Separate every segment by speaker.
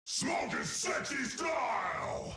Speaker 1: Smoke is sexy style!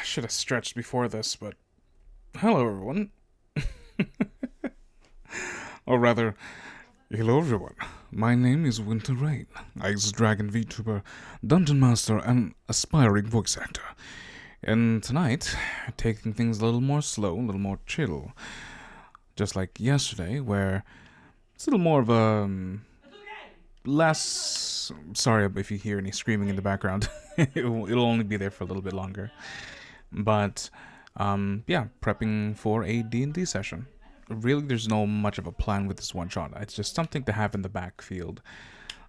Speaker 2: should have stretched before this, but hello everyone. Or rather, hello everyone. My name is Winter Rain, Ice Dragon VTuber, Dungeon Master, and aspiring voice actor. And tonight, taking things a little more slow, a little more chill. Just like yesterday, where it's a little more of a less. Sorry if you hear any screaming in the background. It'll only be there for a little bit longer. But yeah, prepping for a D&D session. Really, there's no much of a plan with this one shot. It's just something to have in the backfield,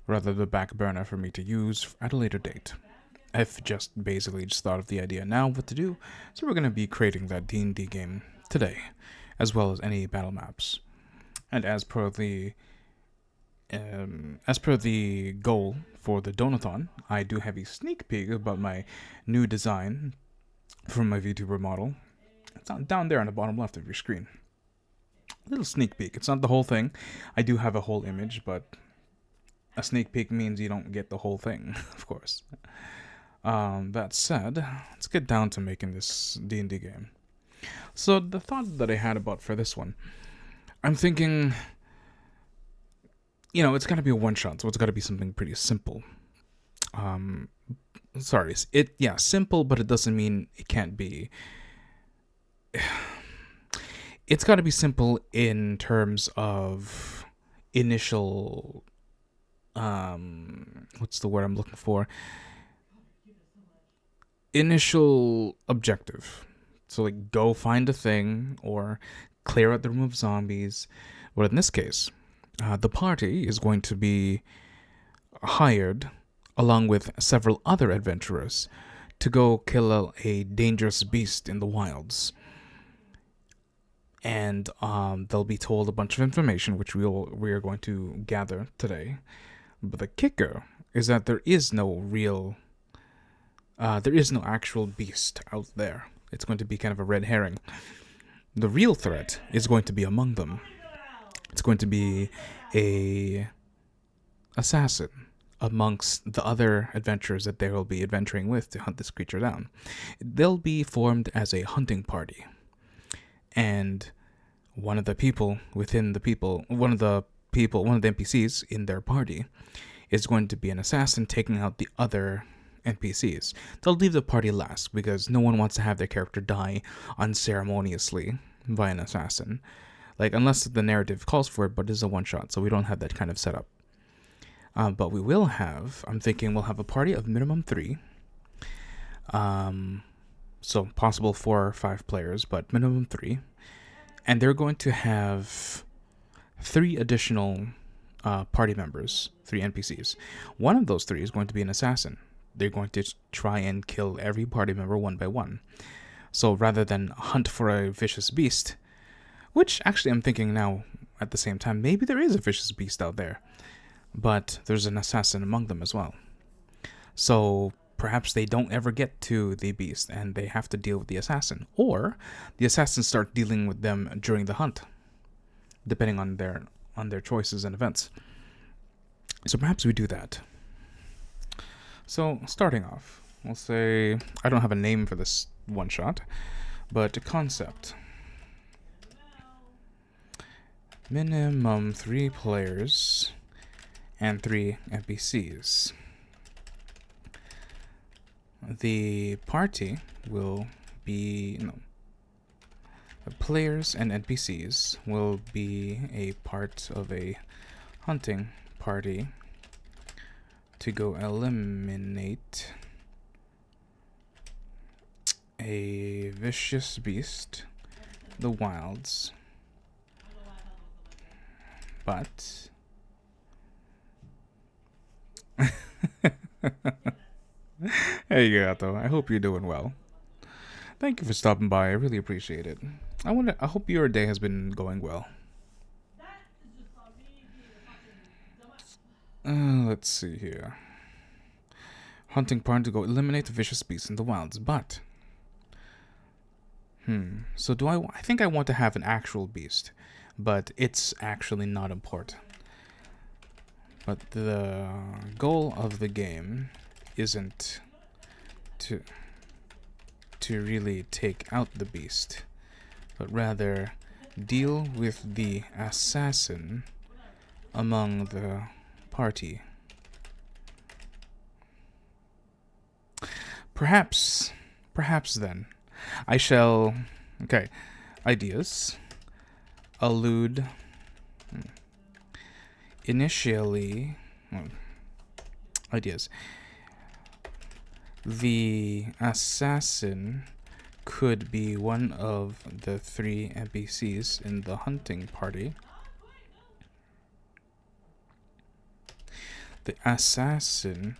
Speaker 2: rather the back burner for me to use at a later date. I've just basically just thought of the idea now what to do, so we're going to be creating that D&D game today, as well as any battle maps. And as per the goal for the Donathon, I do have a sneak peek about my new design from my VTuber model. It's down there on the bottom left of your screen. A little sneak peek. It's not the whole thing. I do have a whole image, but a sneak peek means you don't get the whole thing, of course. That said, let's get down to making this D&D game. So the thought that I had about for this one, I'm thinking, you know, it's got to be a one-shot, so it's got to be something pretty simple. Simple, but it doesn't mean it can't be. It's got to be simple in terms of initial, what's the word I'm looking for? Initial objective. So, like, go find a thing or clear out the room of zombies. Well, in this case, the party is going to be hired along with several other adventurers to go kill a dangerous beast in the wilds. And they'll be told a bunch of information, which we are going to gather today. But the kicker is that there is no actual beast out there. It's going to be kind of a red herring. The real threat is going to be among them. It's going to be a assassin amongst the other adventurers that they will be adventuring with to hunt this creature down. They'll be formed as a hunting party. And one of the NPCs in their party is going to be an assassin taking out the other NPCs. They'll leave the party last because no one wants to have their character die unceremoniously by an assassin. Like, unless the narrative calls for it, but it's a one-shot, so we don't have that kind of setup. But we will have, I'm thinking we'll have a party of minimum 3. So possible 4 or 5 players, but minimum 3. And they're going to have 3 additional party members, 3 NPCs. One of those 3 is going to be an assassin. They're going to try and kill every party member one by one. So rather than hunt for a vicious beast, which actually I'm thinking now at the same time, maybe there is a vicious beast out there, but there's an assassin among them as well. So perhaps they don't ever get to the beast and they have to deal with the assassin, or the assassins start dealing with them during the hunt, depending on their choices and events. So perhaps we do that. So starting off, we'll say, I don't have a name for this one shot, but a concept. Minimum 3 players and 3 NPCs. The party will be, the players and NPCs will be a part of a hunting party to go eliminate a vicious beast, the wilds. But hey Gato, I hope you're doing well. Thank you for stopping by. I really appreciate it. I hope your day has been going well. Let's see here. Hunting party to go eliminate the vicious beasts in the wilds, but so I think I want to have an actual beast, but it's actually not important. But the goal of the game isn't to to really take out the beast, but rather deal with the assassin among the party. Perhaps then, I shall... Okay, ideas. Allude... Initially... Ideas. The assassin could be one of the 3 NPCs in the hunting party. The assassin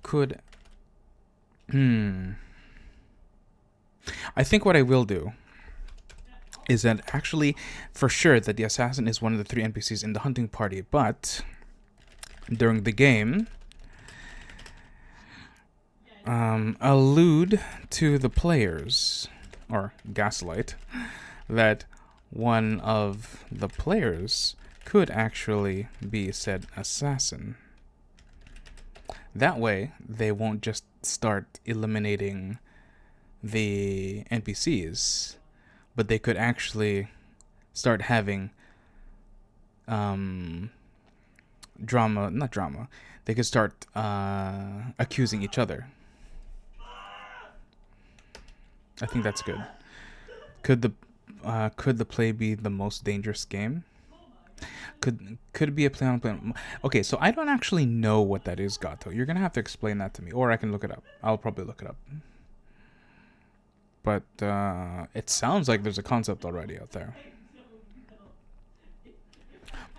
Speaker 2: could... I think what I will do is that actually, for sure, that the assassin is one of the 3 NPCs in the hunting party, but during the game, allude to the players, or gaslight, that one of the players could actually be said assassin. That way, they won't just start eliminating the NPCs, but they could actually start having not drama. They could start accusing each other. I think that's good. Could the play be the most dangerous game? Could it be a play on play? Okay, so I don't actually know what that is, Gato. You're gonna have to explain that to me, or I can look it up. I'll probably look it up. But it sounds like there's a concept already out there.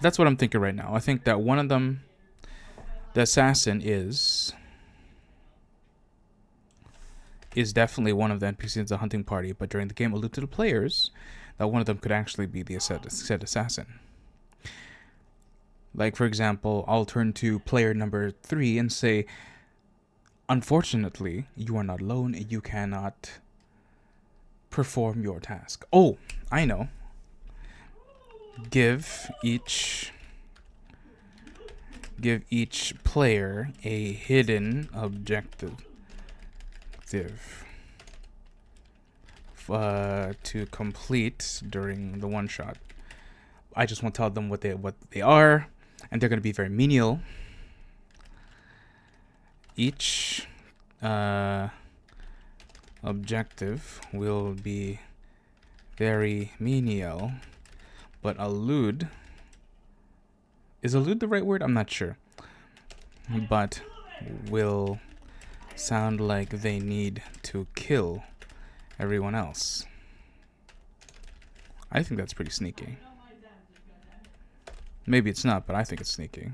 Speaker 2: That's what I'm thinking right now. I think that one of them, the assassin, is definitely one of the NPCs in the hunting party, but during the game allude to the players that one of them could actually be the said assassin. Like, for example, I'll turn to player number 3 and say, unfortunately, you are not alone and you cannot perform your task. Oh, I know. Give each player a hidden objective to complete during the one shot. I just won't tell them what they are, and they're going to be very menial. Each objective will be very menial, but allude... Is allude the right word? I'm not sure. But will sound like they need to kill everyone else. I think that's pretty sneaky. Maybe it's not, but I think it's sneaky.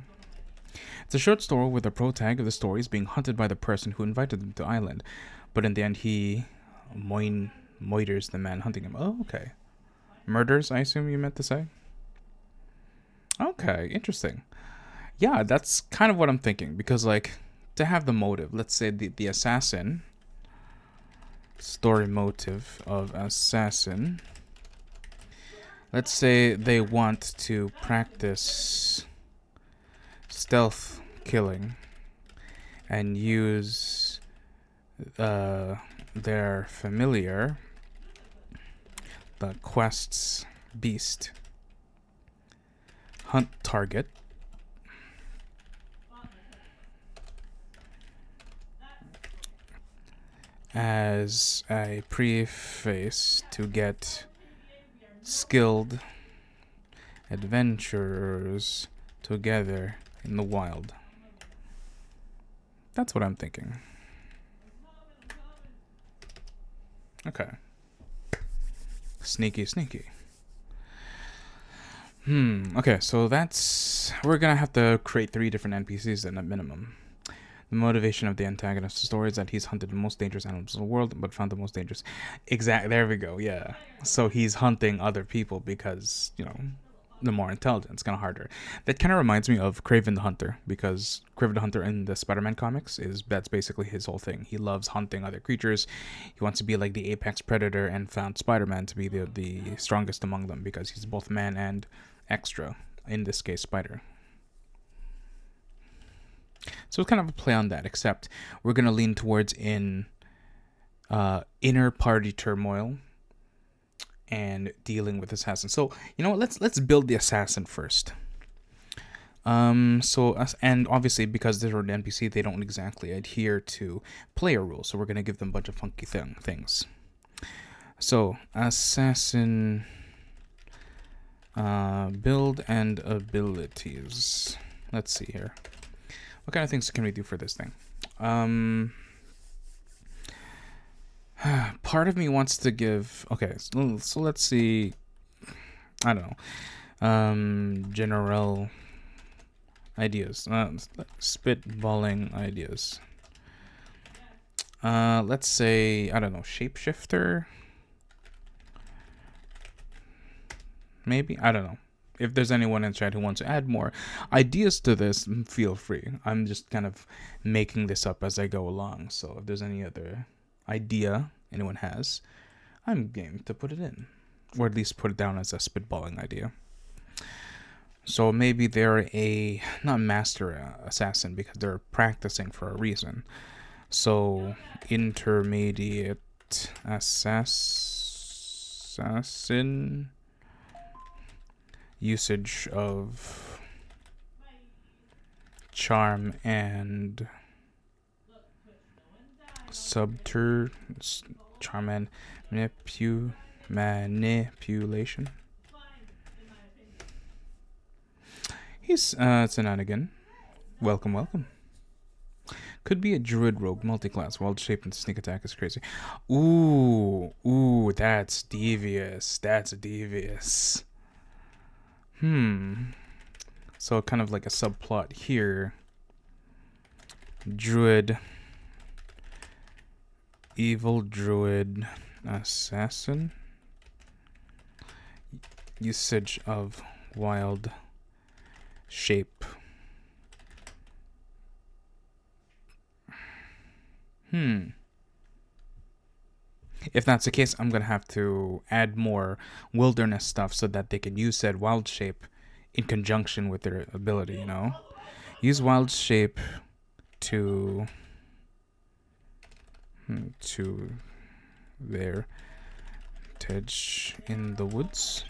Speaker 2: It's a short story where the protag of the story is being hunted by the person who invited them to island, but in the end he moiters the man hunting him. Oh, okay. Murders, I assume you meant to say? Okay, interesting. Yeah, that's kind of what I'm thinking, because, like, to have the motive, let's say the assassin, story motive of assassin, let's say they want to practice stealth killing and use their familiar, the quest's beast, hunt target, as a preface to get skilled adventurers together in the wild. That's what I'm thinking. Okay. Sneaky, sneaky. Okay, so we're gonna have to create 3 different NPCs then at minimum. The motivation of the antagonist's story is that he's hunted the most dangerous animals in the world, but found the most dangerous. There we go, yeah. So he's hunting other people because, you know, the more intelligent, it's kind of harder. That kind of reminds me of Kraven the Hunter, because Kraven the Hunter in the Spider-Man comics, that's basically his whole thing. He loves hunting other creatures. He wants to be like the apex predator, and found Spider-Man to be the strongest among them, because he's both man and extra, in this case, spider. So it's kind of a play on that, except we're going to lean towards in inner party turmoil, and dealing with assassins. So you know what? Let's build the assassin first. And obviously because they're an NPC, they don't exactly adhere to player rules. So we're gonna give them a bunch of funky things. So assassin build and abilities. Let's see here. What kind of things can we do for this thing? Part of me wants to give. Okay, so let's see. I don't know. General ideas. Spitballing ideas. Let's say, I don't know, shapeshifter. Maybe? I don't know. If there's anyone in chat who wants to add more ideas to this, feel free. I'm just kind of making this up as I go along. So if there's any other idea anyone has, I'm game to put it in. Or at least put it down as a spitballing idea. So maybe they're not master assassin because they're practicing for a reason. So intermediate assassin, usage of charm and charm and manipulation. He's Shenanigan. Welcome. Could be a druid rogue multi-class. Wild shape and sneak attack is crazy. Ooh, that's devious. So kind of like a subplot here. Druid, evil druid assassin. Usage of wild shape. If that's the case, I'm gonna have to add more wilderness stuff so that they can use said wild shape in conjunction with their ability, you know? Use wild shape to their edge in the woods.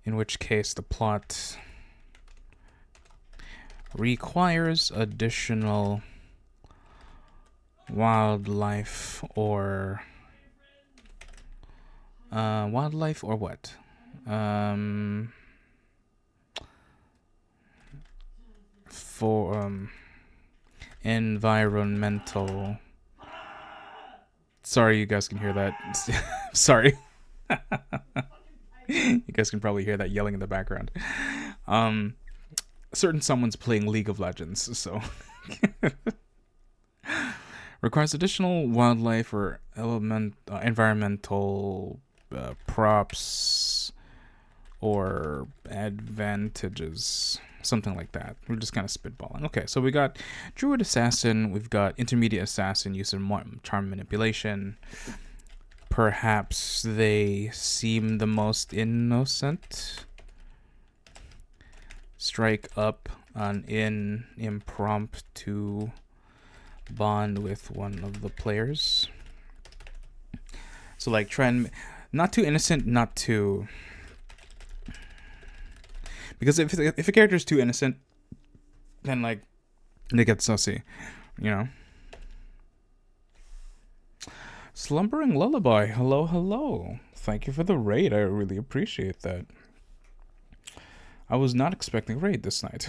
Speaker 2: In which case the plot requires additional wildlife or what? For environmental. Sorry, you guys can hear that. Sorry. You guys can probably hear that yelling in the background. Certain someone's playing League of Legends, so requires additional wildlife or environmental props or advantages, something like that. We're just kind of spitballing. Okay, so we got druid assassin, we've got intermediate assassin using charm manipulation. Perhaps they seem the most innocent. Strike up an impromptu bond with one of the players. So like try and not too innocent, not too, because if a character is too innocent, then like they get sussy, you know. Slumbering Lullaby, hello. Thank you for the raid. I really appreciate that. I was not expecting a raid this night.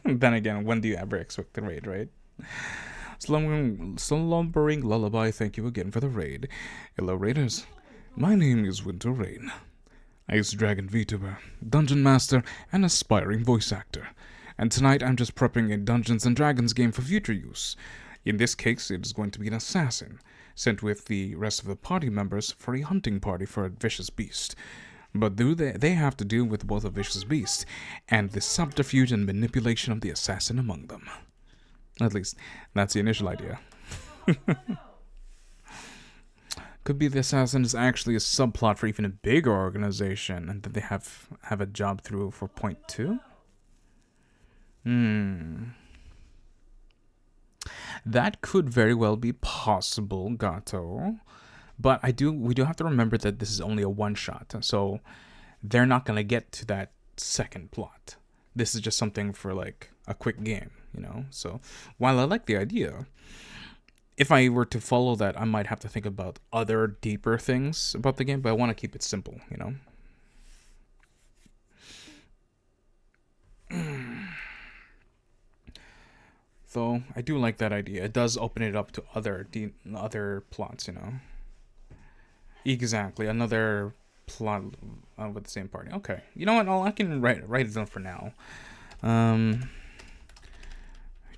Speaker 2: Then again, when do you ever expect a raid, right? Slumbering Lullaby, thank you again for the raid. Hello, raiders. My name is Winter Rain. I is Dragon VTuber, Dungeon Master, and aspiring voice actor. And tonight I'm just prepping a Dungeons & Dragons game for future use. In this case, it is going to be an assassin, sent with the rest of the party members for a hunting party for a vicious beast. But they have to deal with both a vicious beast and the subterfuge and manipulation of the assassin among them. At least, that's the initial idea. Could be the assassin is actually a subplot for even a bigger organization, and that they have a job through for point 2? That could very well be possible, Gato. But we do have to remember that this is only a one shot, so they're not gonna get to that second plot. This is just something for like a quick game, you know? So while I like the idea, if I were to follow that, I might have to think about other deeper things about the game, but I want to keep it simple, you know? So I do like that idea. It does open it up to other plots, you know? Exactly, another plot with the same party. Okay, you know what? I can write it down for now.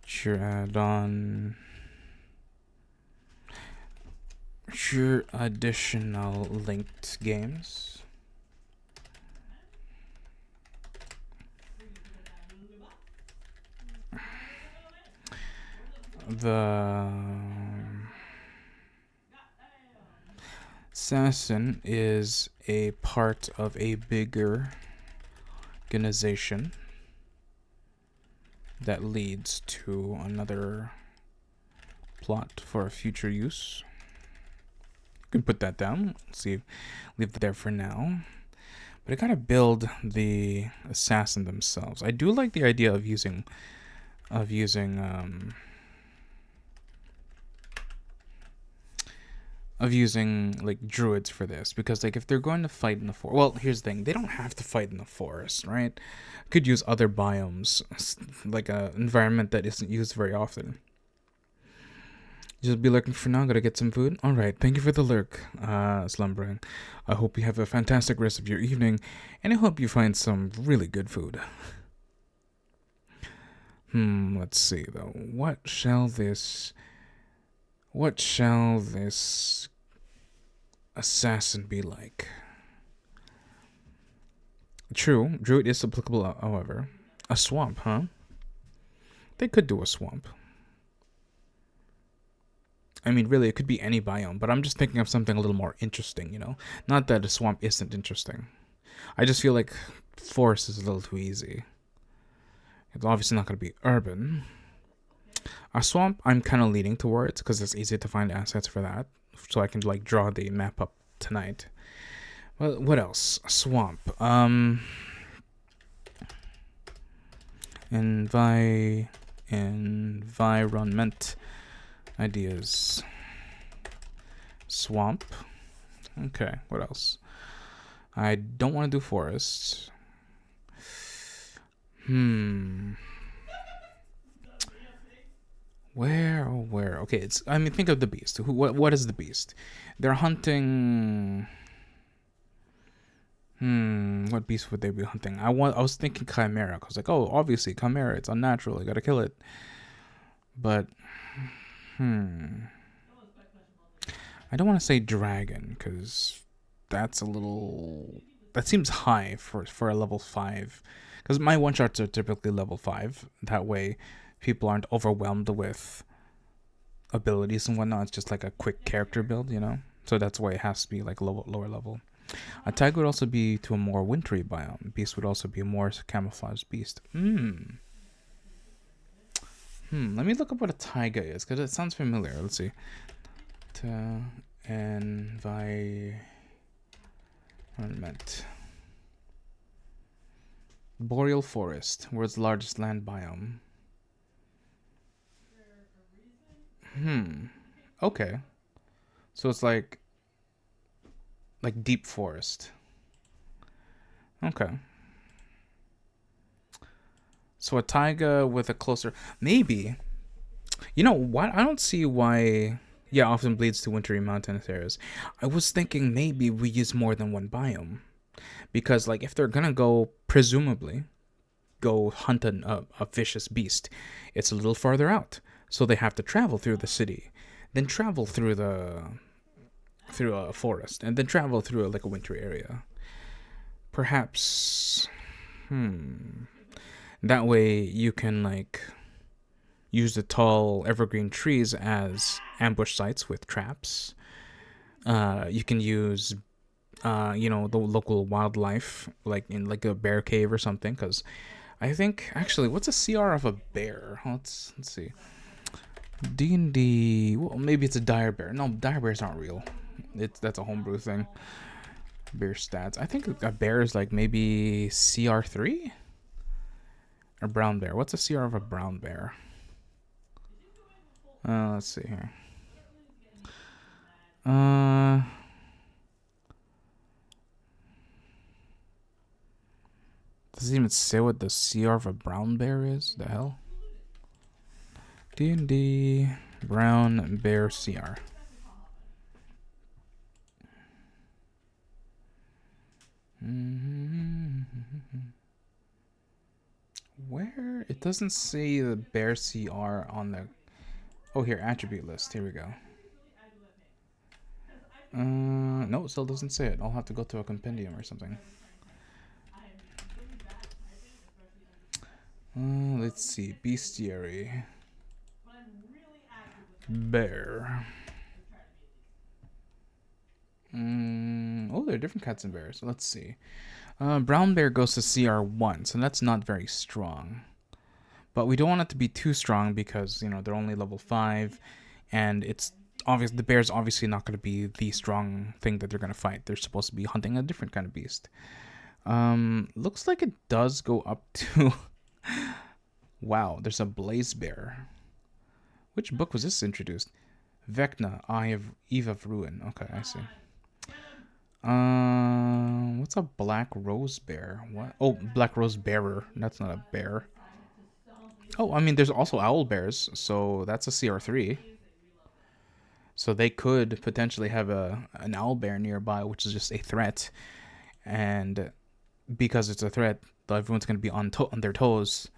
Speaker 2: Sure, add on. Sure, additional linked games. The assassin is a part of a bigger organization that leads to another plot for future use. You can put that down. Leave it there for now. But I gotta build the assassin themselves. I do like the idea of using like druids for this, because like if they're going to fight in the forest, well, here's the thing, they don't have to fight in the forest, right? Could use other biomes, like a environment that isn't used very often. Just be lurking for now. Gotta get some food. All right, thank you for the lurk, slumbering. I hope you have a fantastic rest of your evening, and I hope you find some really good food. Let's see though. What shall this assassin be like? True, druid is applicable, however. A swamp, huh? They could do a swamp. I mean, really, it could be any biome, but I'm just thinking of something a little more interesting, you know? Not that a swamp isn't interesting. I just feel like forest is a little too easy. It's obviously not going to be urban. A swamp, I'm kind of leaning towards, because it's easy to find assets for that. So I can, like, draw the map up tonight. Well, what else? A swamp. Environment ideas. Swamp. Okay, what else? I don't want to do forests. Where? Okay, think of the beast. What is the beast? They're hunting. What beast would they be hunting? I was thinking chimera. I was like, oh, obviously chimera. It's unnatural. You gotta kill it. But I don't want to say dragon, because that seems high for a level 5. Because my one shots are typically level 5. That way, people aren't overwhelmed with abilities and whatnot. It's just like a quick character build, you know. So that's why it has to be like lower level. A tiger would also be to a more wintry biome. Beast would also be a more camouflaged beast. Let me look up what a taiga is, because it sounds familiar. Let's see. Environment. Boreal forest, world's largest land biome. Okay. So it's like deep forest. Okay. So a taiga with a closer... Maybe. You know what? I don't see why... Yeah, often bleeds to wintry mountainous areas. I was thinking maybe we use more than one biome. Because, like, if they're gonna go, presumably, go hunt a vicious beast, it's a little farther out. So they have to travel through the city. Then travel through a forest. And then travel through, like, a wintry area. Perhaps... That way you can, like, use the tall evergreen trees as ambush sites with traps. You can use, the local wildlife, like in like a bear cave or something. Because I think, actually, what's a CR of a bear? Let's see. D&D. Well, maybe it's a dire bear. No, dire bears aren't real. That's a homebrew thing. Bear stats. I think a bear is like maybe CR3 or brown bear. What's a CR of a brown bear? Let's see here. Does it even say what the CR of a brown bear is? The hell? D&D brown bear CR. Where? It doesn't say the bear CR on the... Oh, here, attribute list. Here we go. No, it still doesn't say it. I'll have to go to a compendium or something. Let's see. Bestiary. Bear. Oh, there are different cats and bears. Let's see. Brown bear goes to CR1, so that's not very strong. But we don't want it to be too strong because, you know, they're only level 5, and it's obvious the bear's obviously not going to be the strong thing that they're going to fight. They're supposed to be hunting a different kind of beast. Looks like it does go up to... Wow, there's a blaze bear. Which book was this introduced? Vecna, Eve of Ruin. Okay, I see. What's a black rose bear? What? Oh, black rose bearer. That's not a bear. Oh, I mean, there's also owl bears, so that's a CR3. So they could potentially have an owl bear nearby, which is just a threat. And because it's a threat, everyone's going to be on their toes.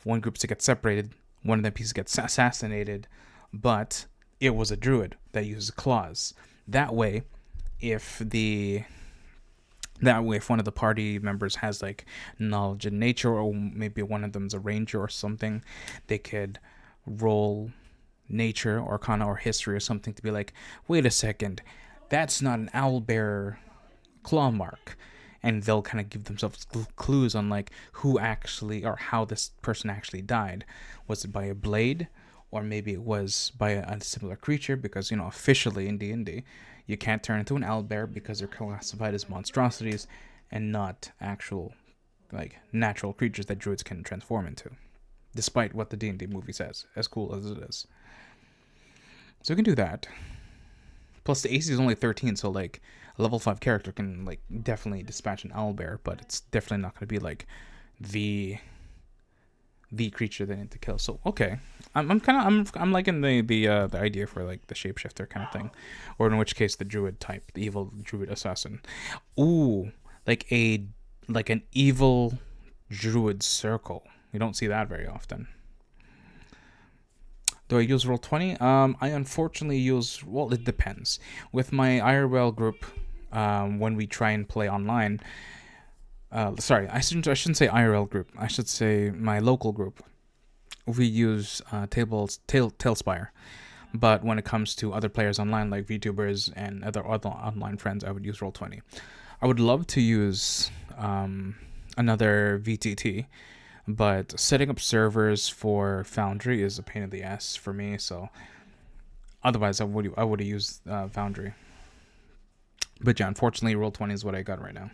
Speaker 2: One group's to get separated. One of them pieces gets assassinated. But it was a druid that uses claws. That way, if one of the party members has like knowledge in nature, or maybe one of them's a ranger or something, they could roll nature or arcana or history or something to be like, wait a second, that's not an owlbear claw mark. And they'll kind of give themselves clues on like who actually or how this person actually died. Was it by a blade, or maybe it was by a similar creature? Because, you know, officially in D&D, you can't turn into an owlbear because they're classified as monstrosities and not actual, like, natural creatures that druids can transform into, despite what the D&D movie says, as cool as it is. So we can do that. Plus, the AC is only 13, so, like, a level 5 character can, like, definitely dispatch an owlbear, but it's definitely not going to be, like, the creature they need to kill. So, okay. I'm liking the idea for, like, the shapeshifter kind of thing. Or in which case, the druid type, the evil druid assassin. Ooh, like an evil druid circle. You don't see that very often. Do I use Roll20? I unfortunately use... Well, it depends. With my IRL group, when we try and play online... sorry, I shouldn't say IRL group. I should say my local group. We use Tailspire. But when it comes to other players online, like VTubers and other online friends, I would use Roll20. I would love to use another VTT, but setting up servers for Foundry is a pain in the ass for me. So otherwise, I would have used Foundry. But yeah, unfortunately, Roll20 is what I got right now.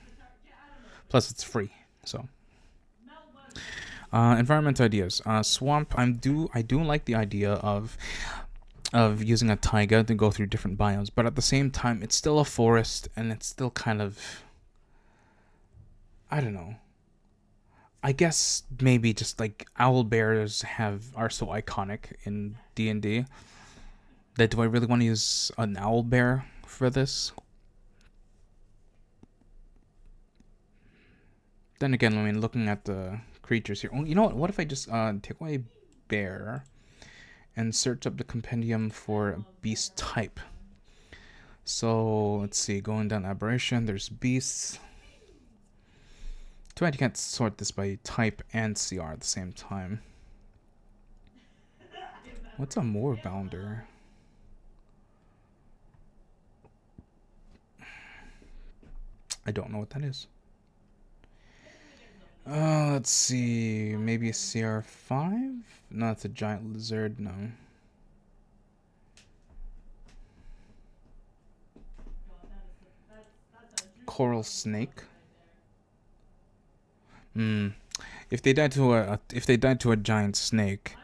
Speaker 2: Plus, it's free. So environment ideas. Swamp. I do like the idea of using a taiga to go through different biomes, but at the same time, it's still a forest, and it's still kind of, I don't know. I guess maybe just like owl bears are so iconic in D&D that do I really want to use an owl bear for this? Then again, I mean, looking at the creatures here, you know what if I just take away bear and search up the compendium for beast type? So let's see, going down aberration, there's beasts. Too bad you can't sort this by type and CR at the same time. What's a moorbounder? I don't know what that is. Let's see, maybe a CR5? No, it's a giant lizard, no. coral snake. If they died to a giant snake,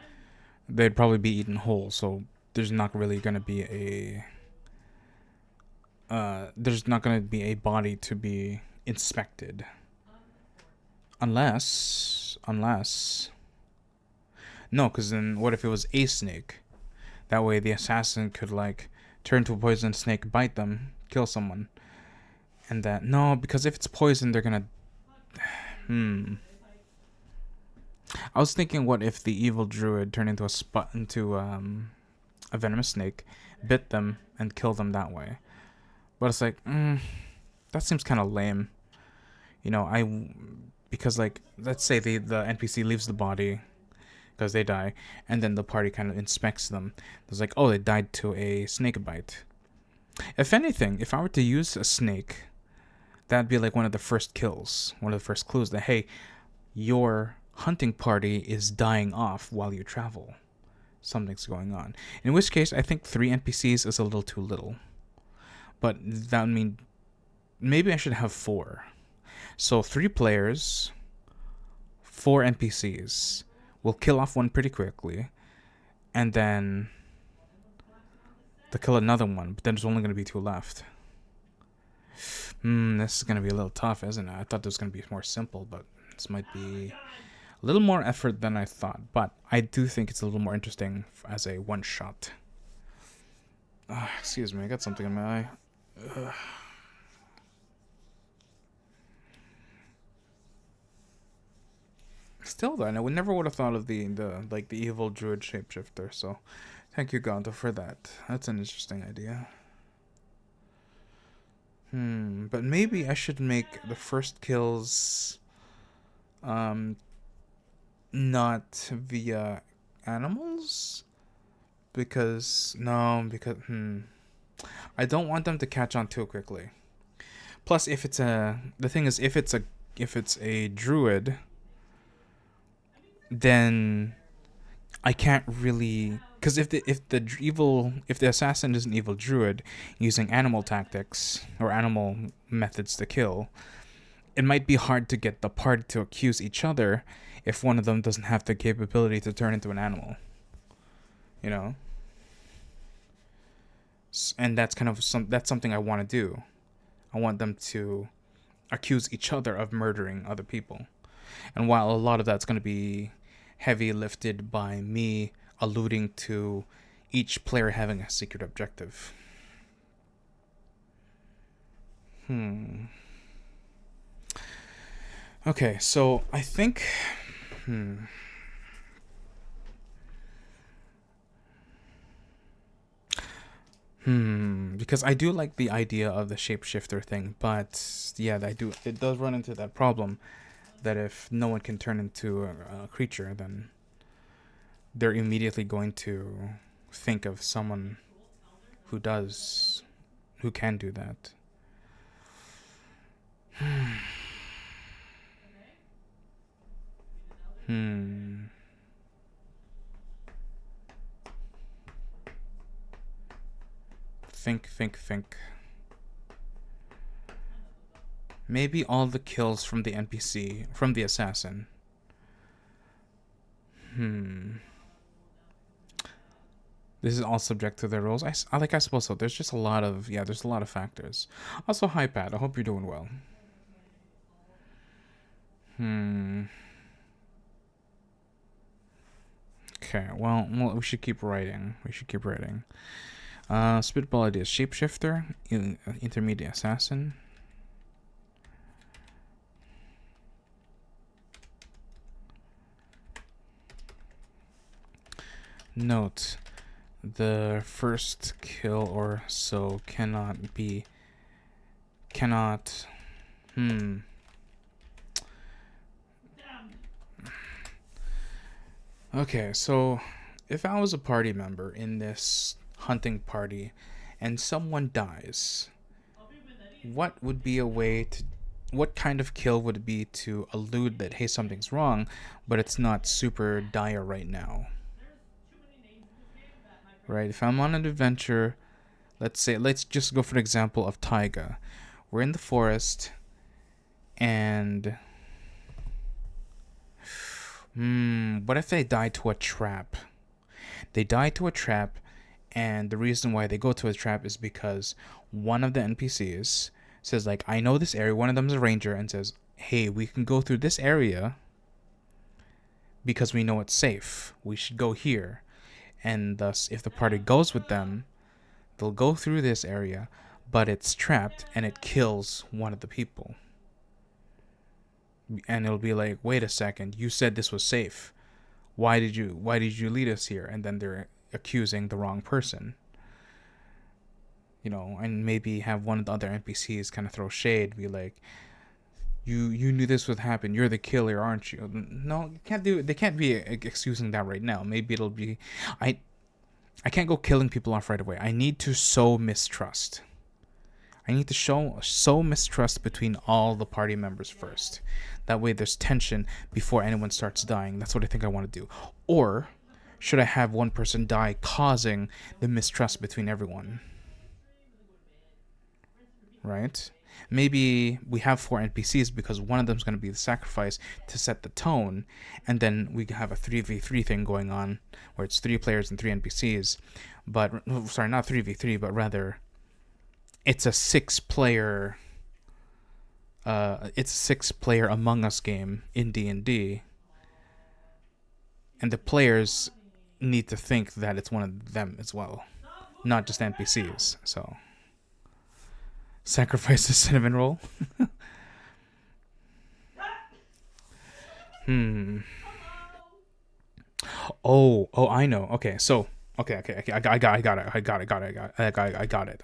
Speaker 2: they'd probably be eaten whole. So there's not really gonna be a body to be inspected, unless no, because then what if it was a snake? That way the assassin could like turn to a poison snake, bite them, kill someone, and that no, because if it's poison, they're gonna. I was thinking, what if the evil druid turned into a venomous snake, bit them, and killed them that way? But it's like, that seems kind of lame. You know, because like, let's say the NPC leaves the body because they die, and then the party kind of inspects them. It's like, oh, they died to a snake bite. If anything, if I were to use a snake, that'd be like one of the first kills, one of the first clues that, hey, your hunting party is dying off while you travel. Something's going on. In which case, I think 3 NPCs is a little too little. But that would mean maybe I should have 4. So 3 players, 4 NPCs. We'll kill off one pretty quickly, and then they'll kill another one, but then there's only going to be 2 left. This is going to be a little tough, isn't it? I thought this was going to be more simple, but this might be a little more effort than I thought. But I do think it's a little more interesting as a one-shot. Excuse me, I got something in my eye. Still, though, I never would have thought of the evil druid shapeshifter. So, thank you, Gonto, for that. That's an interesting idea. But maybe I should make the first kills, not via animals, because I don't want them to catch on too quickly. Plus, if it's a druid, then I can't really, because if the assassin is an evil druid using animal tactics or animal methods to kill, it might be hard to get the party to accuse each other if one of them doesn't have the capability to turn into an animal. You know? And that's something I want to do. I want them to accuse each other of murdering other people. And while a lot of that's going to be heavy lifted by me alluding to each player having a secret objective. Okay, so I think because I do like the idea of the shapeshifter thing, but yeah, it does run into that problem that if no one can turn into a creature, then they're immediately going to think of someone who can do that. Think. Maybe all the kills from the NPC, from the assassin. This is all subject to their roles. I suppose so. There's just a lot of factors. Also, hi Pat. I hope you're doing well. Okay. Well, we should keep writing. Spitball ideas: shapeshifter, intermediate assassin. Note: the first kill or so cannot. Okay, so if I was a party member in this hunting party and someone dies, what kind of kill would it be to allude that, hey, something's wrong, but it's not super dire right now? Right? If I'm on an adventure, let's just go for an example of Taiga, we're in the forest, and what if they die to a trap? They die to a trap, and the reason why they go to a trap is because one of the NPCs says, like, I know this area. One of them is a ranger and says, hey, we can go through this area because we know it's safe. We should go here. And thus, if the party goes with them, they'll go through this area, but it's trapped and it kills one of the people. And it'll be like, wait a second, you said this was safe. Why did you lead us here? And then they're accusing the wrong person. You know, and maybe have one of the other NPCs kind of throw shade, be like, you knew this would happen. You're the killer, aren't you? No, they can't be excusing that right now. Maybe it'll be, I can't go killing people off right away. I need to sow mistrust. I need to sow mistrust between all the party members first. That way there's tension before anyone starts dying. That's what I think I want to do. Or should I have one person die, causing the mistrust between everyone? Right? Maybe we have 4 NPCs because one of them is going to be the sacrifice to set the tone, and then we have a 3v3 thing going on where it's 3 players and 3 NPCs. But sorry, not 3v3, but rather it's a 6-player Among Us game in D&D, and the players need to think that it's one of them as well, not just NPCs. So sacrifice the cinnamon roll. Oh, I know. Okay, so okay. I got it.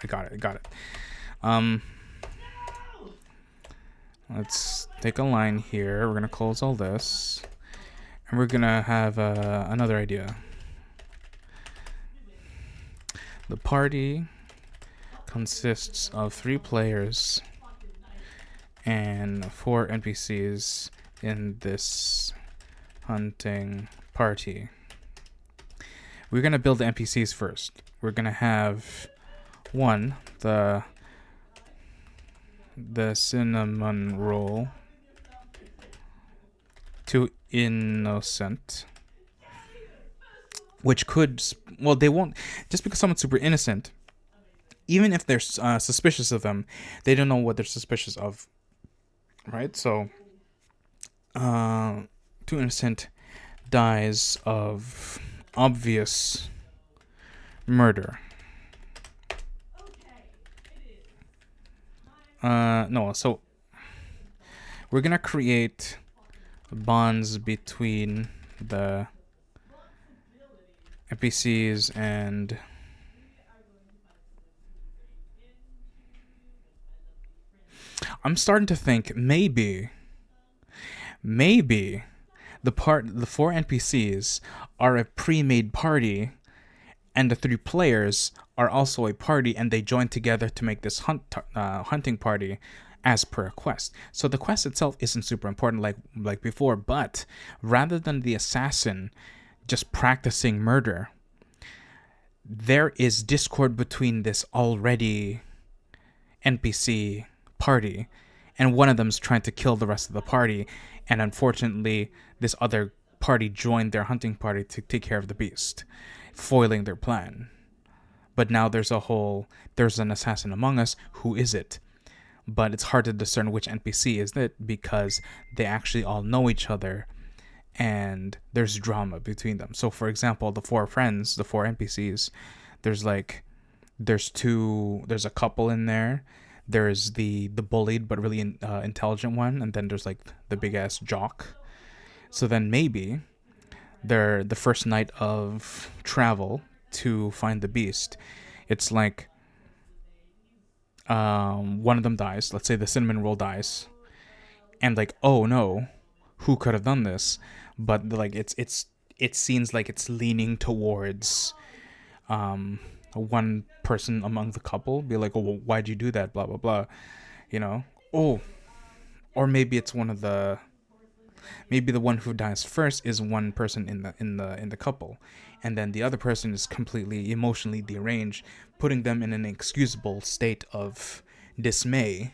Speaker 2: Let's take a line here. We're gonna close all this, and we're gonna have another idea. The party consists of 3 players and 4 NPCs in this hunting party. We're gonna build the NPCs first. We're gonna have 1, the cinnamon roll, 2, innocent, which could, well, they won't, just because someone's super innocent, even if they're suspicious of them, they don't know what they're suspicious of, right? So 2 innocent dies of obvious murder. No, so we're gonna create bonds between the NPCs and I'm starting to think maybe the 4 NPCs are a pre-made party, and the 3 players are also a party, and they join together to make this hunting party as per a quest. So the quest itself isn't super important like before, but rather than the assassin just practicing murder, there is discord between this already NPC party, and one of them's trying to kill the rest of the party, and unfortunately this other party joined their hunting party to take care of the beast, foiling their plan. But now there's an assassin among us. Who is it? But it's hard to discern which NPC is it because they actually all know each other and there's drama between them. So for example, the 4 friends, the 4 NPCs, there's a couple in there. There's the bullied but really intelligent one, and then there's like the big ass jock. So then maybe they're the first night of travel to find the beast. It's like one of them dies. Let's say the cinnamon roll dies, and like, oh no, who could have done this? But like it seems like it's leaning towards one person among the couple. Be like, oh, well, why'd you do that? Blah blah blah, you know. Oh, or maybe it's maybe the one who dies first is one person in the couple, and then the other person is completely emotionally deranged, putting them in an inexcusable state of dismay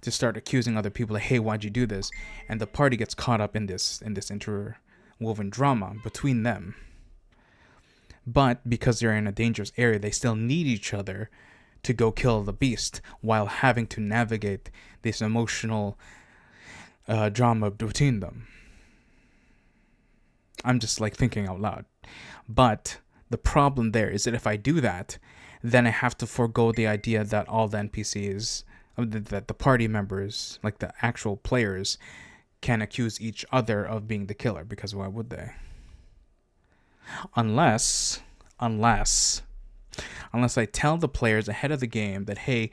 Speaker 2: to start accusing other people like, hey, why'd you do this? And the party gets caught up in this interwoven drama between them. But because they're in a dangerous area, they still need each other to go kill the beast while having to navigate this emotional drama between them. I'm just like thinking out loud. But the problem there is that if I do that, then I have to forego the idea that all the NPCs, that the party members, like the actual players, can accuse each other of being the killer, because why would they? Unless I tell the players ahead of the game that, hey,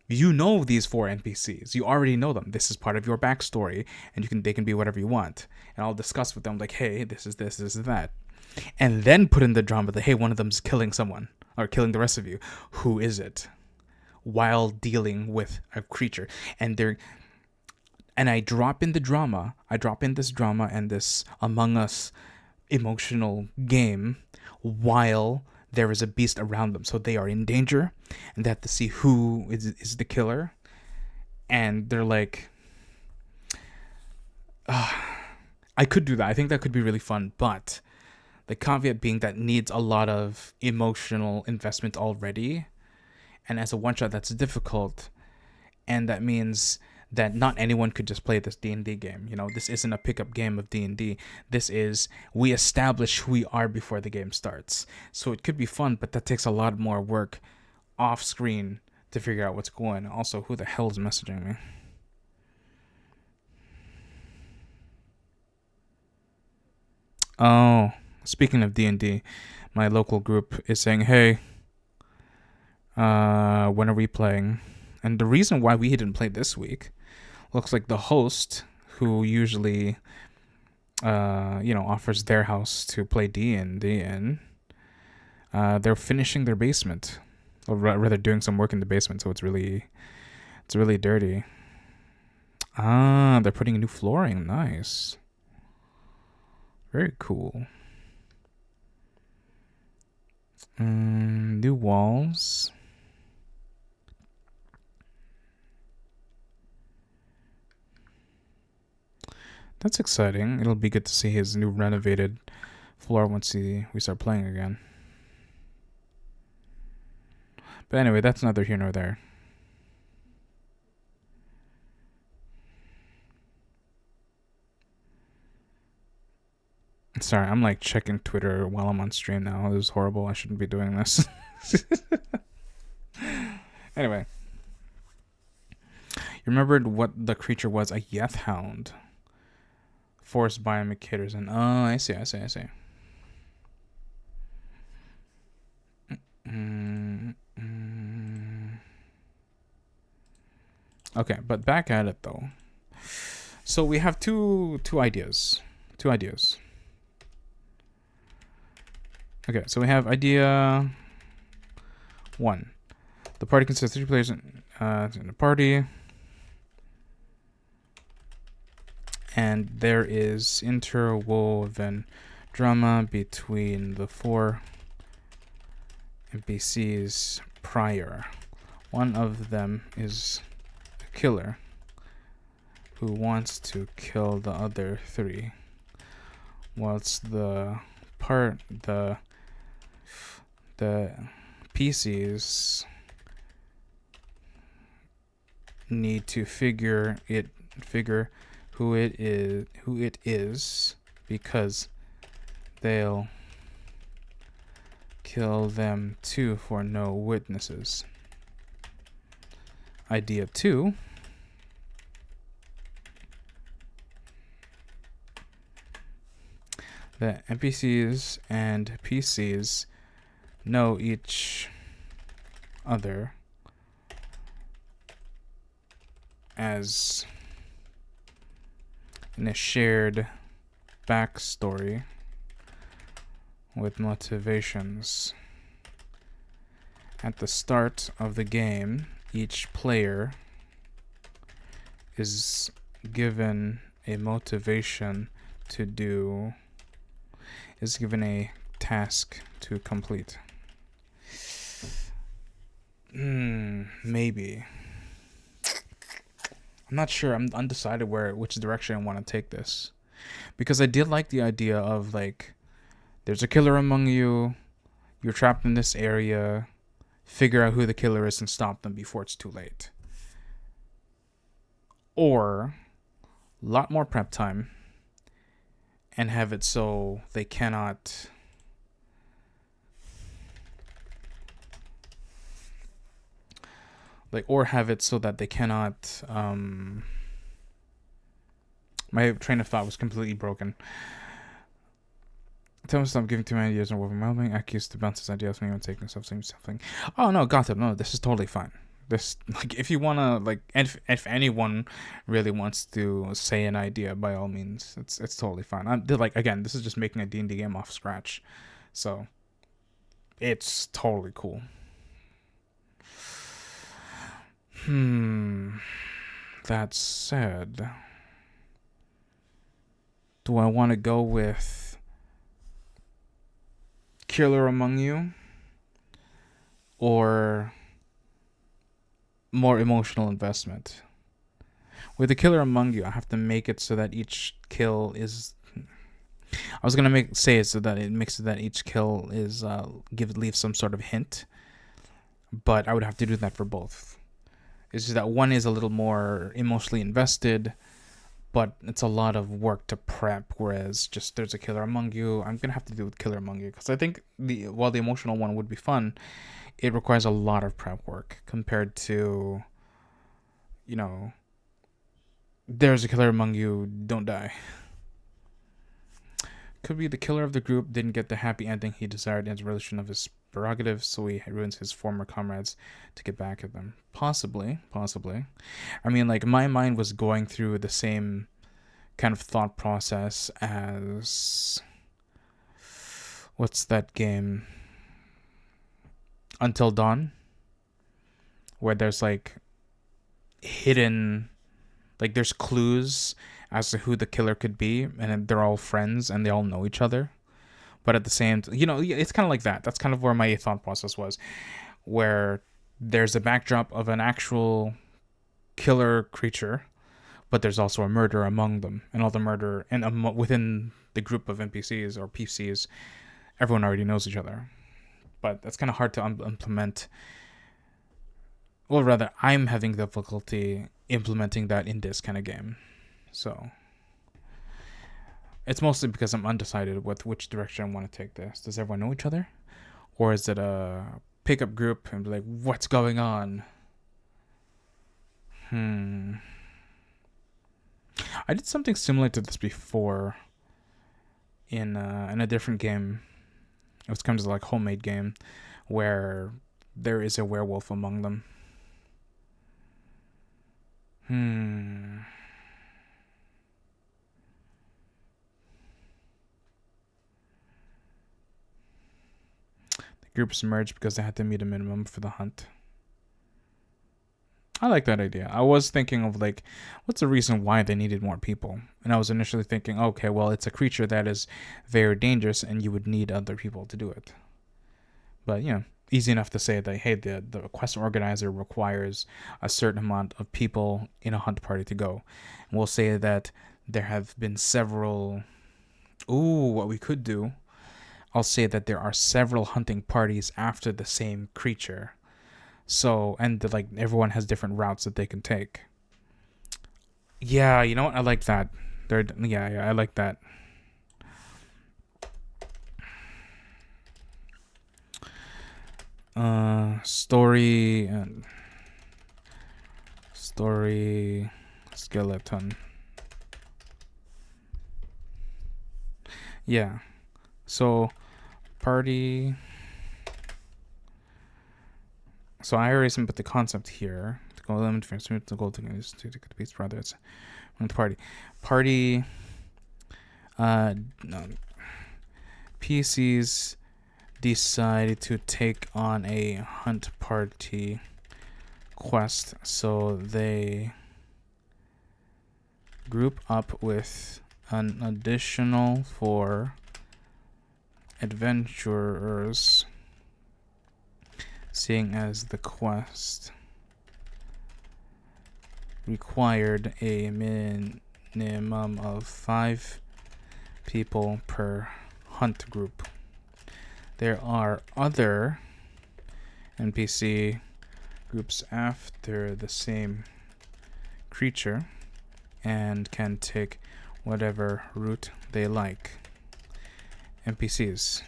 Speaker 2: you know these 4 NPCs. You already know them. This is part of your backstory, and they can be whatever you want. And I'll discuss with them like, hey, this is this is that. And then put in the drama that, hey, one of them's killing someone or killing the rest of you. Who is it? While dealing with a creature. And I drop in the drama. I drop in this drama and this Among Us emotional game while there is a beast around them. So they are in danger and they have to see who is the killer. And they're like, I could do that. I think that could be really fun. But the caveat being that needs a lot of emotional investment already. And as a one-shot, that's difficult. And that means that not anyone could just play this D&D game. You know, this isn't a pickup game of D&D. This is, we establish who we are before the game starts. So it could be fun, but that takes a lot more work off screen to figure out what's going on. Also, who the hell is messaging me? Oh, speaking of D&D, my local group is saying, hey, when are we playing? And the reason why we didn't play this week, looks like the host, who usually, offers their house to play D&D in, they're finishing their basement, or rather doing some work in the basement, so it's really dirty. They're putting new flooring. Nice. Very cool. New walls. That's exciting. It'll be good to see his new renovated floor once we start playing again. But anyway, that's neither here nor there. Sorry, I'm like checking Twitter while I'm on stream now. This is horrible. I shouldn't be doing this. Anyway. You remembered what the creature was? A Yeth Hound. Forced bioindicators and I see. Okay, but back at it though. So we have two ideas. Okay, so we have idea 1. The party consists of 3 players in the party. And there is interwoven drama between the 4 NPCs prior. One of them is a killer who wants to kill the other 3, whilst the PCs need to figure who it is because they'll kill them too for no witnesses. Idea 2. The NPCs and PCs know each other as in a shared backstory with motivations. At the start of the game, each player is given a motivation to do, is given a task to complete. Maybe. I'm not sure. I'm undecided which direction I want to take this, because I did like the idea of like, there's a killer among you. You're trapped in this area. Figure out who the killer is and stop them before it's too late. Or a lot more prep time and have it so they cannot or have it so that they cannot my train of thought was completely broken. Tell me stop giving too many ideas and overwhelming. I used to bounce his ideas when he was taking something. Oh no, got it. No, this is totally fine. This, like, if you wanna, like, if anyone really wants to say an idea, by all means, it's totally fine. I'm like, again, this is just making a D&D game off scratch, so it's totally cool. That said, do I want to go with Killer Among You or more emotional investment? With the Killer Among You, I have to make it so that each kill is. I was gonna say it so that it makes it that each kill is leave some sort of hint, but I would have to do that for both. It's just that one is a little more emotionally invested, but it's a lot of work to prep. Whereas just there's a killer among you, I'm gonna have to do with Killer Among You, because I think while the emotional one would be fun, it requires a lot of prep work compared to, there's a killer among you, don't die. Could be the killer of the group didn't get the happy ending he desired in relation of his prerogative, so he ruins his former comrades to get back at them. Possibly. I mean, like, my mind was going through the same kind of thought process as, what's that game? Until Dawn, where there's like hidden, like there's clues as to who the killer could be, and they're all friends and they all know each other. But at the same time, it's kind of like that. That's kind of where my thought process was, where there's a backdrop of an actual killer creature, but there's also a murder among them, and all the murder, and within the group of NPCs or PCs, everyone already knows each other. But that's kind of hard to implement. Well, rather, I'm having difficulty implementing that in this kind of game. So it's mostly because I'm undecided with which direction I want to take this. Does everyone know each other? Or is it a pickup group and be like, what's going on? I did something similar to this before in a different game. It was kind of like homemade game where there is a werewolf among them. The groups merged because they had to meet a minimum for the hunt. I like that idea. I was thinking of like, what's the reason why they needed more people? And I was initially thinking, okay, well, it's a creature that is very dangerous and you would need other people to do it. But, easy enough to say that, hey, the quest organizer requires a certain amount of people in a hunt party to go. And we'll say that there have been several. What we could do, I'll say that there are several hunting parties after the same creature. So, and like everyone has different routes that they can take. Yeah, you know what? I like that. Yeah, I like that. Story skeleton. Yeah. So party. So I already put the concept here. To go limit for the goal to the Beast Brothers. Party. No. PCs decide to take on a hunt party quest, so they group up with an additional 4 adventurers, seeing as the quest required a minimum of 5 people per hunt group. There are other NPC groups after the same creature and can take whatever route they like. NPCs.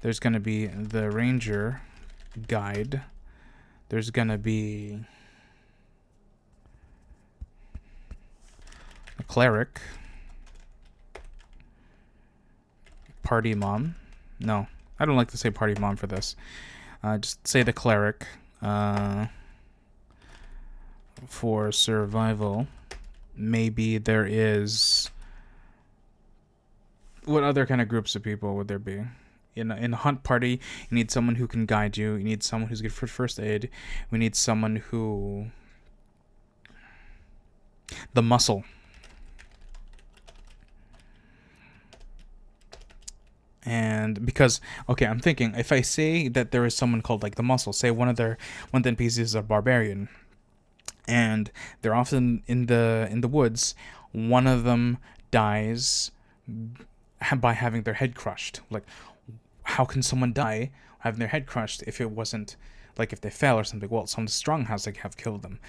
Speaker 2: There's going to be the ranger guide. There's going to be a cleric. Party mom. No, I don't like to say party mom for this. Just say the cleric. For survival, maybe there is... What other kind of groups of people would there be? In a hunt party, you need someone who can guide you. You need someone who's good for first aid. We need someone who... The muscle. And because, okay, I'm thinking, if I say that there is someone called like the muscle, say one of the NPCs is a barbarian, and they're often in the woods, one of them dies by having their head crushed. Like, how can someone die having their head crushed if it wasn't, like, if they fell or something? Well, someone strong has to have killed them.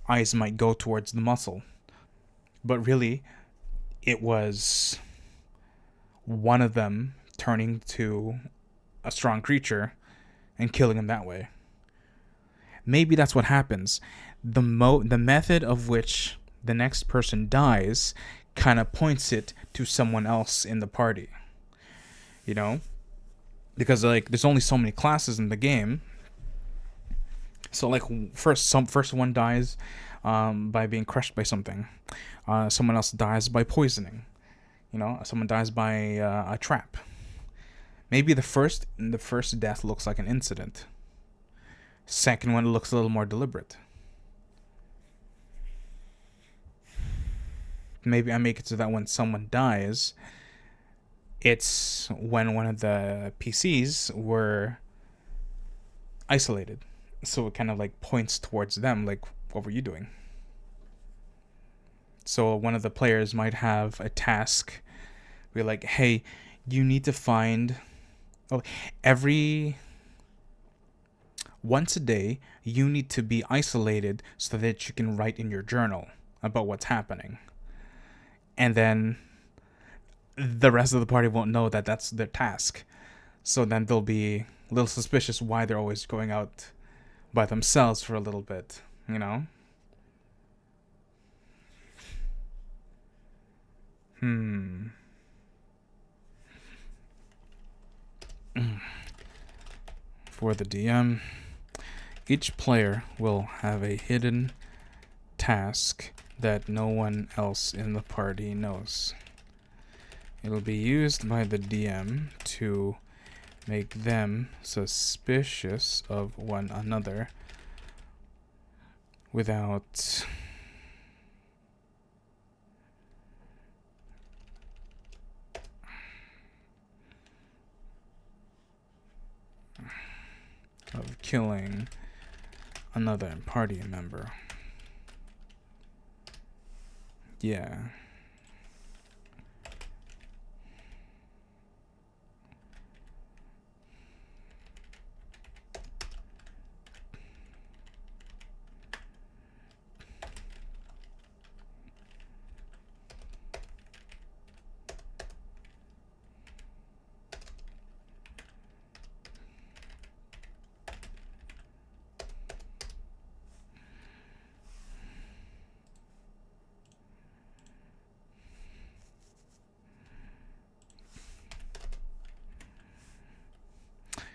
Speaker 2: Eyes might go towards the muscle. But really, it was one of them turning to a strong creature and killing him that way. Maybe that's what happens. The method of which the next person dies kind of points it to someone else in the party. You know? Because, like, there's only so many classes in the game. So, like, first one dies by being crushed by something. Someone else dies by poisoning. You know? Someone dies by a trap. Maybe the first death looks like an incident. Second one looks a little more deliberate. Maybe I make it so that when someone dies, it's when one of the PCs were isolated. So it kind of like points towards them, like, what were you doing? So one of the players might have a task. Be like, hey, you need to find... once a day, you need to be isolated so that you can write in your journal about what's happening. And then the rest of the party won't know that that's their task. So then they'll be a little suspicious why they're always going out by themselves for a little bit, you know? For the DM, each player will have a hidden task that no one else in the party knows. It'll be used by the DM to make them suspicious of one another without killing another party member. Yeah.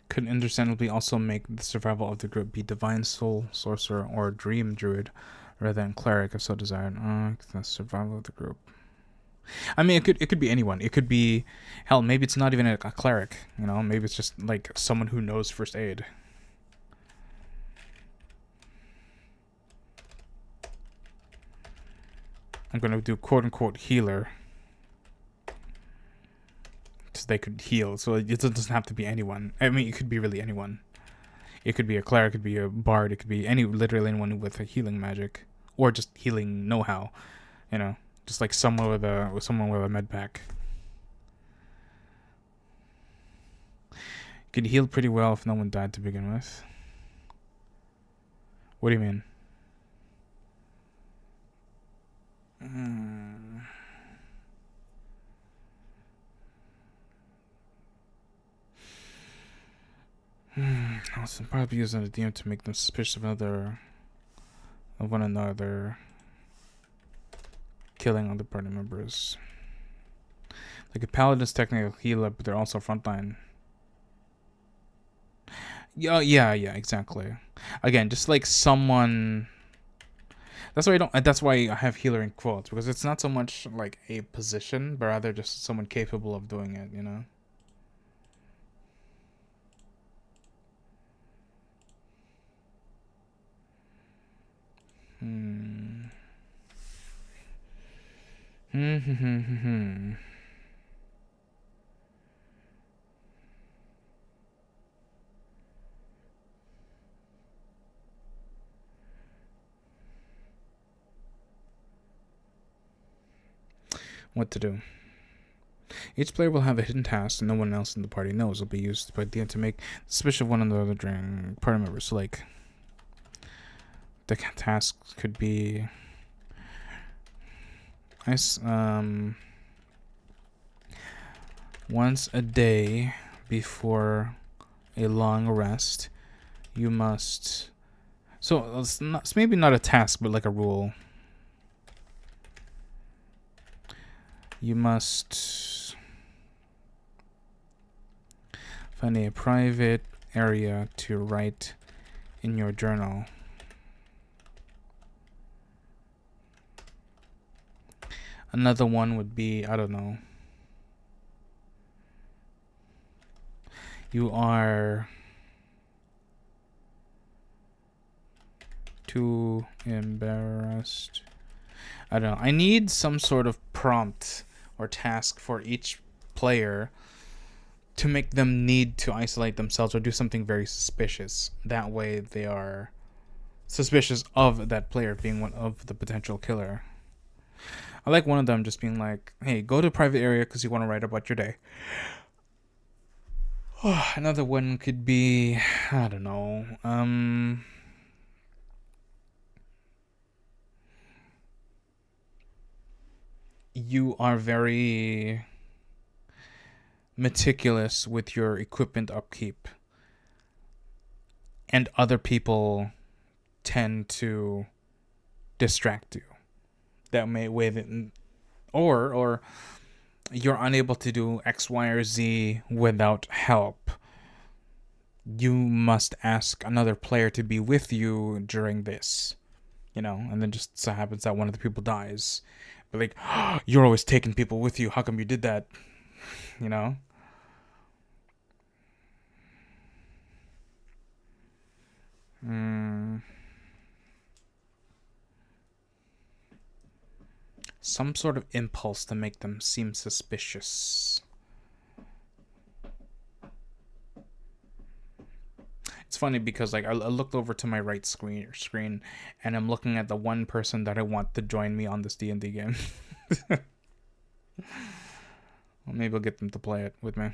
Speaker 2: Could understandably also make the survival of the group be divine soul sorcerer or dream druid rather than cleric if so desired. The survival of the group. I mean, it could be anyone. It could be, hell, maybe it's not even a cleric. You know, maybe it's just like someone who knows first aid. I'm gonna do quote unquote healer. So they could heal. So it doesn't have to be anyone. I mean, it could be really anyone. It could be a cleric, it could be a bard, it could be literally anyone with a healing magic. or just healing know-how, you know, just like someone with a med pack. Could heal pretty well if no one died to begin with. What do you mean? Also, probably using the DM to make them suspicious of one another, killing other party members. Like a paladin's technical healer, but they're also frontline. Yeah, exactly. Again, just like someone. That's why I don't. That's why I have healer in quotes, because it's not so much like a position, but rather just someone capable of doing it. You know. What to do? Each player will have a hidden task that no one else in the party knows. Will be used by DM to make suspicious of one another during party members. So, like, the task could be once a day before a long rest, you must. So it's maybe not a task, but like a rule. You must find a private area to write in your journal. Another one would be, I don't know. You are too embarrassed. I don't know. I need some sort of prompt or task for each player to make them need to isolate themselves or do something very suspicious. That way they are suspicious of that player being one of the potential killer. I like one of them just being like, hey, go to a private area because you want to write about your day. Another one could be, I don't know, you are very meticulous with your equipment upkeep, and other people tend to distract you. That may way that, or you're unable to do X, Y, or Z without help. You must ask another player to be with you during this, you know, and then just so happens that one of the people dies. But like, oh, you're always taking people with you. How come you did that? You know? Some sort of impulse to make them seem suspicious. It's funny because like I looked over to my right screen and I'm looking at the one person that I want to join me on this D&D game. Well, maybe I'll get them to play it with me.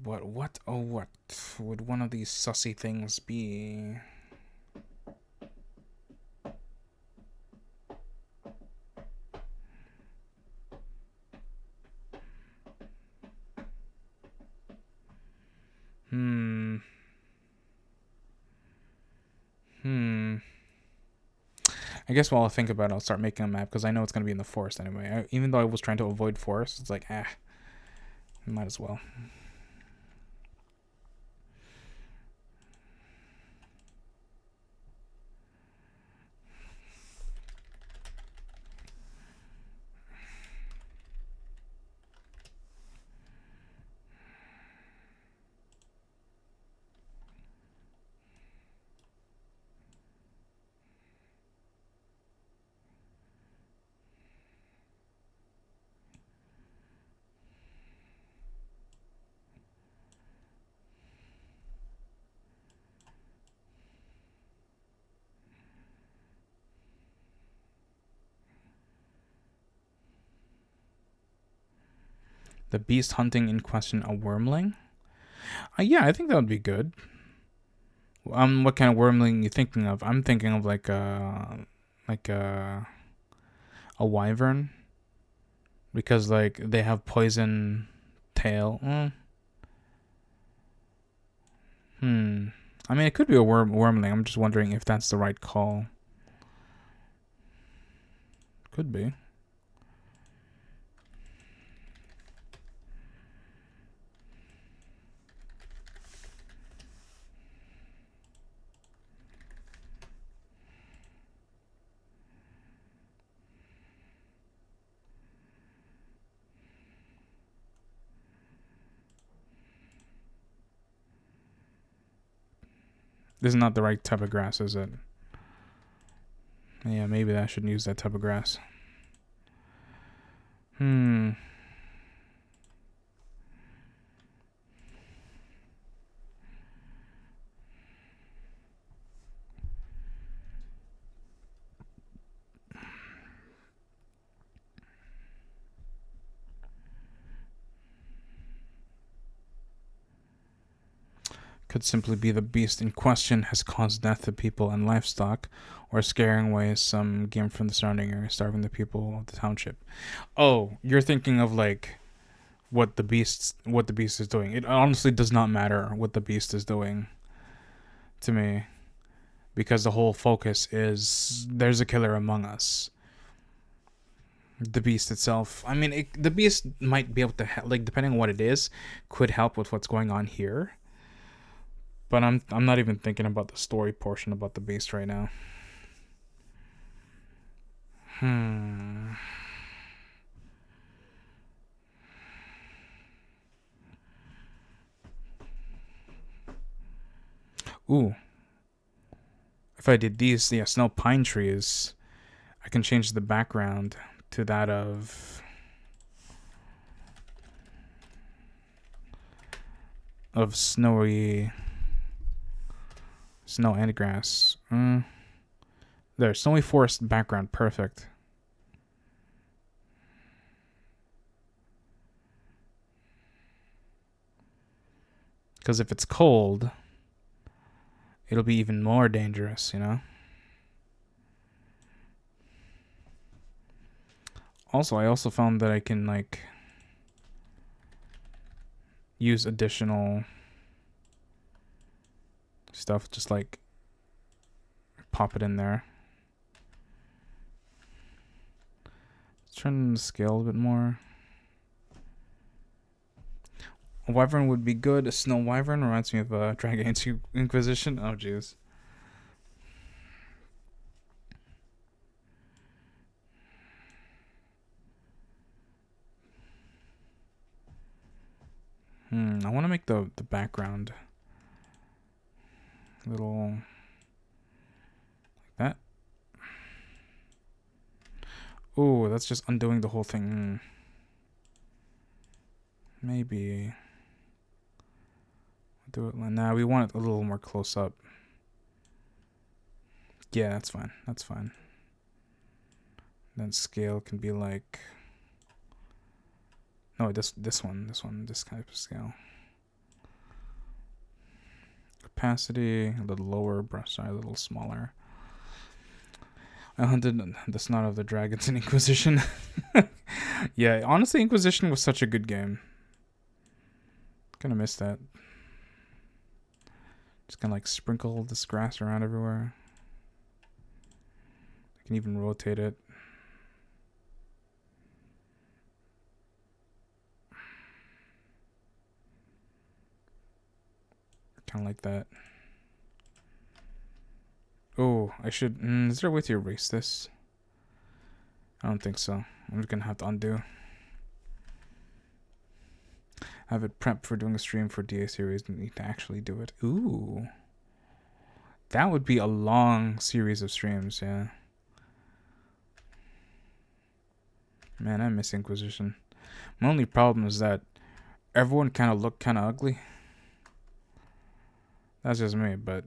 Speaker 2: But what would one of these sussy things be? I guess while I think about it, I'll start making a map because I know it's going to be in the forest anyway. Even though I was trying to avoid forest, it's like, might as well. The beast hunting in question a wormling? Yeah, I think that would be good. What kind of wormling you thinking of? I'm thinking of like a wyvern, because like they have poison tail. I mean, it could be a wormling. I'm just wondering if that's the right call. Could be. This is not the right type of grass, is it? Yeah, maybe I shouldn't use that type of grass. Could simply be the beast in question has caused death to people and livestock, or scaring away some game from the surrounding area, starving the people of the township. Oh, you're thinking of like what the beast is doing. It honestly does not matter what the beast is doing to me, because the whole focus is there's a killer among us. The beast itself, I mean, the beast might be able to like, depending on what it is, could help with what's going on here. But I'm not even thinking about the story portion about the beast right now. Ooh. If I did these, yeah, snow pine trees, I can change the background to that of snowy snow and grass. There, snowy forest background, perfect. Because if it's cold, it'll be even more dangerous, you know? Also, I also found that I can, like, use additional stuff, just like pop it in there. Let's turn the scale a bit more. A wyvern would be good. A snow wyvern reminds me of a Dragon Inquisition. Oh, jeez. I want to make the background a little like that. Oh, that's just undoing the whole thing. Maybe do it. Nah, we want it a little more close up. Yeah, that's fine. That's fine. Then scale can be like, no, this one, this kind of scale. Opacity a little lower, brush size a little smaller. I hunted the snot of the dragons in Inquisition. Yeah, honestly, Inquisition was such a good game. Kind of missed that. Just kind of like sprinkle this grass around everywhere. I can even rotate it. Kind of like that. Oh, I should. Is there a way to erase this? I don't think so. I'm just gonna have to undo. Have it prepped for doing a stream for DA series and need to actually do it. Ooh. That would be a long series of streams, yeah. Man, I miss Inquisition. My only problem is that everyone kind of looked kind of ugly. That's just me, but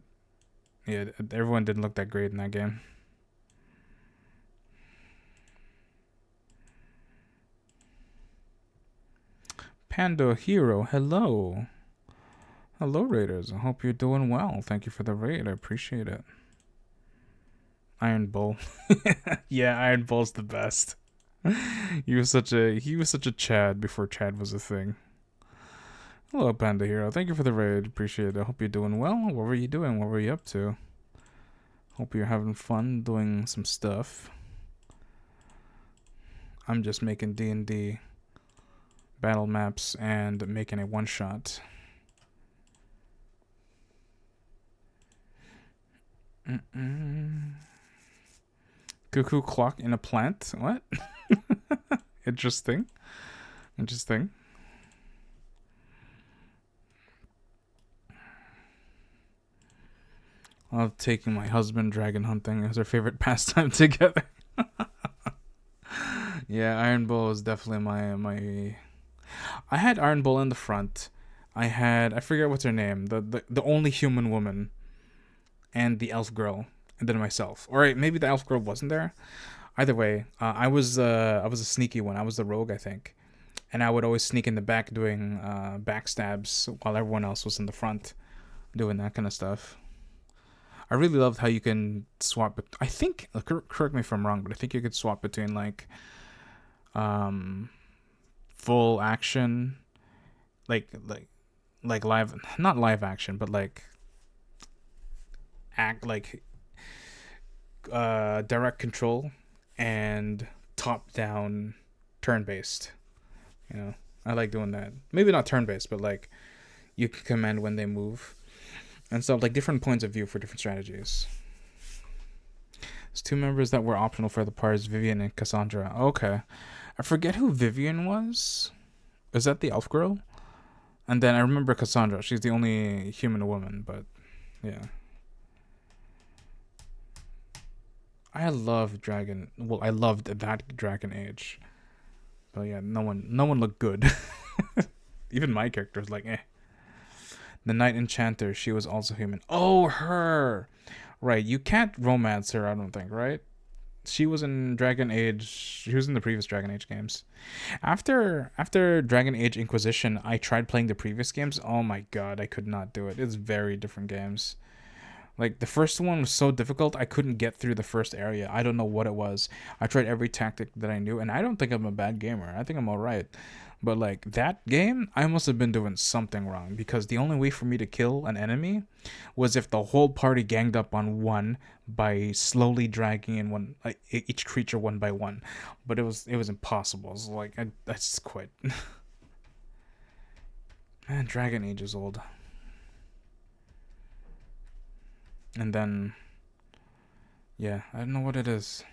Speaker 2: yeah, everyone didn't look that great in that game. Panda Hero, hello. Hello, Raiders. I hope you're doing well. Thank you for the raid. I appreciate it. Iron Bull. Yeah, Iron Bull's the best. He was such a Chad before Chad was a thing. Hello, Panda Hero. Thank you for the raid. Appreciate it. I hope you're doing well. What were you doing? What were you up to? Hope you're having fun doing some stuff. I'm just making D&D battle maps and making a one-shot. Cuckoo clock in a plant? What? Interesting. Interesting. I love taking my husband dragon hunting as our favorite pastime together. Yeah, Iron Bull is definitely my. I had Iron Bull in the front. I forget what's her name, the only human woman, and the elf girl, and then myself. Or right, maybe the elf girl wasn't there. Either way, I was a sneaky one. I was the rogue, I think, and I would always sneak in the back doing backstabs while everyone else was in the front, doing that kind of stuff. I really loved how you can swap. I think, correct me if I'm wrong, but I think you could swap between like full action, like live, not live action, but like direct control and top down turn based. You know, I like doing that. Maybe not turn based, but like you can command when they move and stuff, like different points of view for different strategies. There's two members that were optional for the parts, Vivian and Cassandra. Okay. I forget who Vivian was. Is that the elf girl? And then I remember Cassandra. She's the only human woman, but yeah. I loved I loved that Dragon Age. But yeah, no one looked good. Even my character was like, eh. The Night Enchanter, she was also human. Oh, her! Right, you can't romance her, I don't think, right? She was in Dragon Age. She was in the previous Dragon Age games. After Dragon Age Inquisition, I tried playing the previous games. Oh my god, I could not do it. It's very different games. Like, the first one was so difficult, I couldn't get through the first area. I don't know what it was. I tried every tactic that I knew, and I don't think I'm a bad gamer. I think I'm alright. But, like, that game, I must have been doing something wrong, because the only way for me to kill an enemy was if the whole party ganged up on one by slowly dragging in each creature one by one. But it was impossible. It was like, I just quit. Man, Dragon Age is old. And then, yeah, I don't know what it is.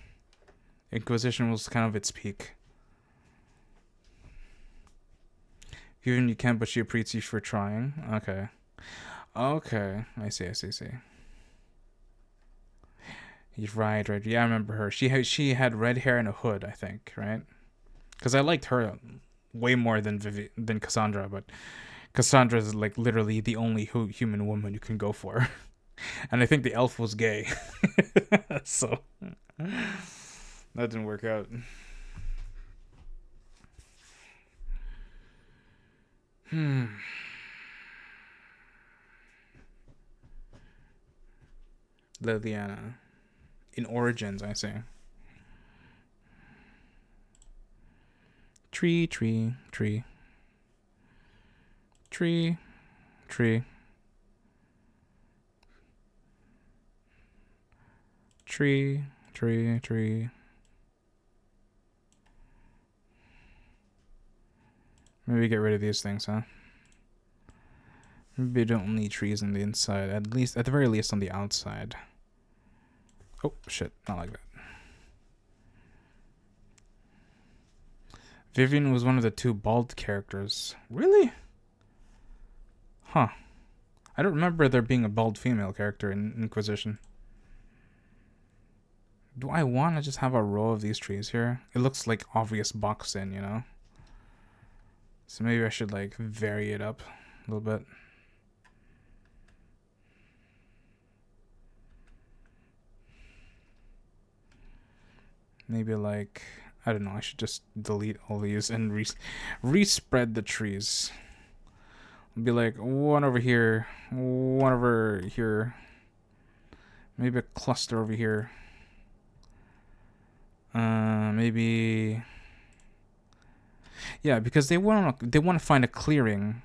Speaker 2: Inquisition was kind of its peak. Even you can, but she appreciates you for trying. Okay. Okay. I see. You're right. Yeah, I remember her. She had red hair and a hood, I think, right? Because I liked her way more than Cassandra, but Cassandra is like literally the only human woman you can go for. And I think the elf was gay. So that didn't work out. Liliana. In Origins, I say. Tree. Tree. Maybe get rid of these things, huh? Maybe we don't need trees on the inside. At the very least on the outside. Oh, shit. Not like that. Vivian was one of the two bald characters. Really? Huh. I don't remember there being a bald female character in Inquisition. Do I want to just have a row of these trees here? It looks like obvious box in, you know? So maybe I should like vary it up a little bit. Maybe like I don't know. I should just delete all these and respread the trees. Be like one over here, one over here, maybe a cluster over here. Maybe. Yeah, because they want to find a clearing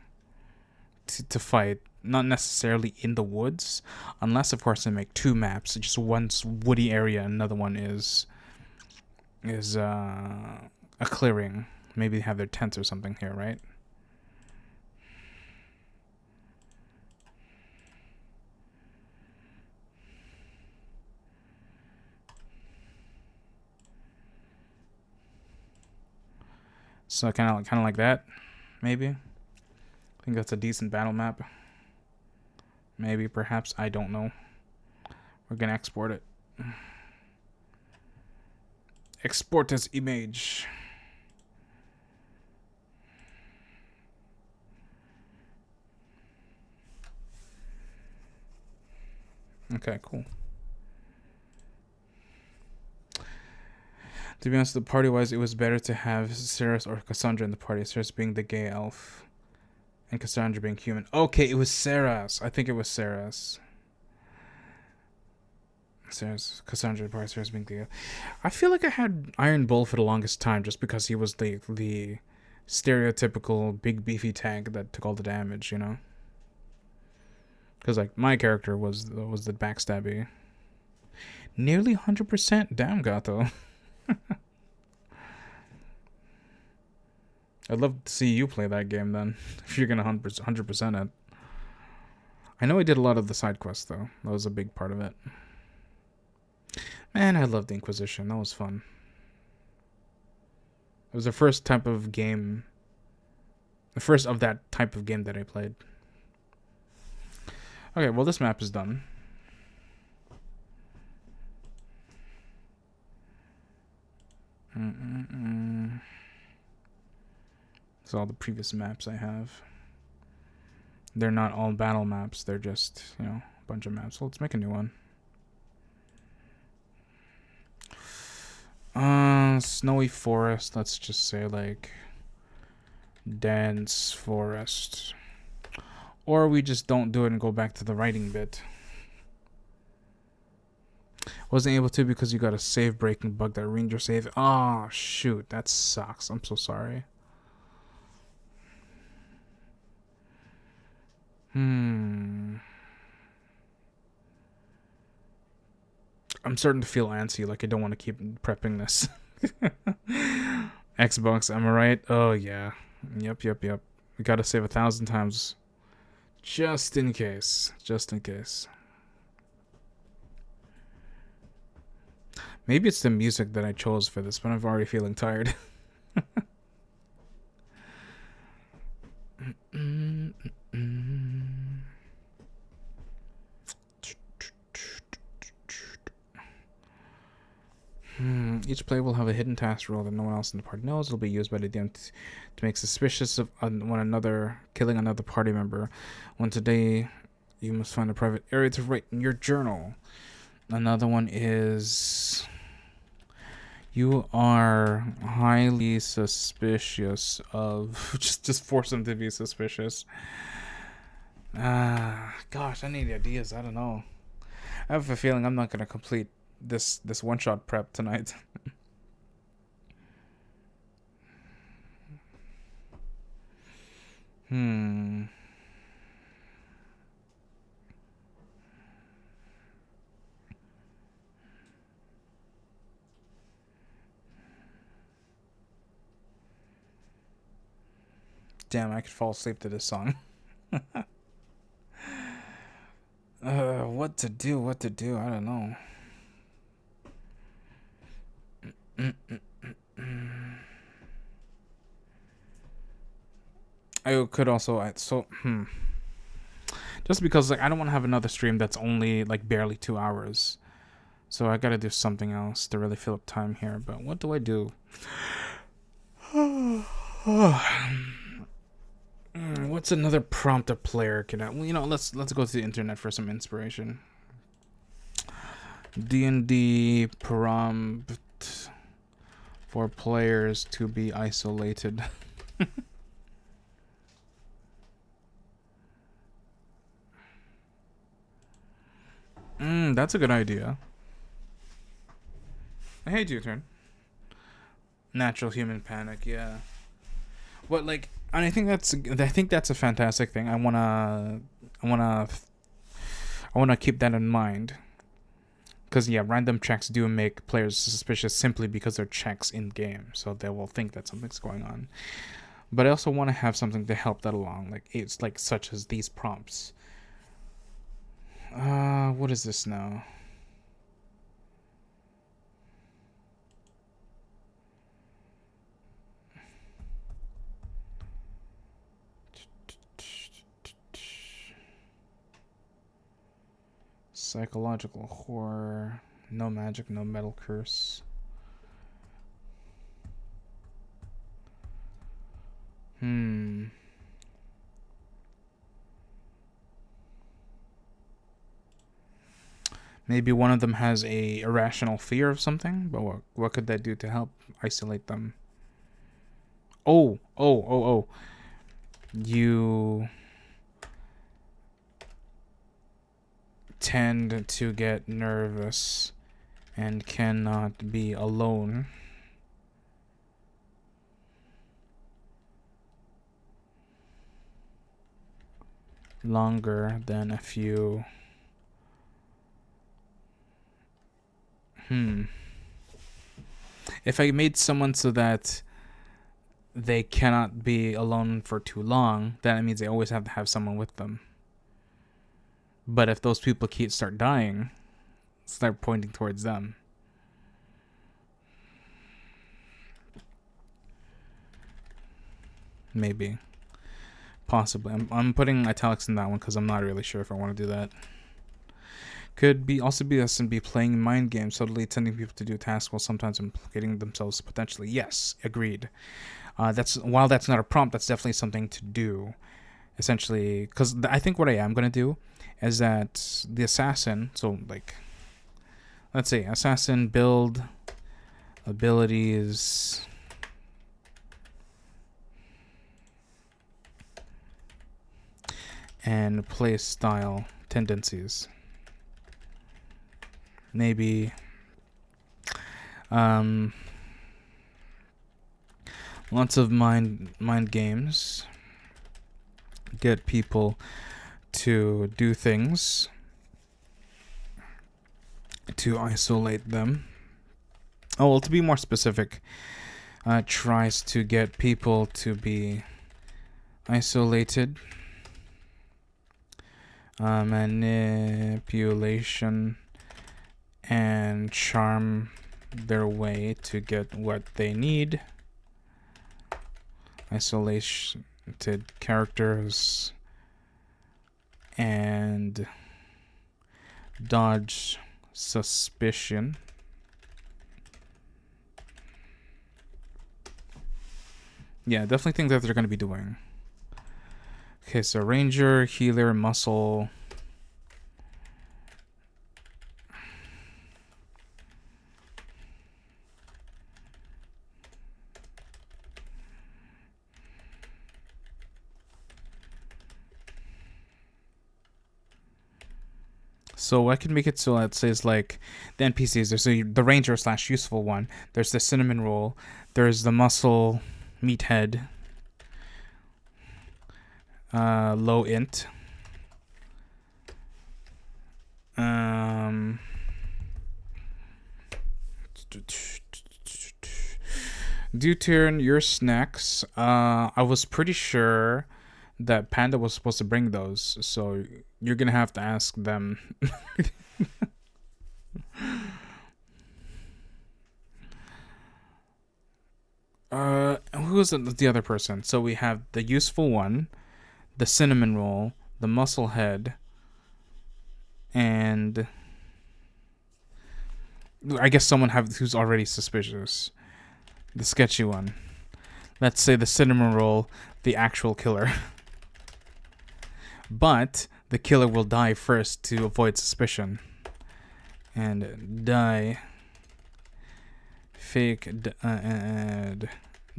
Speaker 2: to fight, not necessarily in the woods, unless of course they make two maps. Just one's woody area, another one is a clearing. Maybe they have their tents or something here, right? So kind of like that, maybe. I think that's a decent battle map. Maybe, perhaps, I don't know. We're gonna export it. Export as image. Okay, cool. To be honest, the party-wise, it was better to have Ceres or Cassandra in the party. Ceres being the gay elf, and Cassandra being human. Okay, it was Ceres. I think it was Ceres. Cassandra, party, Ceres being the. I feel like I had Iron Bull for the longest time, just because he was the stereotypical big beefy tank that took all the damage, you know. Because like my character was the backstabby. Nearly 100%. Damn, Gato. I'd love to see you play that game then, if you're gonna 100% it. I know I did a lot of the side quests though. That was a big part of it. Man, I loved the Inquisition. That was fun. It was the first type of game. The first of that type of game that I played. Okay, well this map is done. So all the previous maps I have. They're not all battle maps. They're just, you know, a bunch of maps. So let's make a new one. Snowy forest. Let's just say like dense forest. Or we just don't do it and go back to the writing bit. Wasn't able to because you got a save breaking bug that ruined your save. Oh, shoot. That sucks. I'm so sorry. I'm starting to feel antsy, like I don't want to keep prepping this. Xbox, am I right? Oh, yeah. Yep. We gotta save 1,000 times. Just in case. Maybe it's the music that I chose for this, but I'm already feeling tired. Each player will have a hidden task role that no one else in the party knows. It'll be used by the DM to make suspicious of killing another party member. One today, you must find a private area to write in your journal. Another one is you are highly suspicious of. Just force them to be suspicious. Gosh, I need ideas. I don't know. I have a feeling I'm not gonna complete this one-shot prep tonight. Damn, I could fall asleep to this song. What to do? I don't know. I could also just because like I don't want to have another stream that's only like barely 2 hours, so I gotta do something else to really fill up time here. But what do I do? What's another prompt a player can have? Well, you know, let's go to the internet for some inspiration. D&D prompt for players to be isolated. That's a good idea. Hey, do your turn. Natural human panic, yeah. What, like, and I think that's a fantastic thing. I wanna keep that in mind. Because, yeah, random checks do make players suspicious simply because they're checks in game, so they will think that something's going on. But I also want to have something to help that along, like it's like such as these prompts. What is this now? Psychological horror. No magic, no metal curse. Maybe one of them has a irrational fear of something, but what could that do to help isolate them? Oh. You tend to get nervous and cannot be alone longer than a few. If I made someone so that they cannot be alone for too long, then it means they always have to have someone with them. But if those people start dying, start pointing towards them. Maybe. Possibly. I'm putting italics in that one because I'm not really sure if I want to do that. Could also be SMB playing mind games, subtly tending people to do tasks while sometimes implicating themselves potentially. Yes, agreed. While that's not a prompt, that's definitely something to do. Essentially, because I think what I am going to do is that the assassin, so like, let's say assassin build abilities and play style tendencies. Maybe lots of mind games get people to do things to isolate them. Oh, well, to be more specific, tries to get people to be isolated. Manipulation and charm their way to get what they need. Isolated characters and dodge suspicion. Yeah, definitely think that they're going to be doing. Okay, so ranger, healer, muscle. So I can make it so it says like the NPCs. There's the ranger / useful one. There's the cinnamon roll. There's the muscle meathead. Low int. Do turn your snacks. I was pretty sure that Panda was supposed to bring those, so you're gonna have to ask them. Who is the other person? So we have the useful one, the cinnamon roll, the muscle head, and I guess someone who's already suspicious. The sketchy one. Let's say the cinnamon roll, the actual killer. But the killer will die first to avoid suspicion. And die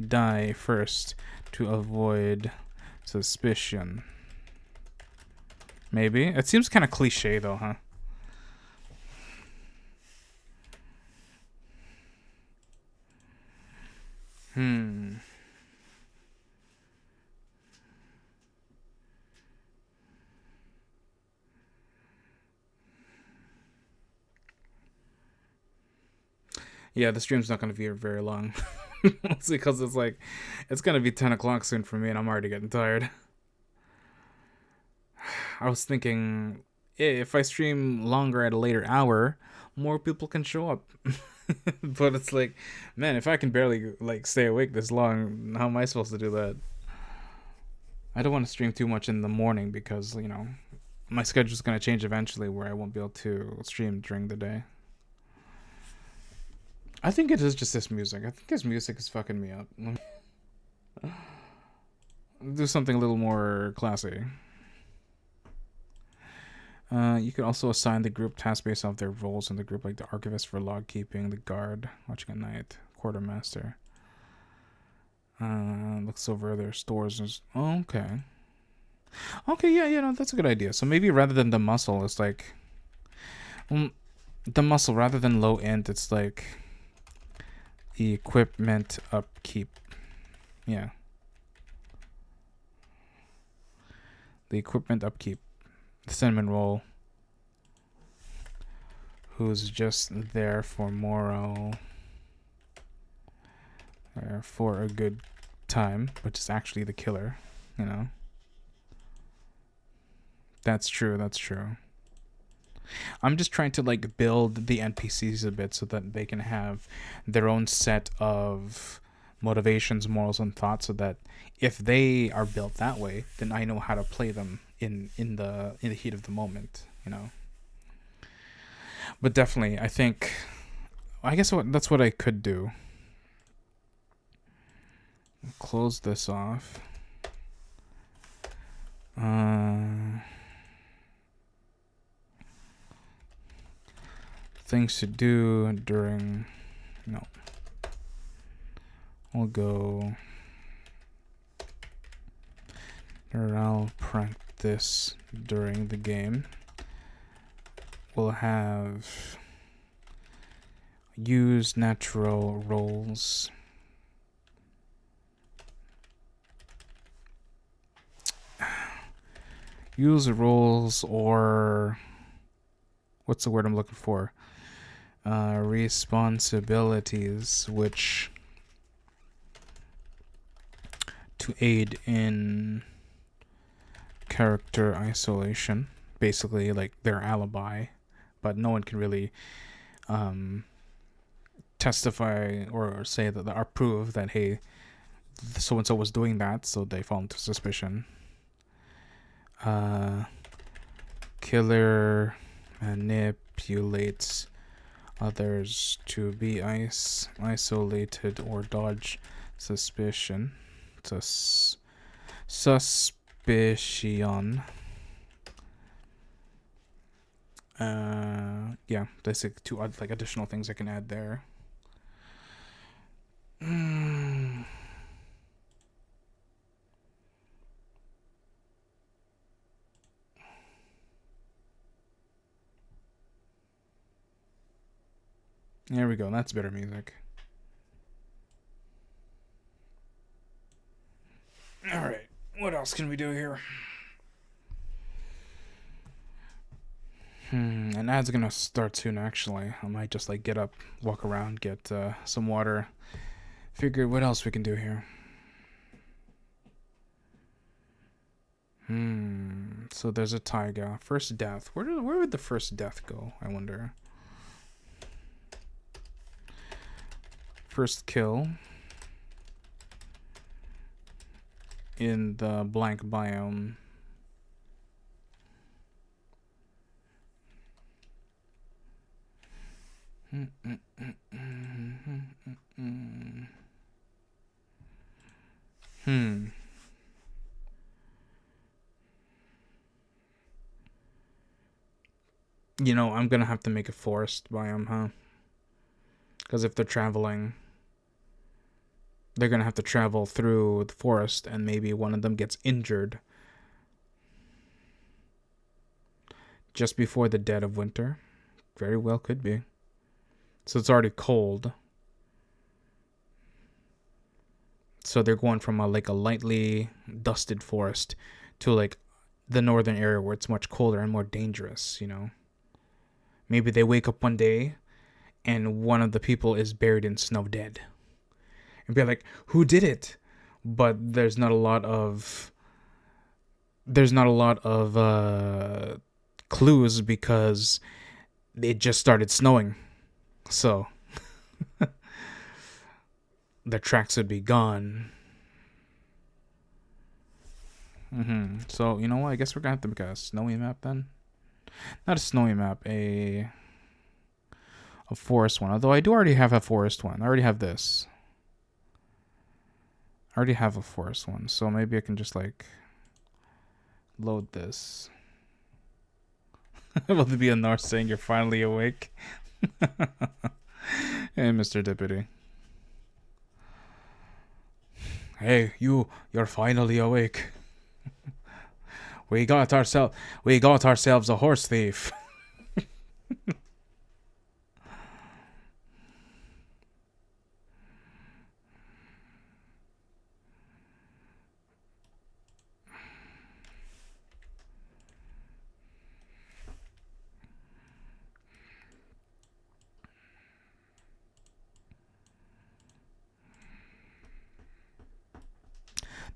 Speaker 2: die first to avoid suspicion. Maybe. It seems kind of cliche though, huh? Yeah, the stream's not going to be very long. Mostly because it's like, it's going to be 10 o'clock soon for me and I'm already getting tired. I was thinking, if I stream longer at a later hour, more people can show up. But it's like, man, if I can barely like stay awake this long, how am I supposed to do that? I don't want to stream too much in the morning because, you know, my schedule's going to change eventually where I won't be able to stream during the day. I think it is just this music. I think this music is fucking me up. Do something a little more classy. You can also assign the group tasks based off their roles in the group, like the archivist for log keeping, the guard watching at night, quartermaster. Looks over their stores. Oh, okay. Okay, yeah, no, that's a good idea. So maybe rather than the muscle, it's like, the muscle rather than low end, it's like equipment upkeep. Yeah. The equipment upkeep. The cinnamon roll. Who's just there for morale. For a good time, which is actually the killer, you know. That's true. I'm just trying to like build the NPCs a bit so that they can have their own set of motivations, morals, and thoughts, so that if they are built that way, then I know how to play them in the heat of the moment, you know. But definitely, I guess that's what I could do. Close this off. Things to do during... No. We'll go... I'll practice during the game. We'll have... Use natural rolls. Use rolls or... What's the word I'm looking for? Responsibilities, which... to aid in character isolation. Basically, like their alibi. But no one can really testify or say that, or prove that, hey, so-and-so was doing that, so they fall into suspicion. Killer manipulates others to be isolated or dodge suspicion. Suspicion. Yeah, there's like two like additional things I can add there. There we go. That's better music. Alright, what else can we do here? An ad's gonna start soon, actually. I might just like get up, walk around, get some water, figure what else we can do here. So there's a taiga. First death. Where would the first death go, I wonder? First kill in the blank biome. You know, I'm gonna have to make a forest biome, huh? Because if they're traveling, they're going to have to travel through the forest, and maybe one of them gets injured just before the dead of winter. Very well could be. So it's already cold. So they're going from a lightly dusted forest to like the northern area where it's much colder and more dangerous, you know. Maybe they wake up one day and one of the people is buried in snow dead. And be like, who did it? But there's not a lot of clues because it just started snowing. So the tracks would be gone. So, you know what? I guess we're going to have to make a snowy map then. Not a snowy map, a forest one. Although I do already have a forest one. I already have this. I already have a forest one. So maybe I can just like load this. Will there be a Norse saying you're finally awake? Hey, Mr. Deputy. Hey, you're finally awake. We got ourselves a horse thief.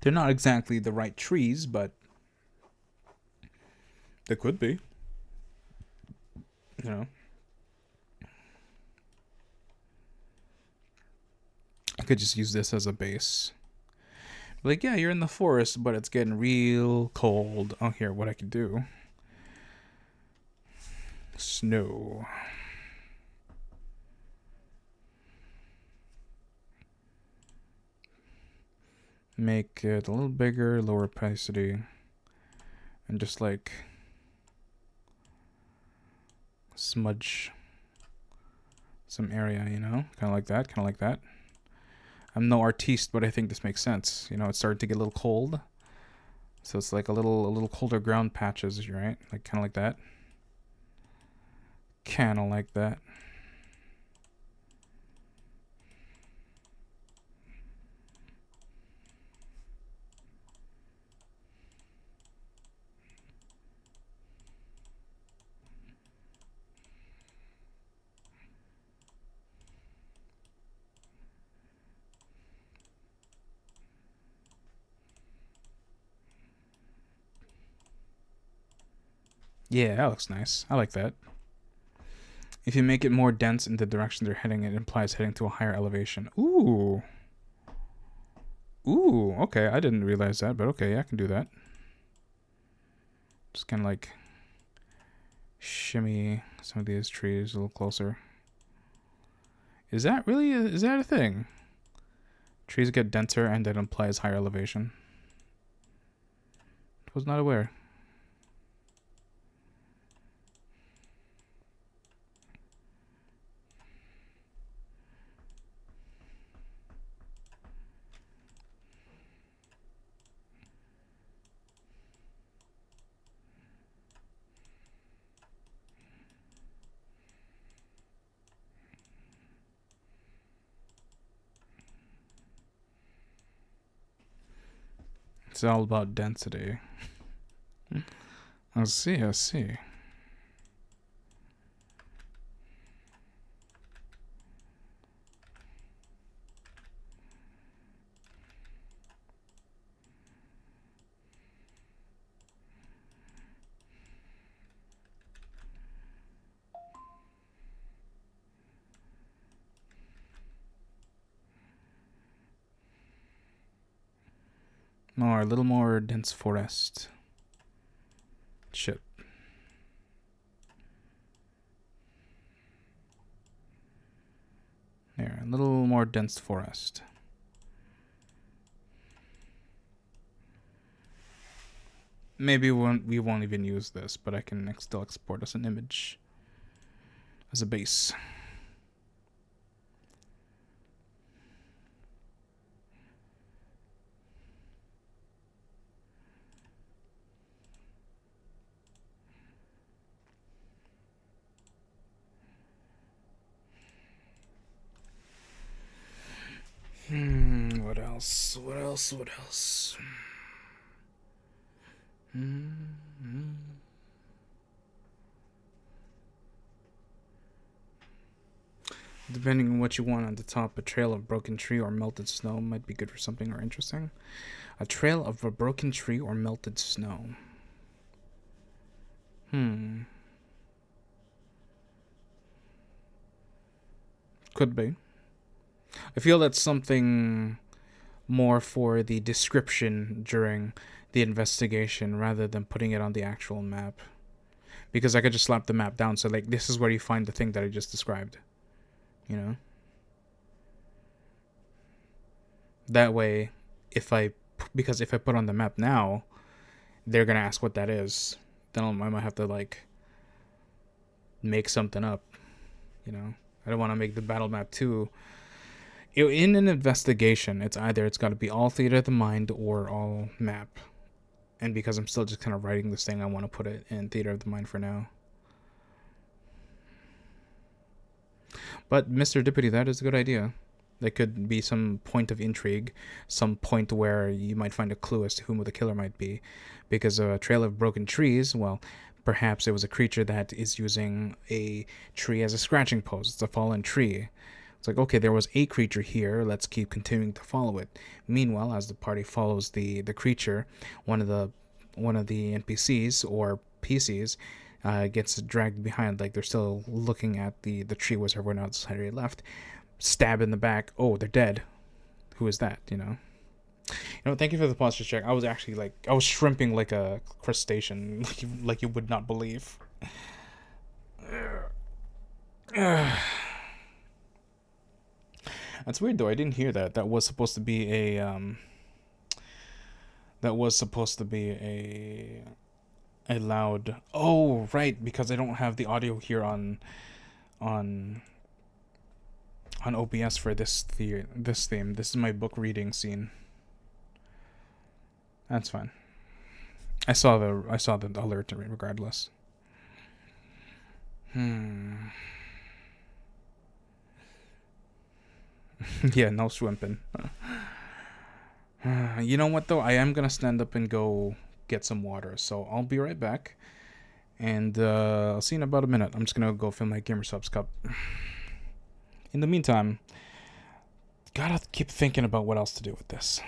Speaker 2: They're not exactly the right trees, but they could be. You know. I could just use this as a base. Like, yeah, you're in the forest, but it's getting real cold. Oh, here, what I could do. Snow. Make it a little bigger, lower opacity. And just like smudge some area, you know? Kind of like that, kind of like that. I'm no artiste, but I think this makes sense. You know, it's starting to get a little cold. So it's like a little colder ground patches, right? Like kind of like that. Kind of like that. Yeah, that looks nice. I like that. If you make it more dense in the direction they're heading, it implies heading to a higher elevation. Ooh. Ooh, okay. I didn't realize that, but okay, I can do that. Just kind of like shimmy some of these trees a little closer. Is that a thing? Trees get denser and that implies higher elevation. Was not aware. It's all about density. I see. More, a little more dense forest. Shit. There, a little more dense forest. Maybe we won't even use this, but I can still export as an image. As a base. else? What else? What else? Mm-hmm. Depending on what you want on the top, a trail of broken tree or melted snow might be good for something or interesting. A trail of a broken tree or melted snow. Could be. I feel that's something more for the description during the investigation rather than putting it on the actual map. Because I could just slap the map down, so like this is where you find the thing that I just described. You know? That way, because if I put on the map now, they're gonna ask what that is. Then I might have to like make something up. You know? I don't want to make the battle map too. In an investigation, it's got to be all theater of the mind or all map. And because I'm still just kind of writing this thing, I want to put it in theater of the mind for now. But Mr. Deputy, that is a good idea. There could be some point of intrigue, some point where you might find a clue as to whom the killer might be. Because a trail of broken trees, well, perhaps it was a creature that is using a tree as a scratching post. It's a fallen tree. It's like, okay, there was a creature here. Let's keep continuing to follow it. Meanwhile, as the party follows the creature, one of the NPCs or PCs gets dragged behind. Like they're still looking at the tree was everyone else had already left. Stab in the back. Oh, they're dead. Who is that? You know. Thank you for the posture check. I was actually I was shrimping like a crustacean, like you would not believe. That's weird though. I didn't hear that. That was supposed to be a loud. Oh, right, because I don't have the audio here on OBS for this theme. This is my book reading scene. That's fine. I saw the alert regardless. Yeah, no swimping. You know what though? I am gonna stand up and go get some water, so I'll be right back. And I'll see you in about a minute. I'm just gonna go fill my GamerSubs cup. In the meantime, gotta keep thinking about what else to do with this.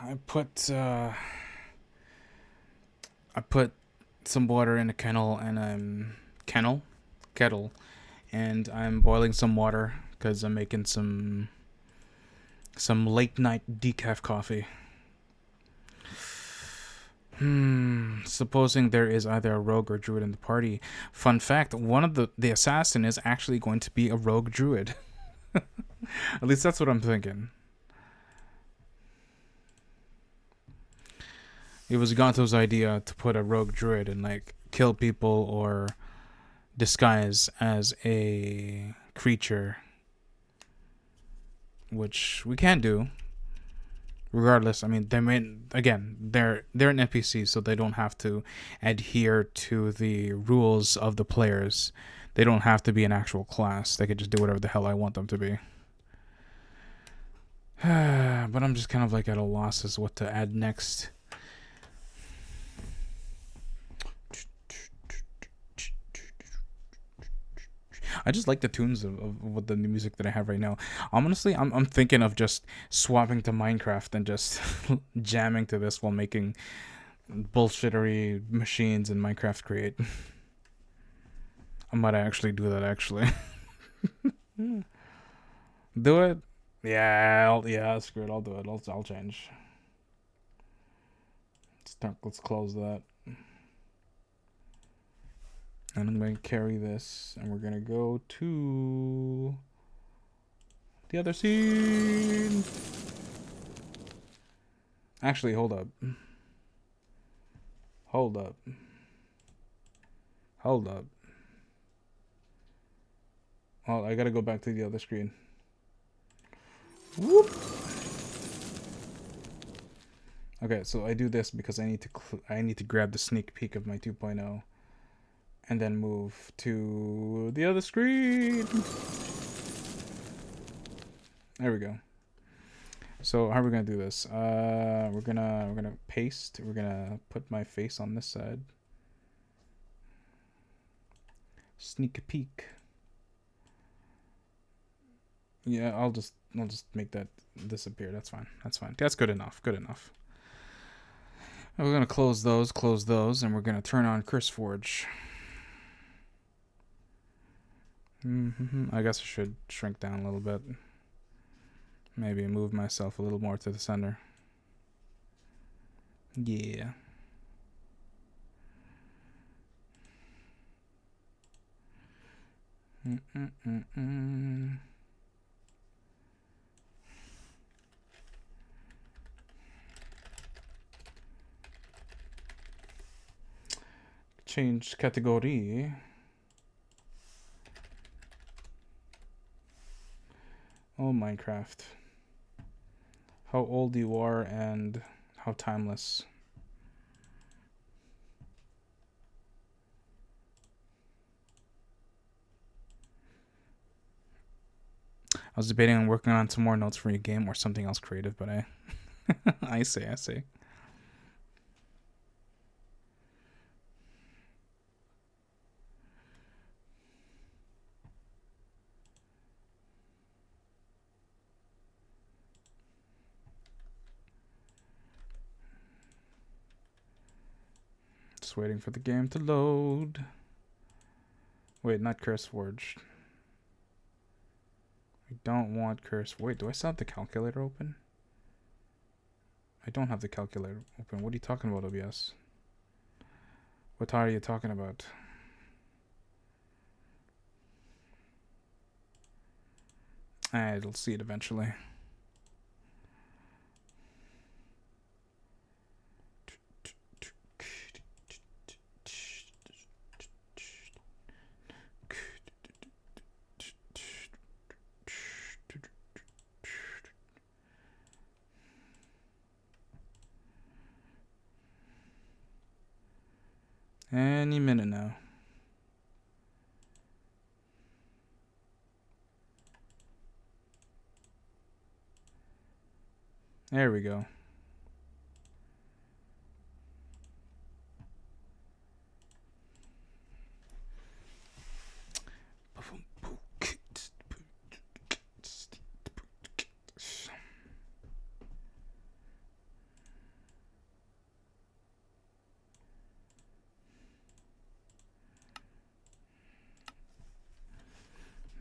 Speaker 2: I put some water in a kettle, and I'm boiling some water because I'm making some late night decaf coffee. Supposing there is either a rogue or druid in the party. Fun fact, one of the assassin is actually going to be a rogue druid. At least that's what I'm thinking. It was Gonto's idea to put a rogue druid and like kill people or disguise as a creature, which we can do. Regardless, I mean, they're an NPC, so they don't have to adhere to the rules of the players. They don't have to be an actual class. They could just do whatever the hell I want them to be. But I'm just kind of like at a loss as what to add next. I just like the tunes of what the music that I have right now. Honestly, I'm thinking of just swapping to Minecraft and just jamming to this while making bullshittery machines in Minecraft create. I might actually do that, actually. Do it? Yeah, screw it, I'll do it. I'll change. Let's close that. And I'm going to carry this, and we're going to go to the other scene. Actually, hold up. Oh, I got to go back to the other screen. Whoop. Okay, so I do this because I need to grab the sneak peek of my 2.0. And then move to the other screen. There we go. So how are we gonna do this? We're gonna paste. We're gonna put my face on this side. Sneak a peek. Yeah, I'll just make that disappear. That's fine. That's good enough. And we're gonna close those, and we're gonna turn on CurseForge. I guess I should shrink down a little bit. Maybe move myself a little more to the center. Yeah. Change category. Oh, Minecraft. How old you are and how timeless. I was debating on working on some more notes for your game or something else creative, but I see. Just waiting for the game to load. Wait, not CurseForge. I don't want Curse. Wait, do I still have the calculator open? I don't have the calculator open. What are you talking about, OBS? What are you talking about? It'll see it eventually. Any minute now. There we go.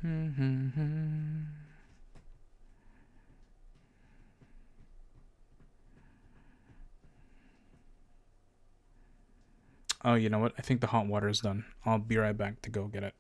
Speaker 2: Oh, you know what? I think the hot water is done. I'll be right back to go get it.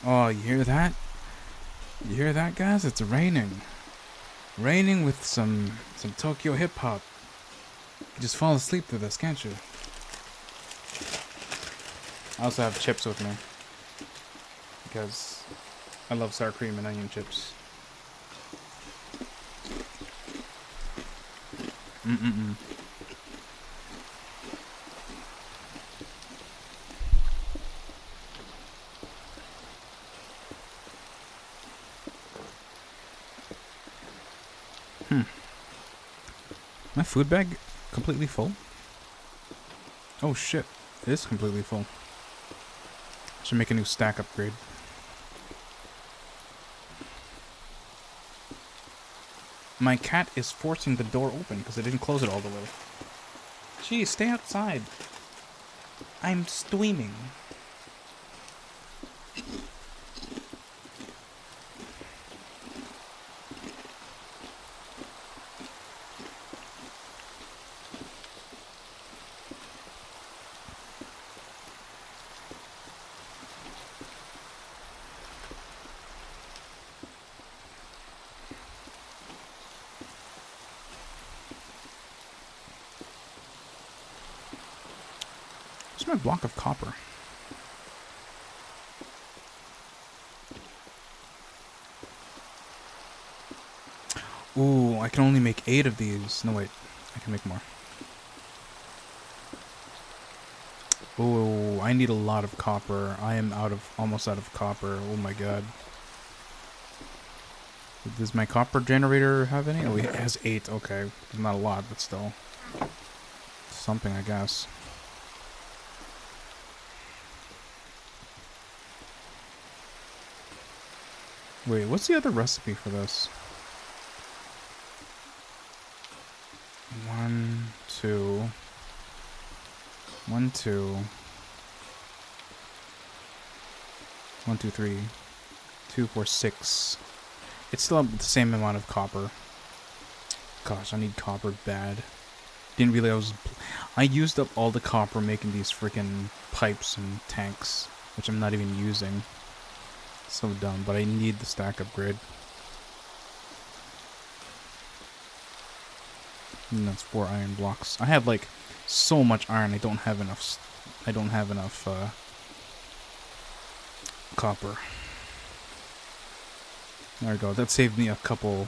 Speaker 2: Oh, you hear that? You hear that, guys? It's raining. Raining with some Tokyo hip hop. You just fall asleep to this, can't you? I also have chips with me because I love sour cream and onion chips. Mm-mm-mm. My food bag completely full? Oh shit, it is completely full. Should make a new stack upgrade. My cat is forcing the door open because I didn't close it all the way. Gee, stay outside. I'm streaming. Where's my block of copper? Ooh, I can only make 8 of these. No, wait. I can make more. Ooh, I need a lot of copper. I am almost out of copper. Oh my god. Does my copper generator have any? Oh, it has 8. Okay. Not a lot, but still. Something, I guess. Wait, what's the other recipe for this? 1, 2... 1, 2... 1, 2, 3... 2, 4, 6... It's still the same amount of copper. Gosh, I need copper bad. Didn't realize I used up all the copper making these freaking pipes and tanks, which I'm not even using. So dumb, but I need the stack upgrade. And that's 4 iron blocks. I have like so much iron. I don't have enough. Copper. There we go. That saved me a couple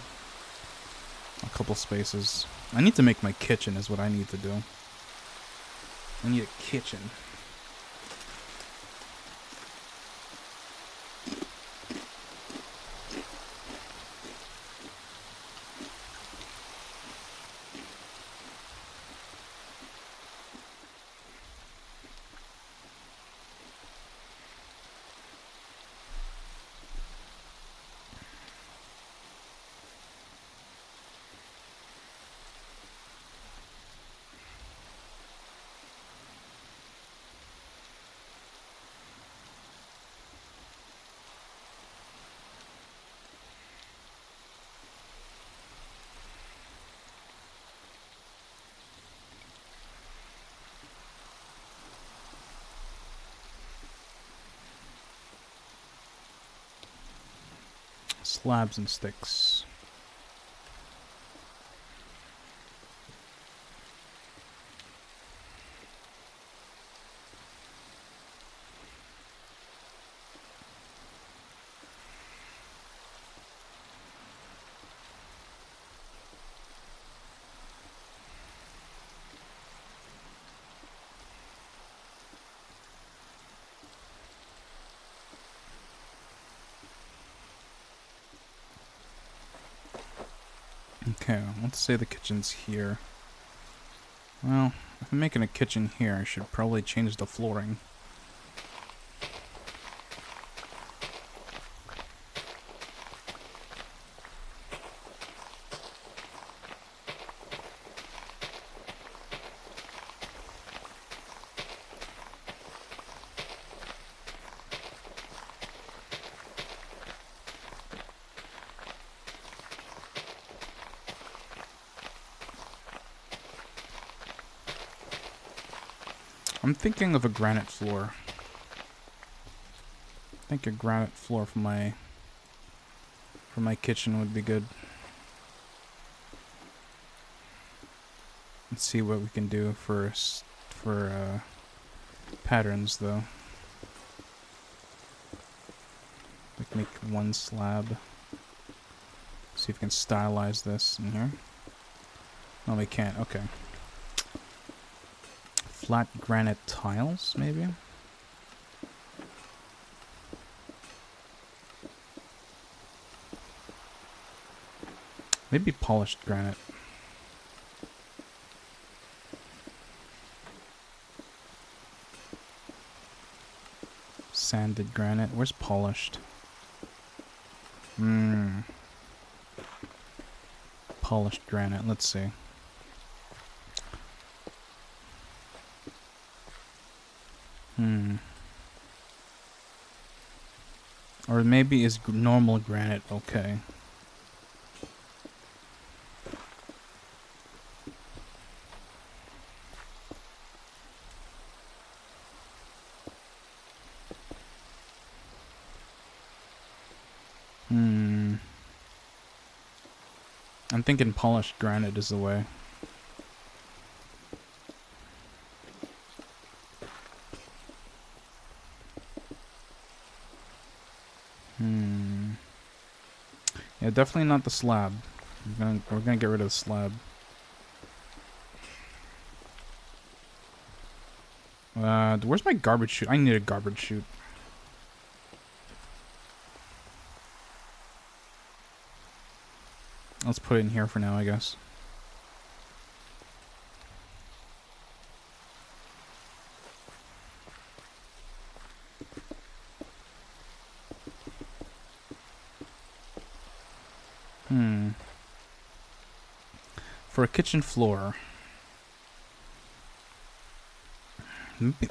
Speaker 2: spaces. I need to make my kitchen is what I need to do. I need a kitchen. slabs and sticks. Okay, let's say the kitchen's here. Well, if I'm making a kitchen here, I should probably change the flooring. I'm thinking of a granite floor. I think a granite floor for my kitchen would be good. Let's see what we can do for patterns though. Like make one slab. See if we can stylize this in here. No, we can't. Okay. Flat granite tiles, maybe? Maybe polished granite. Sanded granite. Where's polished? Polished granite. Let's see. Or maybe is normal granite okay? I'm thinking polished granite is the way. Yeah, definitely not the slab. We're gonna get rid of the slab. Where's my garbage chute? I need a garbage chute. Let's put it in here for now, I guess. For a kitchen floor,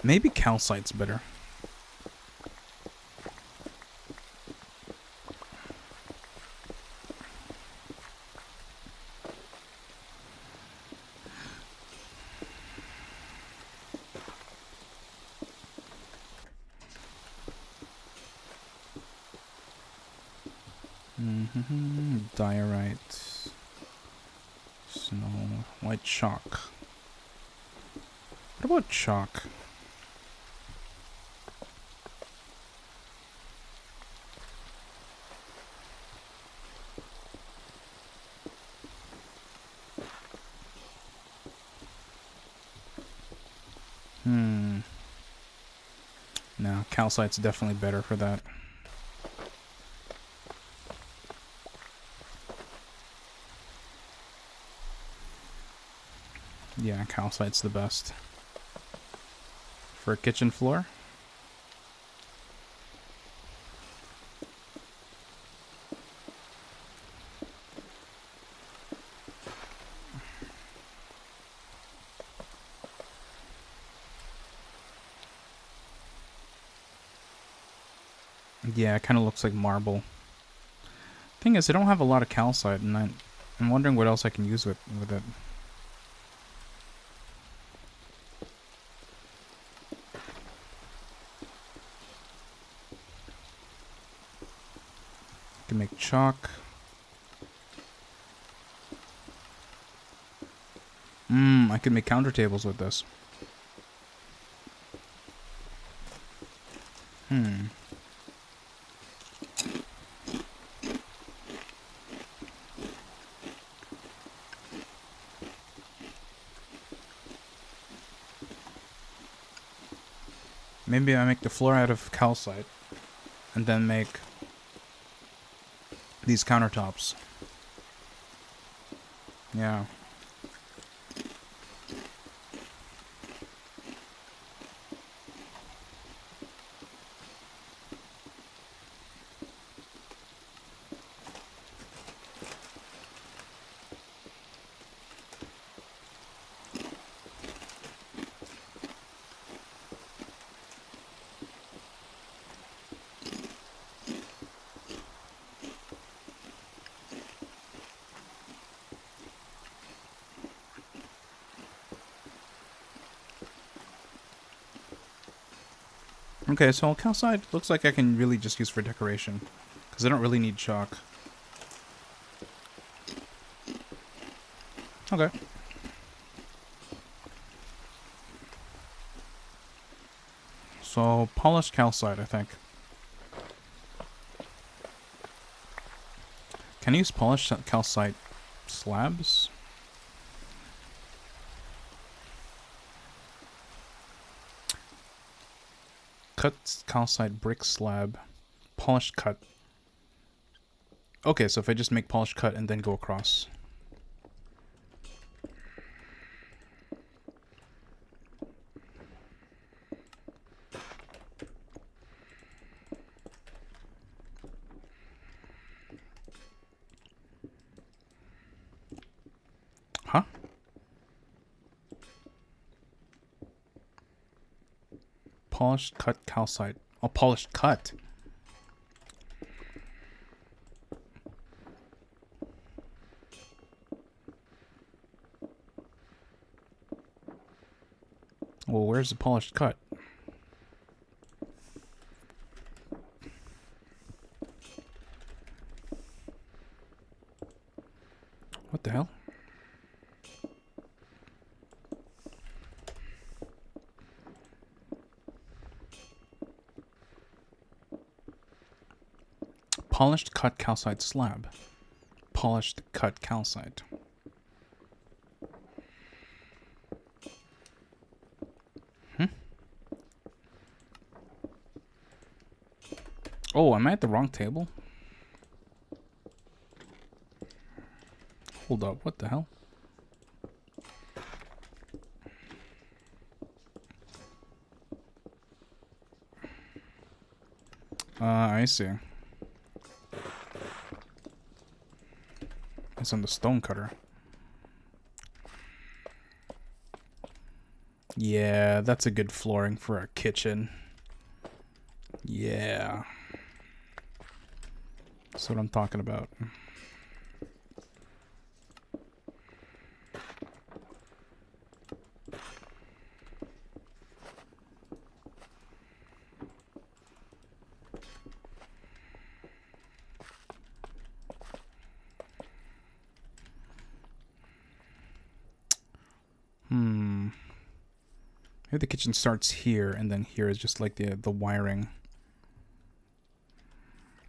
Speaker 2: maybe calcite's better. Diorite. Snow. White chalk. What about chalk? No, calcite's definitely better for that. Yeah, calcite's the best. For a kitchen floor? Yeah, it kind of looks like marble. Thing is, I don't have a lot of calcite, and I'm wondering what else I can use with it. Can make chalk. I could make counter tables with this. Maybe I make the floor out of calcite and then make these countertops. Yeah. Okay, so calcite looks like I can really just use for decoration, because I don't really need chalk. Okay. So, polished calcite, I think. Can I use polished calcite slabs? Cut calcite brick slab. Polished cut. Okay, so if I just make polished cut and then go across. Huh? Polished cut calcite. Oh, polished cut. Well, where's the polished cut? What the hell? Polished cut calcite slab. Polished cut calcite. Oh, am I at the wrong table? Hold up, what the hell? I see. It's on the stone cutter. Yeah, that's a good flooring for a kitchen. Yeah. That's what I'm talking about. Maybe the kitchen starts here, and then here is just like the wiring.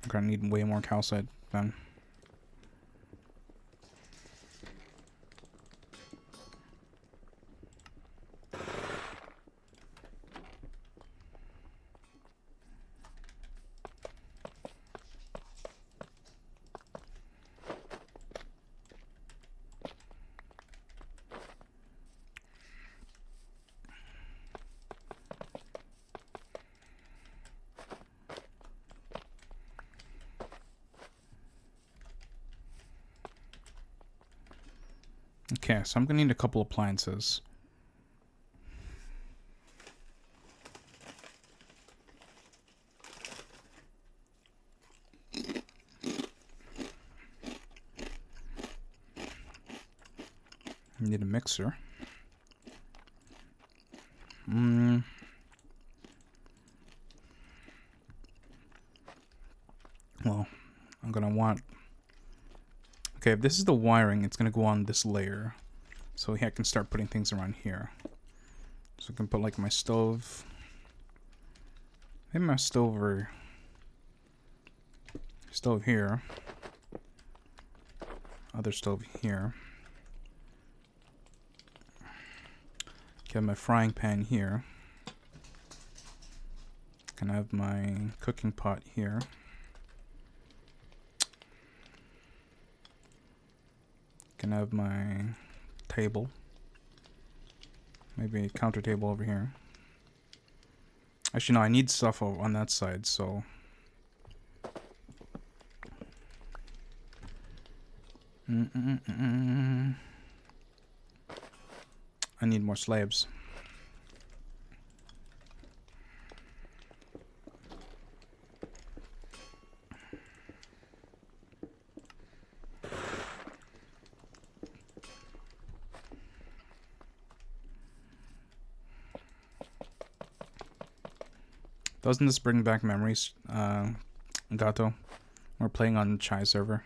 Speaker 2: I'm gonna need way more calcite then. Okay, so I'm gonna need a couple appliances. Need a mixer. Well, I'm gonna want... Okay, if this is the wiring, it's going to go on this layer. So I can start putting things around here. So I can put like my stove. Maybe my stove here. Other stove here. Get my frying pan here. Can I have my cooking pot here? Can I have my table? Maybe a counter table over here. Actually, no, I need stuff on that side, so... I need more slabs. Doesn't this bring back memories, Gato? We're playing on Chai server.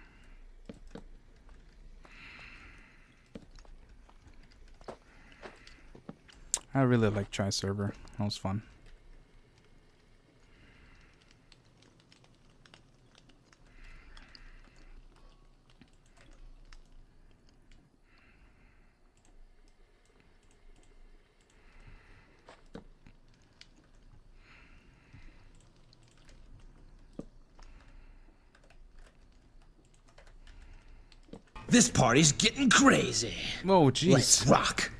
Speaker 2: I really like Chai server. That was fun.
Speaker 3: This party's getting crazy.
Speaker 2: Whoa, jeez.
Speaker 3: Let's rock.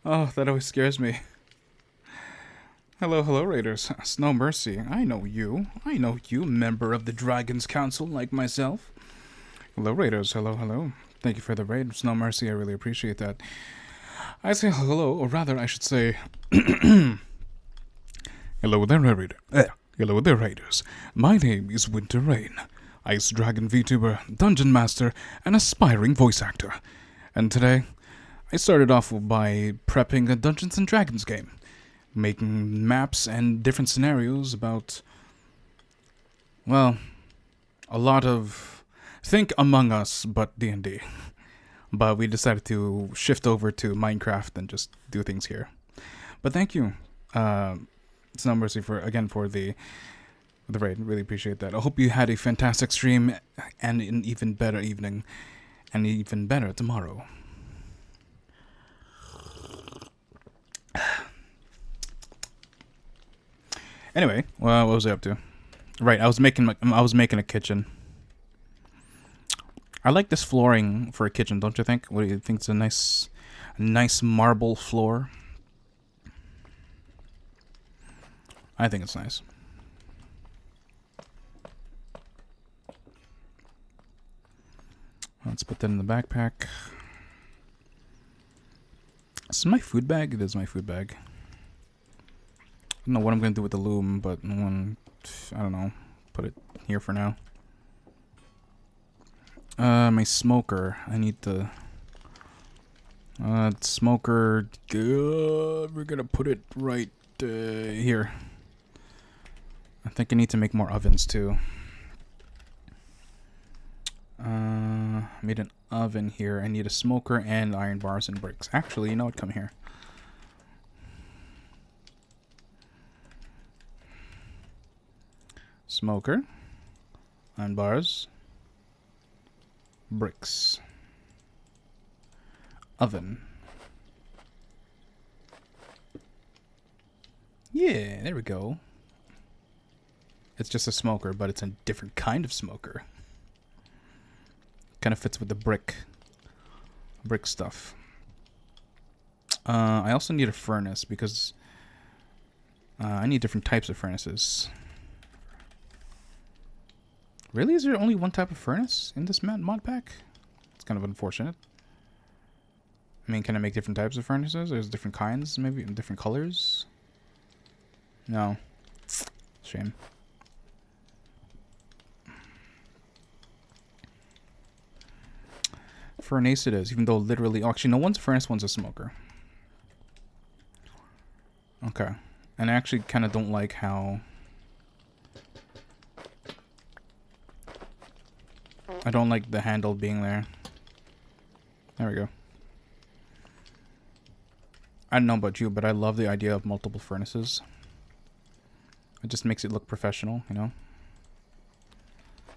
Speaker 2: Oh, that always scares me. Hello, hello, Raiders. Snow Mercy. I know you, member of the Dragon's Council like myself. Hello, Raiders. Hello, hello. Thank you for the raid, Snow Mercy. I really appreciate that. I say hello, or rather, I should say... Hello there, Raider. Hello there, Raiders. My name is Winter Rain. Ice Dragon VTuber, Dungeon Master, and aspiring voice actor. And today, I started off by prepping a Dungeons & Dragons game. Making maps and different scenarios about... Well, a lot of... Think Among Us, but D&D. But we decided to shift over to Minecraft and just do things here. But thank you, Snow Mercy, for the raid. Really appreciate that. I hope you had a fantastic stream and an even better evening and even better tomorrow. Anyway, well, what was I up to? Right, I was making a kitchen. I like this flooring for a kitchen, don't you think? What do you think? It's a nice marble floor. I think it's nice. Let's put that in the backpack. This is my food bag? It is my food bag. I don't know what I'm going to do with the loom, but I don't know. Put it here for now. My smoker. I need the... smoker... we're going to put it right here. I think I need to make more ovens, too. Made an oven here. I need a smoker and iron bars and bricks. Actually, you know what? Come here. Smoker. Iron bars. Bricks. Oven. Yeah, there we go. It's just a smoker, but it's a different kind of smoker. Kind of fits with the brick stuff. I also need a furnace because I need different types of furnaces. Really? Is there only one type of furnace in this mod pack? It's kind of unfortunate. I mean, can I make different types of furnaces? There's different kinds, maybe different colors? No. Shame. Furnace it is, even though literally... Oh, actually, no, one's a furnace, one's a smoker. Okay. And I actually kind of don't like how... I don't like the handle being there. There we go. I don't know about you, but I love the idea of multiple furnaces. It just makes it look professional, you know?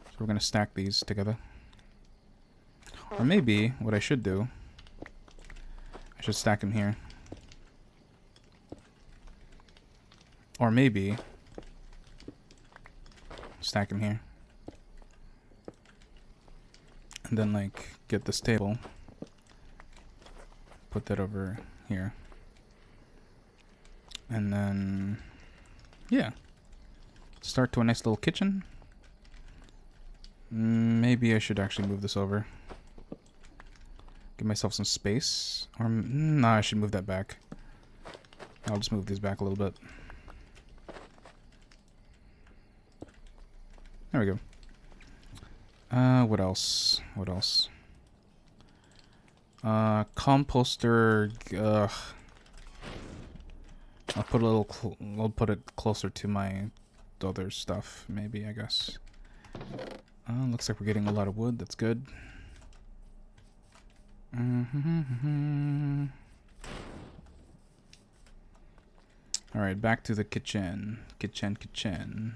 Speaker 2: So we're gonna stack these together. Or maybe what I should do, I should stack them here. Or maybe stack them here. And then like get this table, put that over here. And then yeah. Start to a nice little kitchen. Maybe I should actually move this over. Give myself some space. Or no, I should move that back. I'll just move these back a little bit. There we go. What else? What else? Composter. I'll put a little. I'll put it closer to my other stuff. Maybe, I guess. Looks like we're getting a lot of wood. That's good. Alright, back to the kitchen. Kitchen.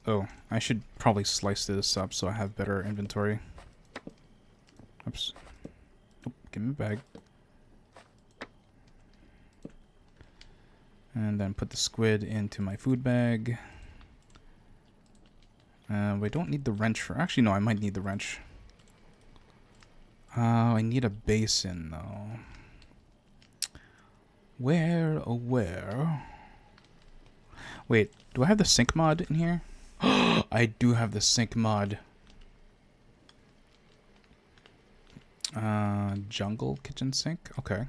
Speaker 2: Oh, I should probably slice this up so I have better inventory. Oops. Oh, give me a bag. And then put the squid into my food bag. We don't need the wrench for... Actually, no, I might need the wrench. I need a basin, though. Where, oh where? Wait, do I have the sink mod in here? I do have the sink mod. Jungle kitchen sink? Okay.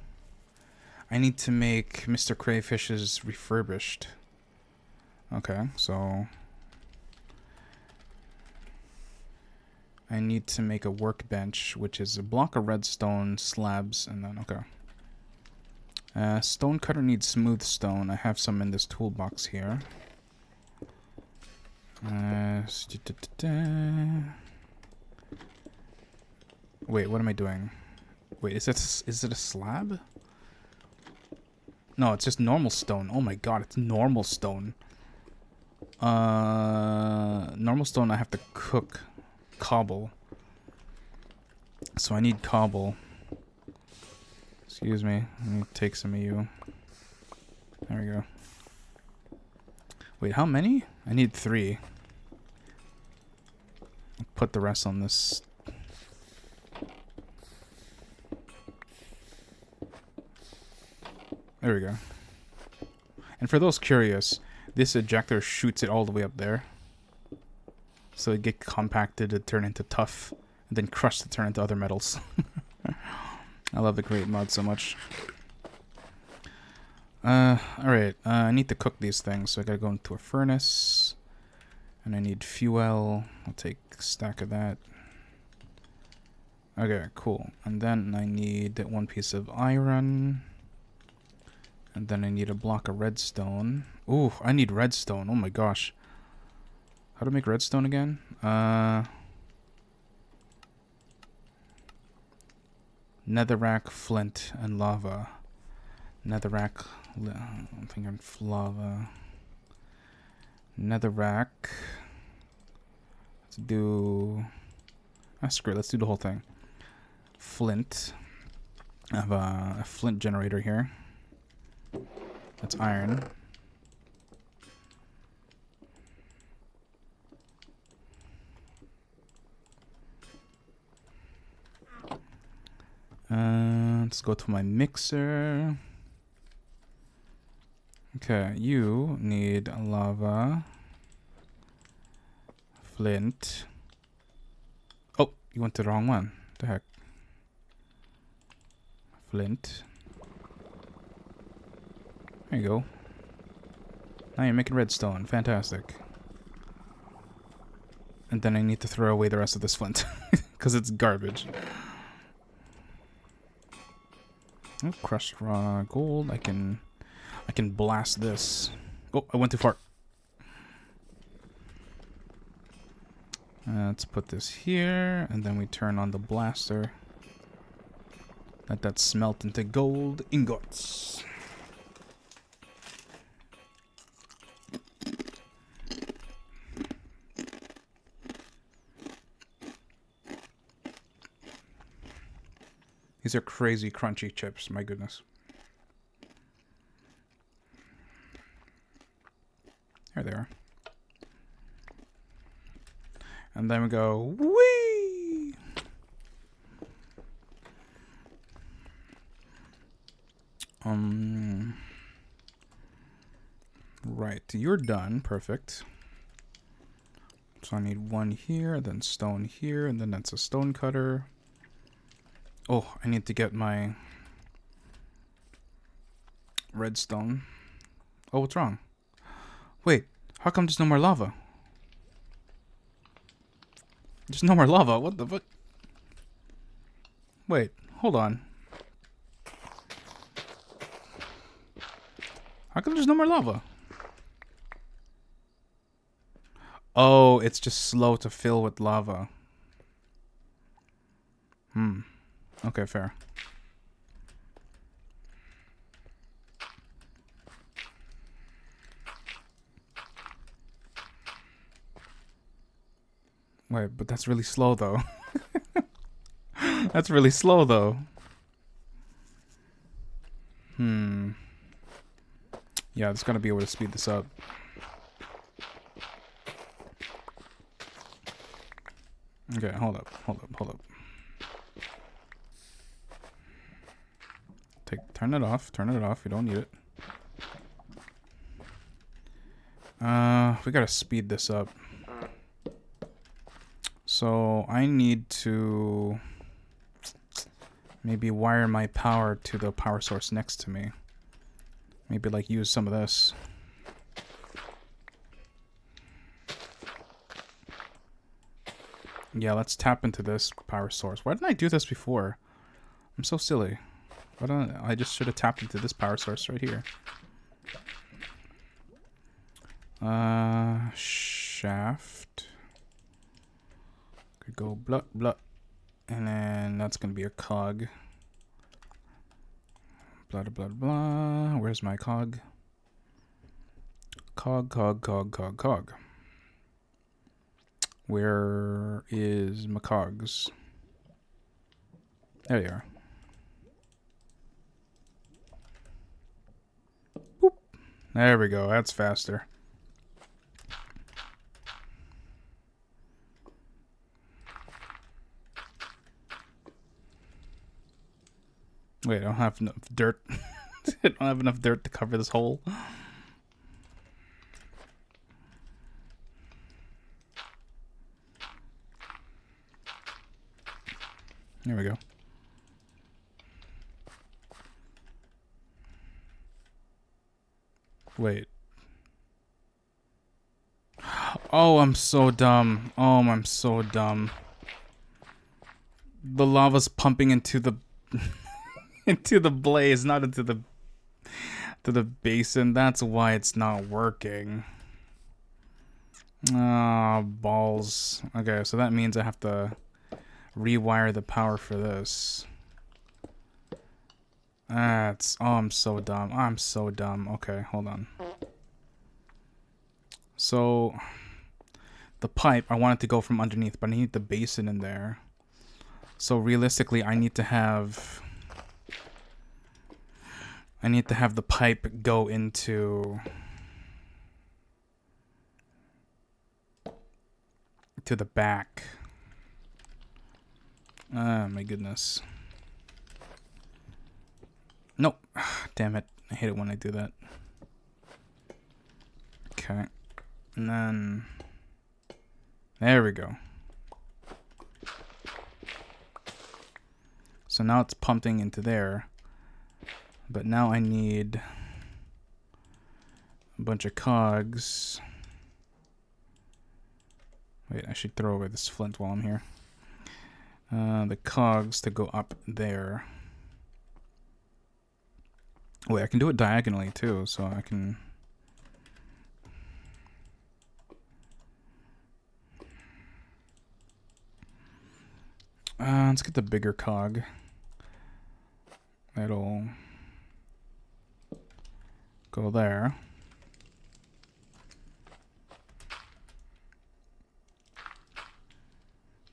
Speaker 2: I need to make Mr. Crayfish's refurbished. Okay, so... I need to make a workbench, which is a block of redstone, slabs, and then, okay. Stone cutter needs smooth stone. I have some in this toolbox here. Wait, what am I doing? Wait, is it a slab? No, it's just normal stone. Oh my god, it's normal stone. Normal stone I have to cook. Cobble. So I need cobble. Excuse me. Let me take some of you. There we go. Wait, how many? I need 3. I'll put the rest on this. There we go. And for those curious, this ejector shoots it all the way up there. So it get compacted to turn into tough, and then crushed to turn into other metals. I love the Create mod so much. Alright, I need to cook these things, so I gotta go into a furnace. And I need fuel. I'll take a stack of that. Okay, cool. And then I need 1 piece of iron. And then I need a block of redstone. Ooh, I need redstone. Oh my gosh. How to make redstone again? Netherrack, flint, and lava. Netherrack, I'm thinking lava. Netherrack. Let's do... screw it, let's do the whole thing. Flint. I have a flint generator here. That's iron. Let's go to my mixer. Okay, you need lava, flint. Oh, you went to the wrong one. What the heck? Flint. There you go. Now you're making redstone. Fantastic. And then I need to throw away the rest of this flint because it's garbage. Oh, crushed raw gold. I can blast this. Oh, I went too far. Let's put this here, and then we turn on the blaster. Let that smelt into gold ingots. These are crazy crunchy chips, my goodness. There they are. And then we go, whee! Right, you're done. Perfect. So I need one here, then stone here, and then that's a stone cutter. Oh, I need to get my redstone. Oh, what's wrong? Wait, how come there's no more lava? There's no more lava. What the fuck? Wait, hold on. How come there's no more lava? Oh, it's just slow to fill with lava. Okay, fair. Wait, but that's really slow though. That's really slow though. Yeah, there's gotta be a way to speed this up. Okay, hold up. Turn it off. You don't need it. We gotta speed this up. So I need to maybe wire my power to the power source next to me. Maybe like use some of this. Yeah, let's tap into this power source. Why didn't I do this before? I'm so silly. Why don't I just should have tapped into this power source right here. Shaft. Could go blah blah. And then that's gonna be a cog. Blah blah blah. Where's my cog? Cog. Where is my cogs? There they are. Boop. There we go. That's faster. Wait, I don't have enough dirt. I don't have enough dirt to cover this hole. There we go. Wait. Oh, I'm so dumb. Oh, I'm so dumb. The lava's pumping into the into the blaze, not into the basin. That's why it's not working. Ah, balls. Okay, so that means I have to rewire the power for this. That's... Oh, I'm so dumb. I'm so dumb. Okay, hold on. So, the pipe, I want it to go from underneath, but I need the basin in there. So, realistically, I need to have the pipe go into... to the back. Ah, my goodness. Nope. Damn it. I hate it when I do that. Okay. And then... There we go. So now it's pumping into there. But now I need a bunch of cogs. Wait, I should throw away this flint while I'm here. The cogs to go up there. Wait, I can do it diagonally too, so I can... Let's get the bigger cog. That'll go there.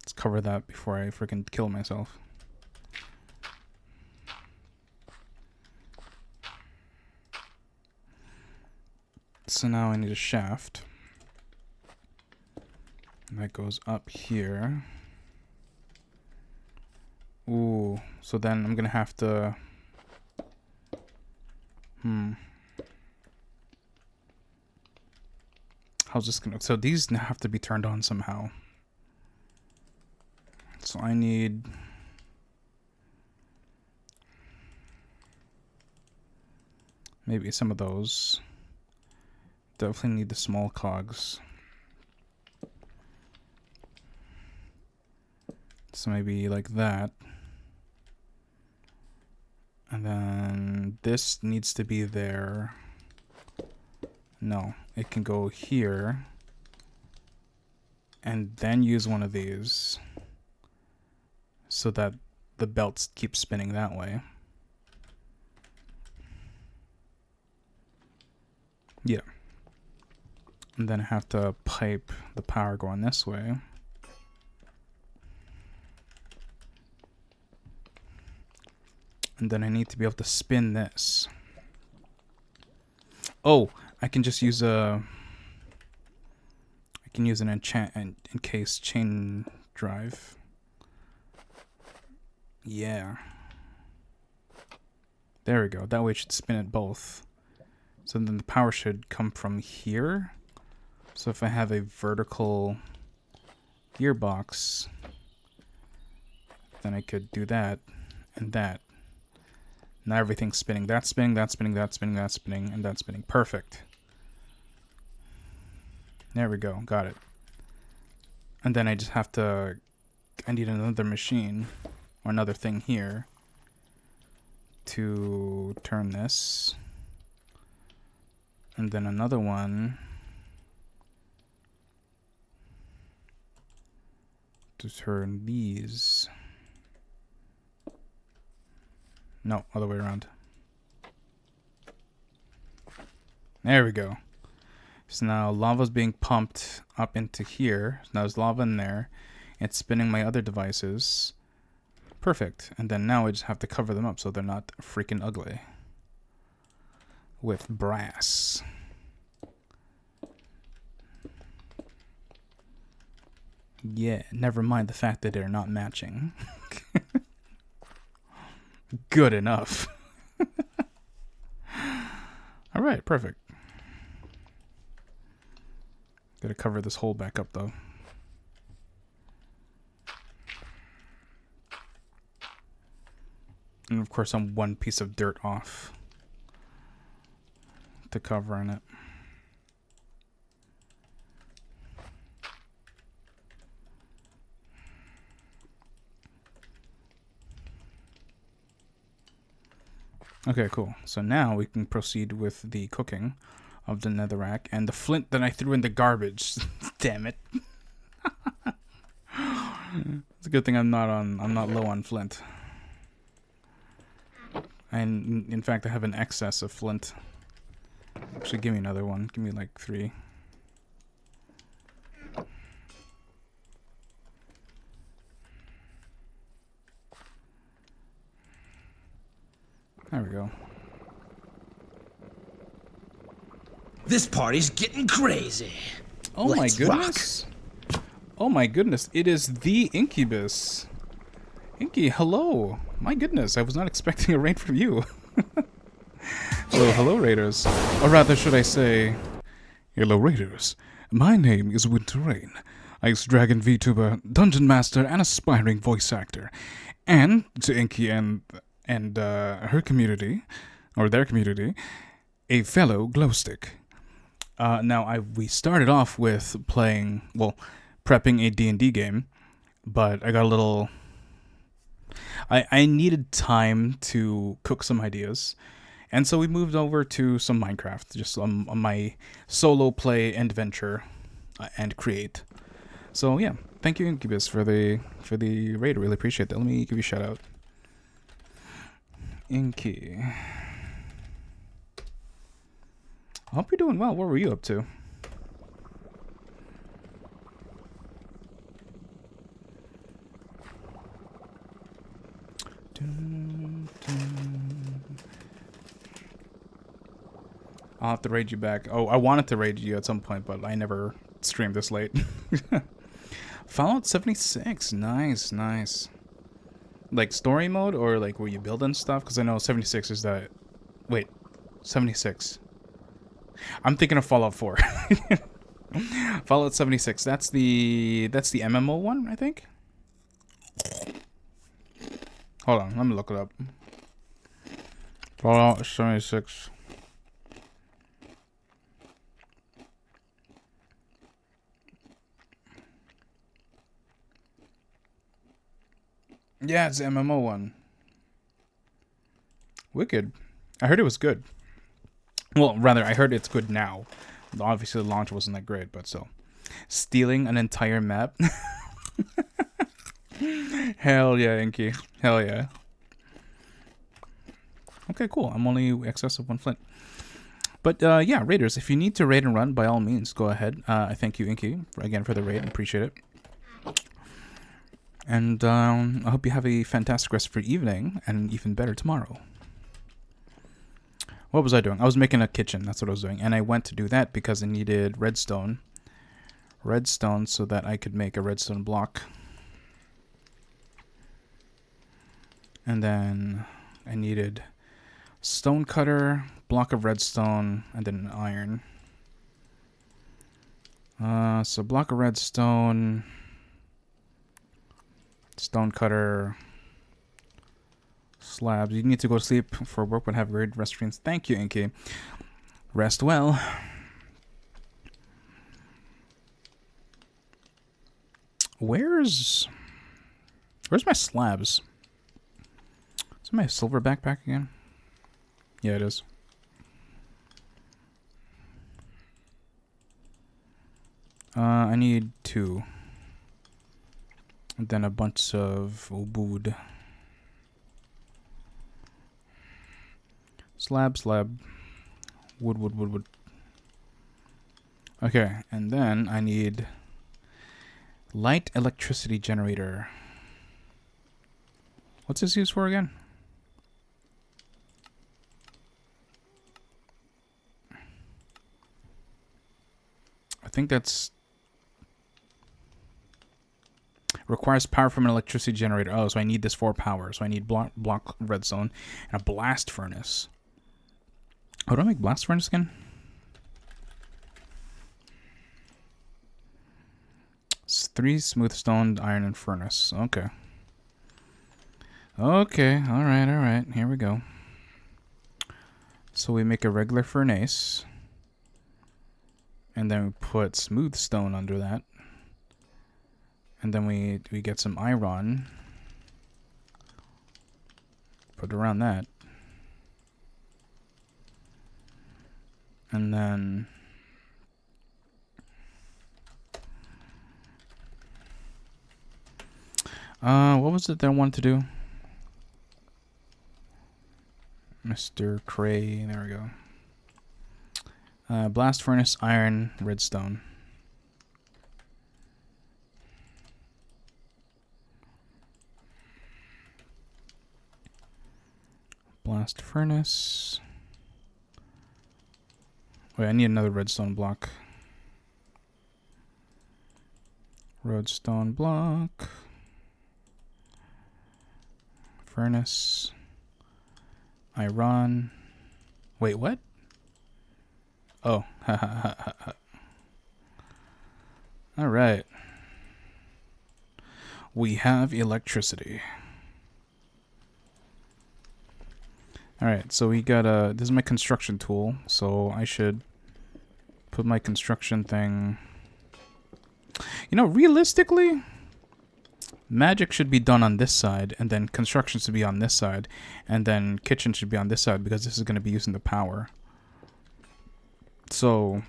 Speaker 2: Let's cover that before I freaking kill myself. So now I need a shaft. And that goes up here. Ooh, so then I'm gonna have to... How's this gonna... So these now have to be turned on somehow. So I need... maybe some of those. Definitely need the small cogs. So maybe like that. And then this needs to be there. No, it can go here. And then use one of these. So that the belts keep spinning that way. Yeah. And then I have to pipe the power going this way. And then I need to be able to spin this. Oh, I can just use a... I can use an encased chain drive. Yeah. There we go. That way it should spin it both. So then the power should come from here. So if I have a vertical gearbox, then I could do that and that. Now everything's spinning. That's spinning, that's spinning, that's spinning, that's spinning, and that's spinning. Perfect. There we go. Got it. And then I just have to... I need another machine, or another thing here, to turn this. And then another one to turn these. No, other way around. There we go. So now lava's being pumped up into here. So now there's lava in there. It's spinning my other devices. Perfect. And then now I just have to cover them up so they're not freaking ugly. With brass. Yeah, never mind the fact that they're not matching. Good enough. Alright, perfect. Gotta cover this hole back up though. And of course I'm one piece of dirt off to cover in it. Okay, cool. So now we can proceed with the cooking of the netherrack and the flint that I threw in the garbage. Damn it. It's a good thing I'm not low on flint. And in fact I have an excess of flint. Actually, give me another one. Give me like 3. There we go.
Speaker 3: This party's getting crazy.
Speaker 2: Oh
Speaker 3: Let's
Speaker 2: my goodness. Rock. Oh my goodness. It is the Incubus. Inky, hello. My goodness, I was not expecting a raid from you. So, hello Raiders. Or rather, should I say, hello Raiders. My name is Winter Rain, Ice-Dragon VTuber, Dungeon Master, and aspiring voice actor. And to Inky and her community, or their community, a fellow glowstick. Now, we started off with playing, well, prepping a D&D game, but I got a little... I needed time to cook some ideas, and so we moved over to some Minecraft, just on my solo play and venture and create. So yeah, thank you Incubus for the raid. Really appreciate that. Let me give you a shout out. Inky. I hope you're doing well. What were you up to? I'll have to raid you back. Oh, I wanted to raid you at some point, but I never streamed this late. Fallout 76. Nice, nice. Like story mode or like where you building stuff? Because I know 76 is that... Wait, 76. I'm thinking of Fallout 4. Fallout 76. That's the MMO one, I think. Hold on, let me look it up. Fallout 76. Yeah, it's the MMO one. Wicked. I heard it was good. Well, rather, I heard it's good now. Obviously, the launch wasn't that great, but still. Stealing an entire map? Hell yeah, Inky. Hell yeah. Okay, cool. I'm only excess of 1 flint. But yeah, raiders, if you need to raid and run, by all means, go ahead. I thank you, Inky, again for the raid. I appreciate it. And I hope you have a fantastic rest of your evening, and even better tomorrow. What was I doing? I was making a kitchen. That's what I was doing. And I went to do that because I needed redstone. Redstone so that I could make a redstone block. And then I needed stone cutter, block of redstone, and then iron. So block of redstone, stone cutter, slabs. You need to go to sleep for work, but have great rest dreams. Thank you, Inky. Rest well. Where's my slabs? Is it my silver backpack again? Yeah, it is. I need 2. And then a bunch of wood. Slab. Wood. Okay, and then I need light electricity generator. What's this used for again? I think that's... requires power from an electricity generator. Oh, so I need this for power. So I need block redstone and a blast furnace. How do I make blast furnace again? It's 3 smooth stone, iron, and furnace. Okay. Okay, alright. Here we go. So we make a regular furnace. And then we put smooth stone under that. And then we get some iron. Put around that. And then... what was it that I wanted to do? Mr. Cray, there we go. Blast furnace, iron, redstone. Blast furnace. Wait, I need another redstone block. Redstone block. Furnace. Iron. Wait, what? Oh, Alright. We have electricity. Alright, so we got this is my construction tool, so I should put my construction thing... You know, realistically, magic should be done on this side, and then construction should be on this side, and then kitchen should be on this side, because this is going to be using the power. So,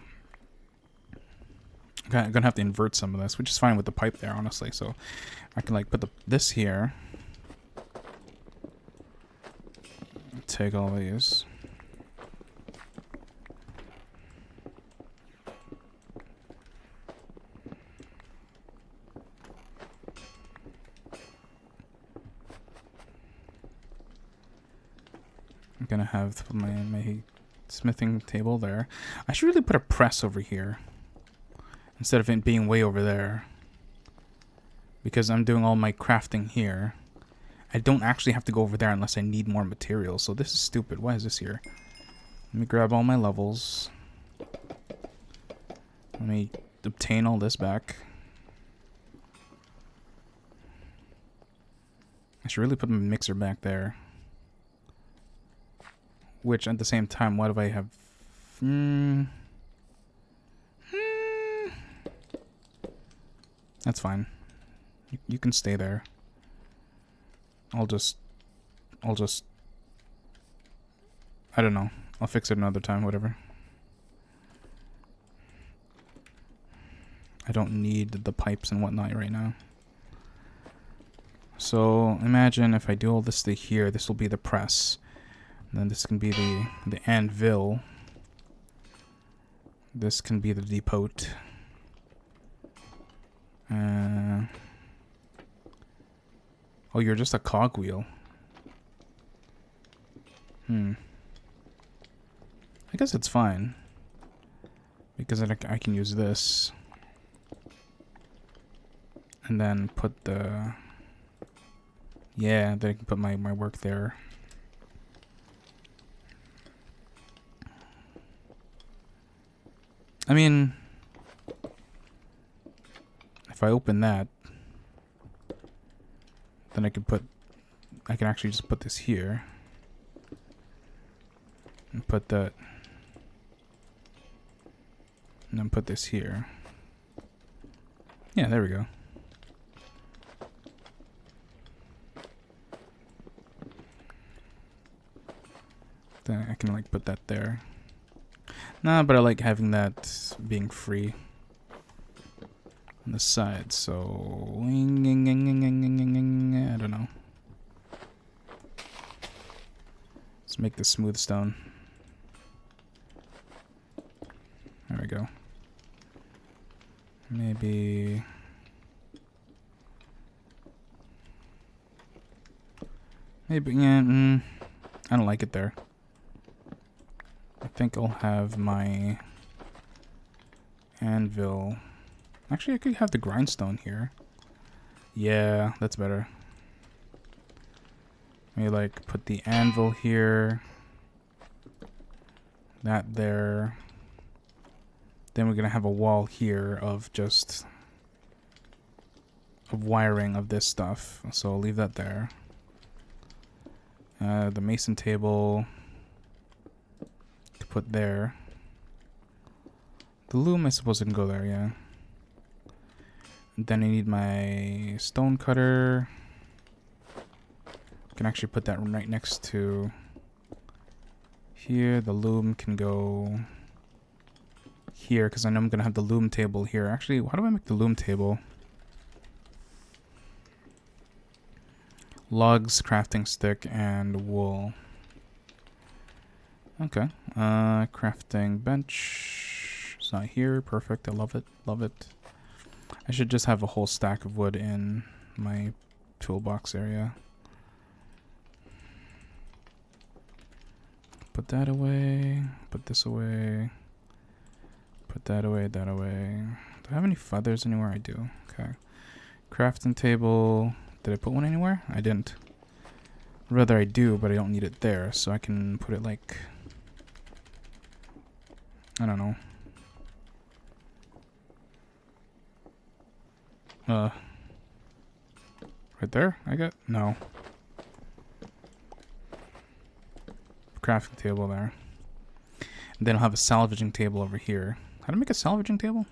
Speaker 2: I'm gonna have to invert some of this, which is fine with the pipe there, honestly. So I can like put this here. Take all these. I'm gonna have my smithing table there. I should really put a press over here instead of it being way over there, because I'm doing all my crafting here. I don't actually have to go over there unless I need more materials. So this is stupid. Why is this here? Let me grab all my levels. Let me obtain all this back. I should really put my mixer back there. Which, at the same time, why do I have... That's fine. You can stay there. I'll just... I don't know. I'll fix it another time, whatever. I don't need the pipes and whatnot right now. So, imagine if I do all this to here, this will be the press. And then this can be the anvil. This can be the depot. Oh, you're just a cogwheel. I guess it's fine. Because I can use this. And then put the... Yeah, then I can put my work there. I mean... If I open that... Then I can actually just put this here. And put that... And then put this here. Yeah, there we go. Then I can like put that there. Nah, but I like having that being free on the side, so I don't know. Let's make this smooth stone. There we go. Maybe yeah, I don't like it there. I think I'll have my anvil. Actually, I could have the grindstone here. Yeah, that's better. Maybe like put the anvil here. That there. Then we're gonna have a wall here of just wiring of this stuff. So I'll leave that there. The mason table to put there. The loom I suppose I can go there, yeah. Then I need my stone cutter. I can actually put that right next to here. The loom can go here because I know I'm gonna have the loom table here. Actually, how do I make the loom table? Logs, crafting stick, and wool. Okay. Crafting bench. It's not here. Perfect. I love it. Love it. I should just have a whole stack of wood in my toolbox area. Put that away. Put this away. Put that away. That away. Do I have any feathers anywhere? I do. Okay. Crafting table. Did I put one anywhere? I didn't. Rather I do, but I don't need it there, so I can put it like... I don't know. Right there? I got... No. Crafting table there. And then I'll have a salvaging table over here. How to make a salvaging table?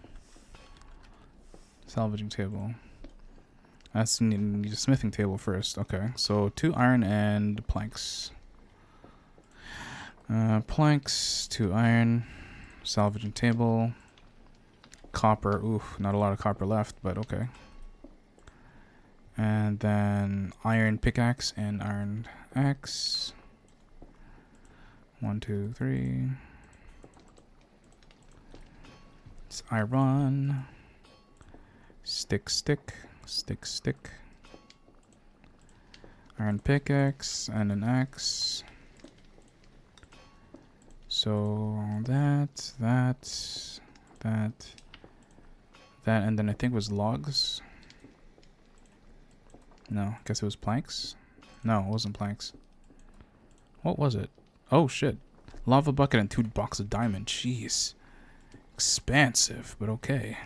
Speaker 2: Salvaging table. That's need a smithing table first. Okay, so 2 iron and planks. Planks, 2 iron, salvaging table. copper. Oof, not a lot of copper left, but okay. And then iron pickaxe and iron axe. 1, 2, 3. It's iron. Stick. Iron pickaxe and an axe. So that, and then I think it was logs. No, guess it was planks. No, it wasn't planks. What was it? Oh shit. Lava bucket and 2 blocks of diamond. Jeez. Expansive, but okay.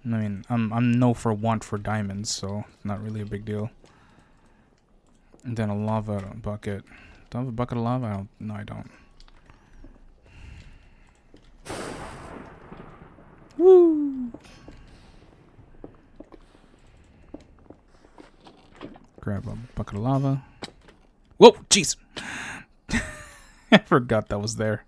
Speaker 2: I mean, I'm no for want for diamonds, so not really a big deal. And then a lava bucket. Do I have a bucket of lava? No, I don't. Woo! Grab a bucket of lava. Whoa, jeez! I forgot that was there.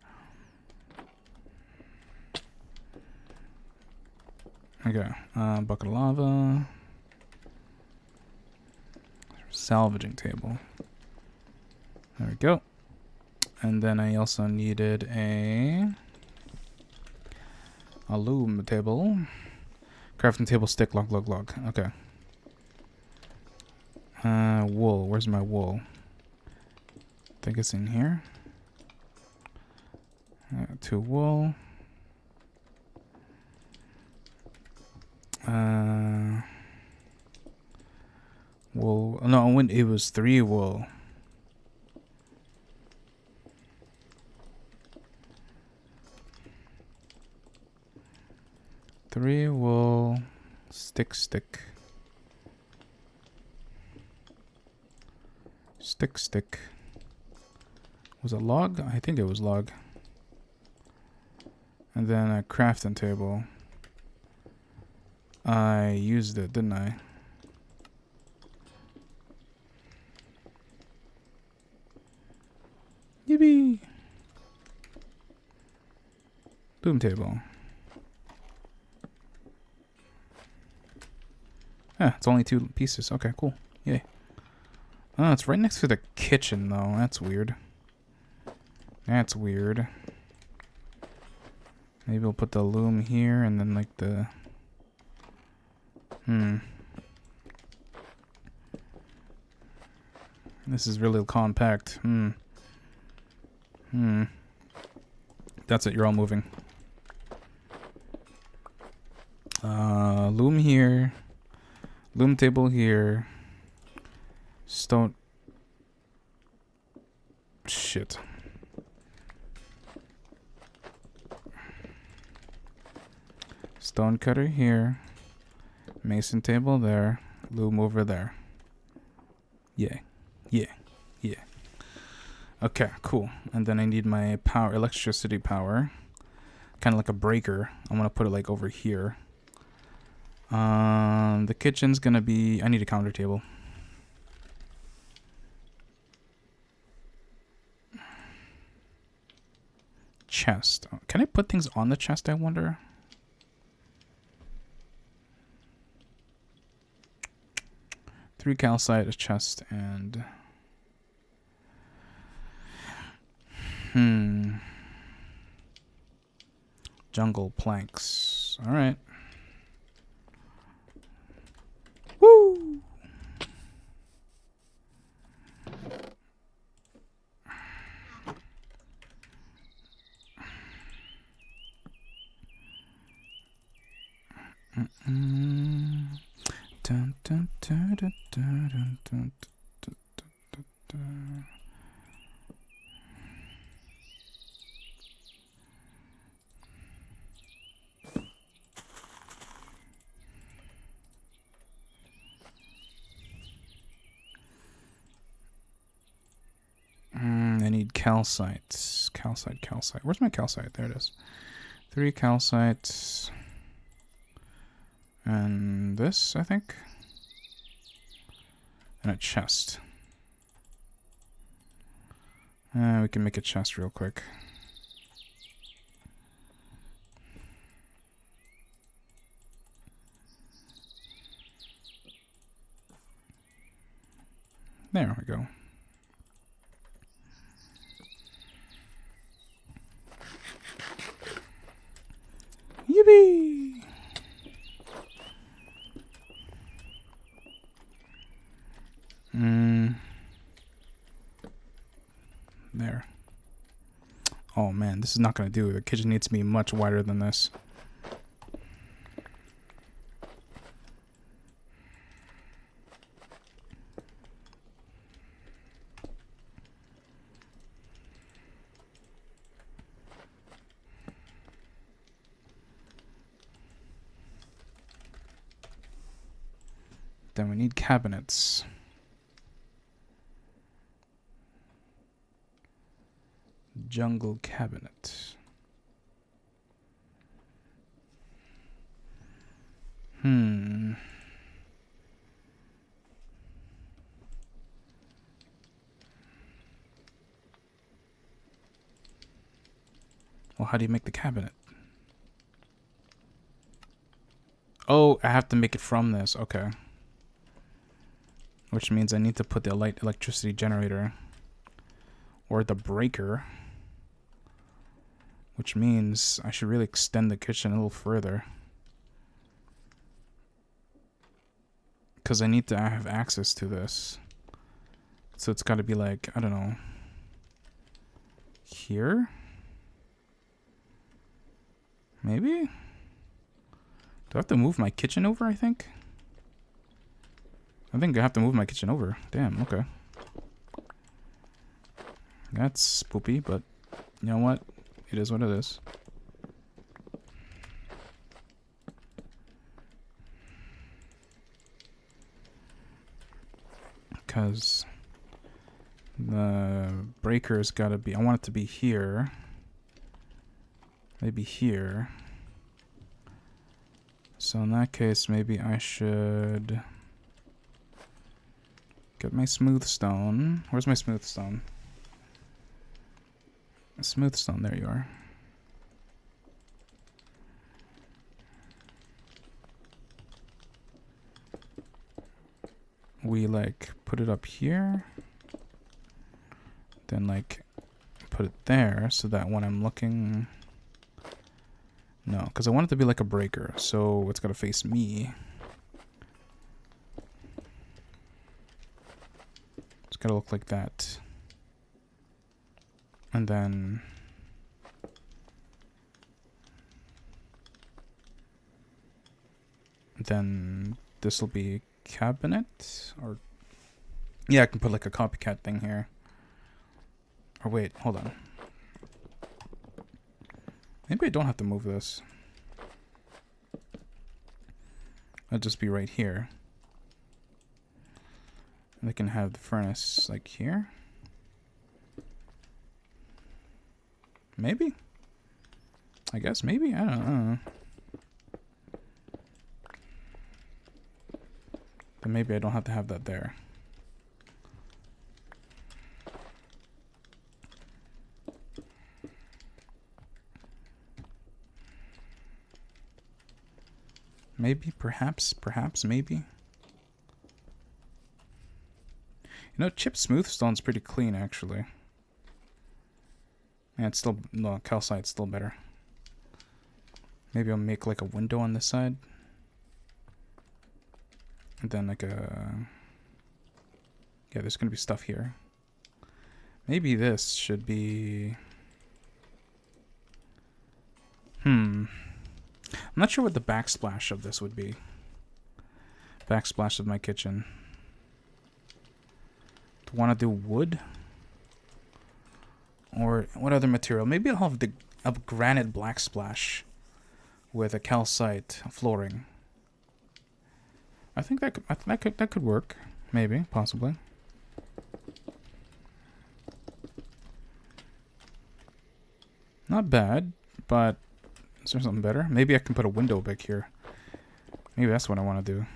Speaker 2: Okay, bucket of lava. Salvaging table. There we go. And then I also needed a loom table. Crafting table, stick, log. Okay. Wool. Where's my wool? I think it's in here. 2 wool. Wool. No, when it was 3 wool. Three wool. Stick. Stick. Was it log? I think it was log. And then a crafting table. I used it, didn't I? Yippee! Loom table. Ah, it's only 2 pieces. Okay, cool. Yay. Oh, it's right next to the kitchen, though. That's weird. Maybe we'll put the loom here and then, like, the... This is really compact. That's it. You're all moving. Loom here. Loom table here. Stone. Shit. Stone cutter here. Mason table there. Loom over there. Yeah. Okay, cool. And then I need my electricity power. Kind of like a breaker. I'm going to put it like over here. The kitchen's going to be... I need a counter table. Chest. Can I put things on the chest, I wonder? Three calcite, a chest, and... Jungle planks. Alright. Woo! Dun, dun, dun, dun, dun, dun, dun, dun, dun, dun. I need calcite. Calcite. Where's my calcite? There it is. 3 calcites. And this, I think. And a chest. We can make a chest real quick. There we go. Yippee! There. Oh man, this is not gonna do. The kitchen needs to be much wider than this. Then we need cabinets. Jungle cabinet. Well, how do you make the cabinet? Oh, I have to make it from this. Okay. Which means I need to put the electricity generator or the breaker. Which means I should really extend the kitchen a little further. Because I need to have access to this. So it's got to be like, I don't know. Here? Maybe? Do I have to move my kitchen over, I think? I think I have to move my kitchen over. Damn, okay. That's spoopy, but you know what? It is what it is. Because the breaker's gotta be, I want it to be here. Maybe here. So in that case, maybe I should get my smooth stone. Where's my smooth stone? Smooth stone, there you are. We like put it up here, then like put it there so that when I'm looking, no, because I want it to be like a breaker, so it's gotta face me. It's gotta look like that. And then this will be cabinet, or yeah, I can put like a copycat thing here. Or wait, hold on. Maybe I don't have to move this. It'll just be right here. And I can have the furnace like here. Maybe? I guess maybe? I don't know. Then maybe I don't have to have that there. Maybe, perhaps, maybe. You know, chip smooth stone's pretty clean, actually. Yeah, it's still, no, calcite's still better. Maybe I'll make like a window on this side. And then like a, yeah, there's gonna be stuff here. Maybe this should be, I'm not sure what the backsplash of this would be. Backsplash of my kitchen. Do I want to do wood? Or what other material? Maybe I'll have a granite black splash with a calcite flooring. I think that could work. Maybe, possibly. Not bad, but is there something better? Maybe I can put a window back here. Maybe that's what I want to do.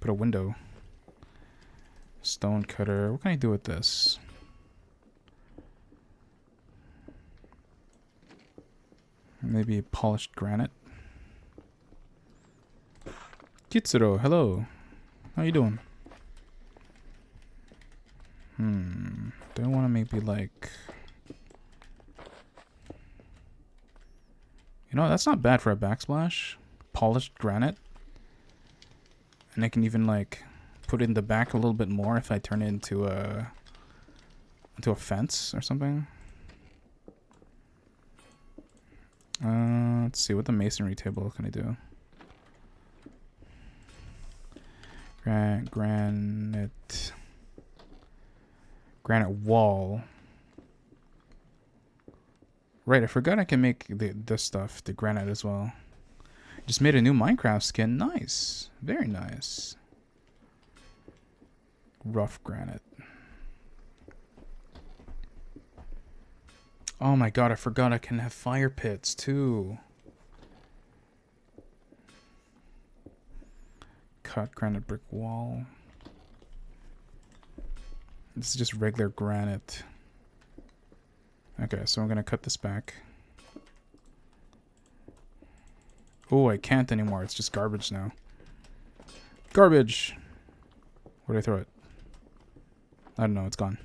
Speaker 2: Put a window. Stone cutter. What can I do with this? Maybe polished granite. Kitsuro, hello. How you doing? Do I want to maybe like... You know, that's not bad for a backsplash. Polished granite. And I can even like put it in the back a little bit more if I turn it into a fence or something. Let's see, what the masonry table can I do? Granite wall. Right, I forgot I can make this stuff, the granite as well. Just made a new Minecraft skin. Nice. Very nice. Rough granite. Oh my god, I forgot I can have fire pits too. Cut granite brick wall. This is just regular granite. Okay, so I'm gonna cut this back. Oh, I can't anymore. It's just garbage now. Garbage! Where did I throw it? I don't know. It's gone.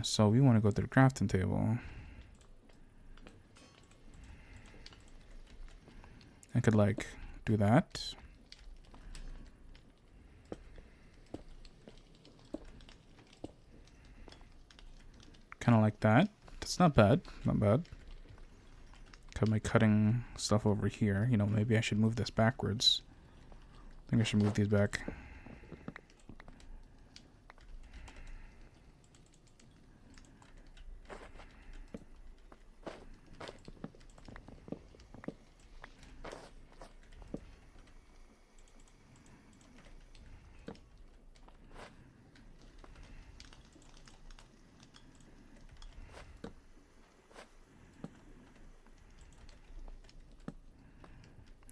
Speaker 2: So we want to go to the crafting table. I could, like, do that. Kind of like that. That's not bad. Not bad. Cut my cutting stuff over here. You know, maybe I should move this backwards. I think I should move these back.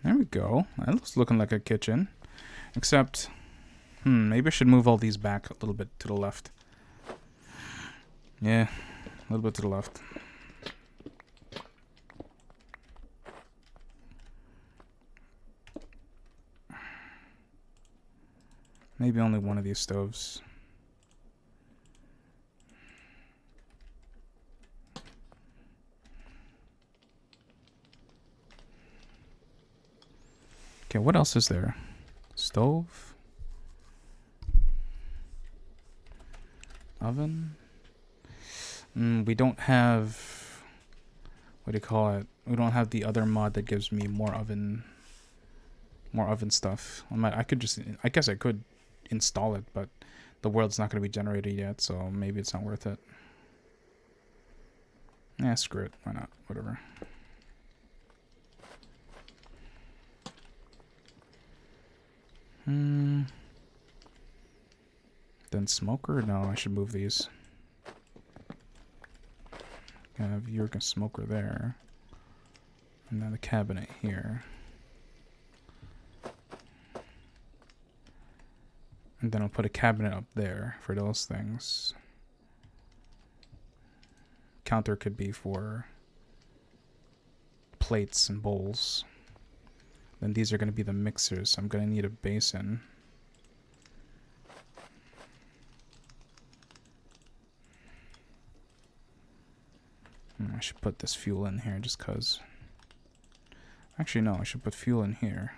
Speaker 2: There we go. That looks looking like a kitchen. Except, maybe I should move all these back a little bit to the left. Yeah, a little bit to the left. Maybe only one of these stoves. Okay, what else is there? Stove? Oven? We don't have... What do you call it? We don't have the other mod that gives me more oven stuff. I guess I could install it, but the world's not going to be generated yet, so maybe it's not worth it. Yeah, screw it. Why not? Whatever. Then smoker? No, I should move these. Have your smoker there. And then the cabinet here. And then I'll put a cabinet up there for those things. Counter could be for plates and bowls. Then these are going to be the mixers. So I'm going to need a basin. I should put this fuel in here just because. Actually, no, I should put fuel in here.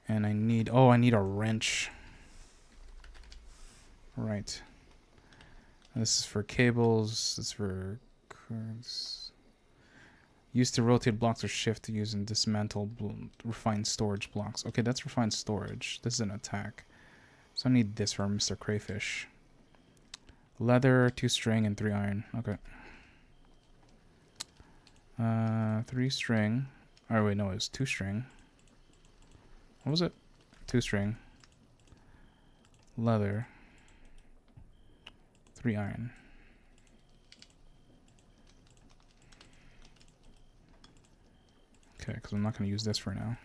Speaker 2: And I need a wrench. Right. This is for cables. This is for used to rotate blocks or shift to use and dismantle refined storage blocks. Okay, that's refined storage. This is an attack. So I need this for Mr. Crayfish. Leather, 2 string, and 3 iron. Okay. 3 string. Oh wait, no, it was 2 string. What was it? 2 string. Leather. 3 iron. Okay, because I'm not going to use this for now.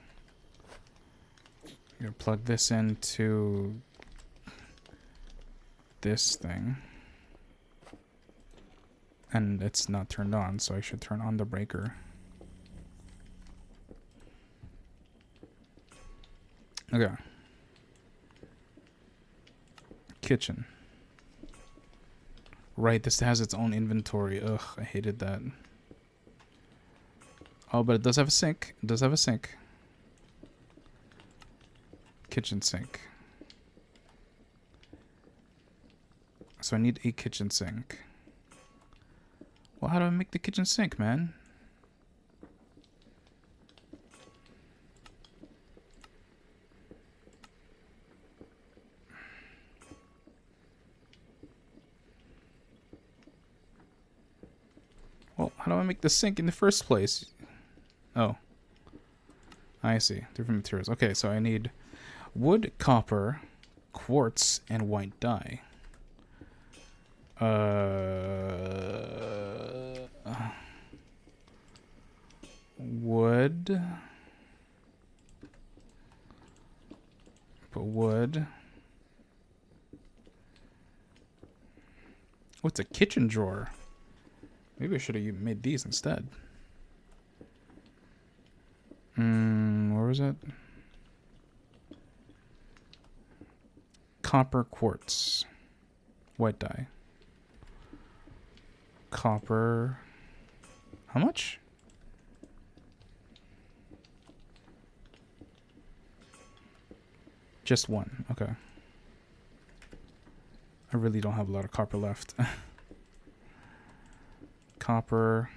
Speaker 2: I'm going to plug this into this thing. And it's not turned on, so I should turn on the breaker. Okay. kitchen. Right, this has its own inventory. Ugh, I hated that. Oh, but it does have a sink. It does have a sink. Kitchen sink. So I need a kitchen sink. Well, how do I make the kitchen sink, man? Well, how do I make the sink in the first place? Oh. I see. Different materials. Okay, so I need wood, copper, quartz, and white dye. Wood. Put wood. What's a kitchen drawer? Maybe I should have made these instead. Where was it? Copper, quartz, white dye. Copper. How much? Just one. Okay. I really don't have a lot of copper left. Copper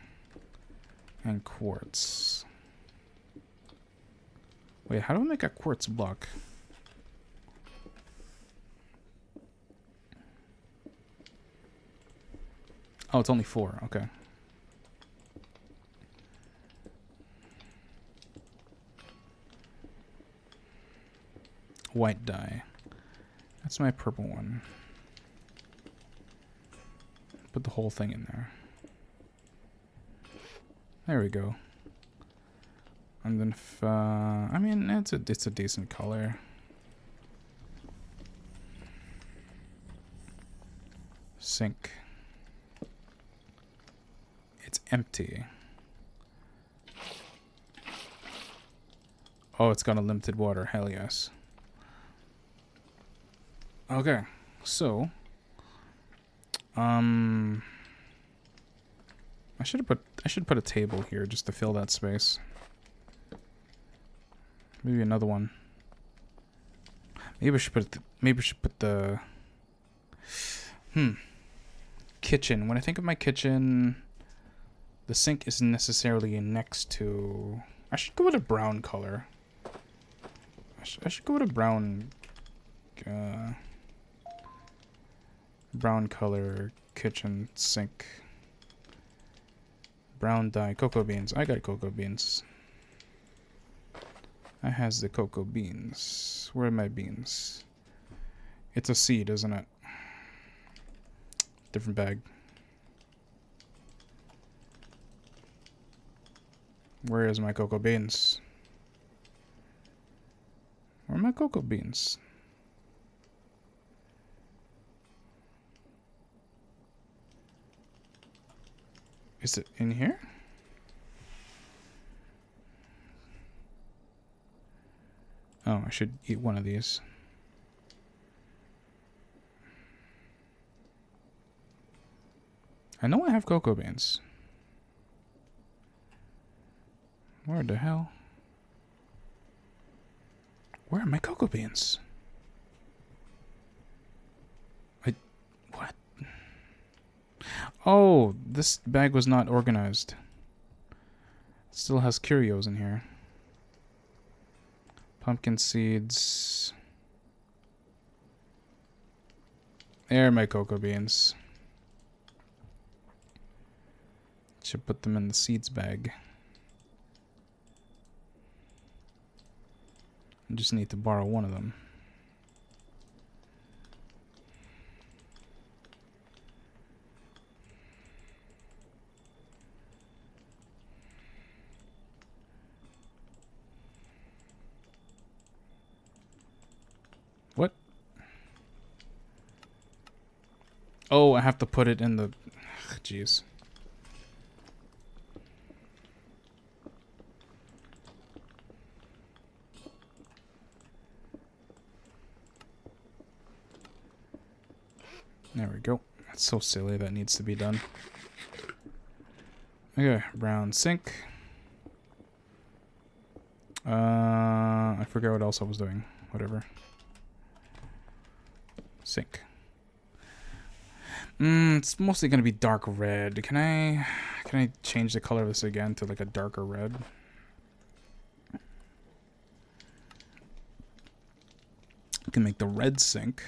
Speaker 2: and quartz. Wait, how do I make a quartz block? Oh, it's only 4. Okay. White dye. That's my purple one. Put the whole thing in there. There we go. And then, I mean, it's a decent color. Sink. It's empty. Oh, it's got unlimited water. Hell yes. Okay, so I should put a table here just to fill that space. Maybe another one. Maybe I should put the kitchen. When I think of my kitchen, the sink isn't necessarily next to. I should go with a brown color. I should go with a brown color kitchen sink. Brown dye. Cocoa beans. I got cocoa beans. I has the cocoa beans. Where are my beans? It's a seed, isn't it? Different bag. Where is my cocoa beans? Where are my cocoa beans? Is it in here? Oh, I should eat one of these. I know I have cocoa beans. Where the hell? Where are my cocoa beans? What? Oh, this bag was not organized. It still has curios in here. Pumpkin seeds. There are my cocoa beans. Should put them in the seeds bag. I just need to borrow one of them. What? Oh, I have to put it in the... Jeez. There we go. That's so silly. That needs to be done. Okay, brown sink. I forgot what else I was doing. Whatever. Sink. It's mostly gonna be dark red. Can I change the color of this again to like a darker red? I can make the red sink.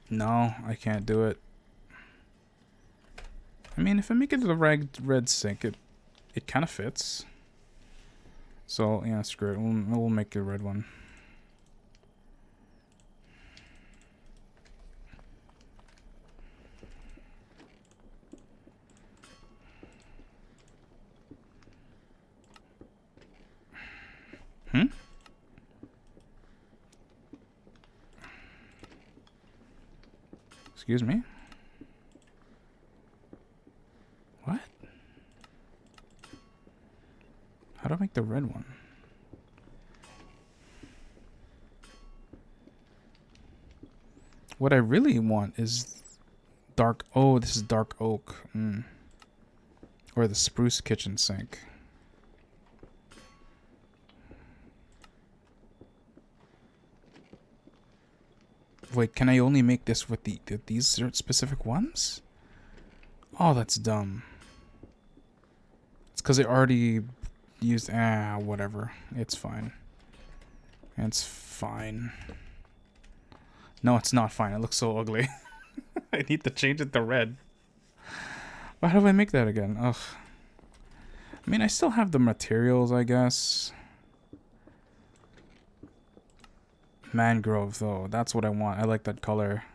Speaker 2: No, I can't do it. I mean, if I make it the red sink, it kind of fits. So yeah, screw it. We'll make a red one. Excuse me? What? How do I make the red one? What I really want is dark... Oh, this is dark oak. Or the spruce kitchen sink. Wait, can I only make this with these specific ones? Oh, that's dumb. It's because I already used... whatever. It's fine. It's fine. No, it's not fine. It looks so ugly. I need to change it to red. Why do I make that again? Ugh. I mean, I still have the materials, I guess. Mangrove, though. That's what I want. I like that color.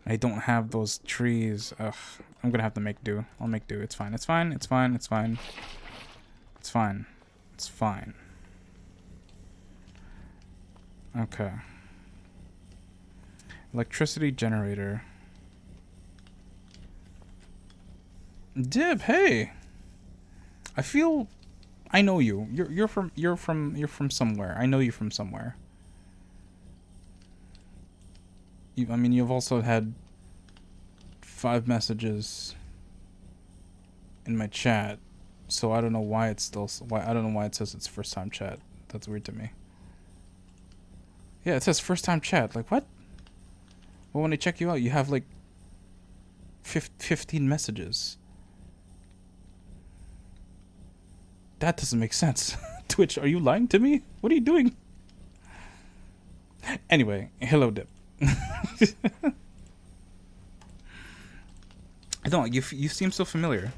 Speaker 2: I don't have those trees. Ugh. I'm gonna have to make do. I'll make do. It's fine. It's fine. It's fine. It's fine. It's fine. It's fine. Okay. Electricity generator. Dib, hey. I feel I know you. You're from somewhere. I know you from somewhere. I mean, you've also had 5 messages in my chat, so I don't know why it's still I don't know why it says it's first time chat. That's weird to me. Yeah, it says first time chat. Like what? Well, when I check you out, you have like 15 messages. That doesn't make sense. Twitch, are you lying to me? What are you doing? Anyway, hello, Dip. I don't. You seem so familiar.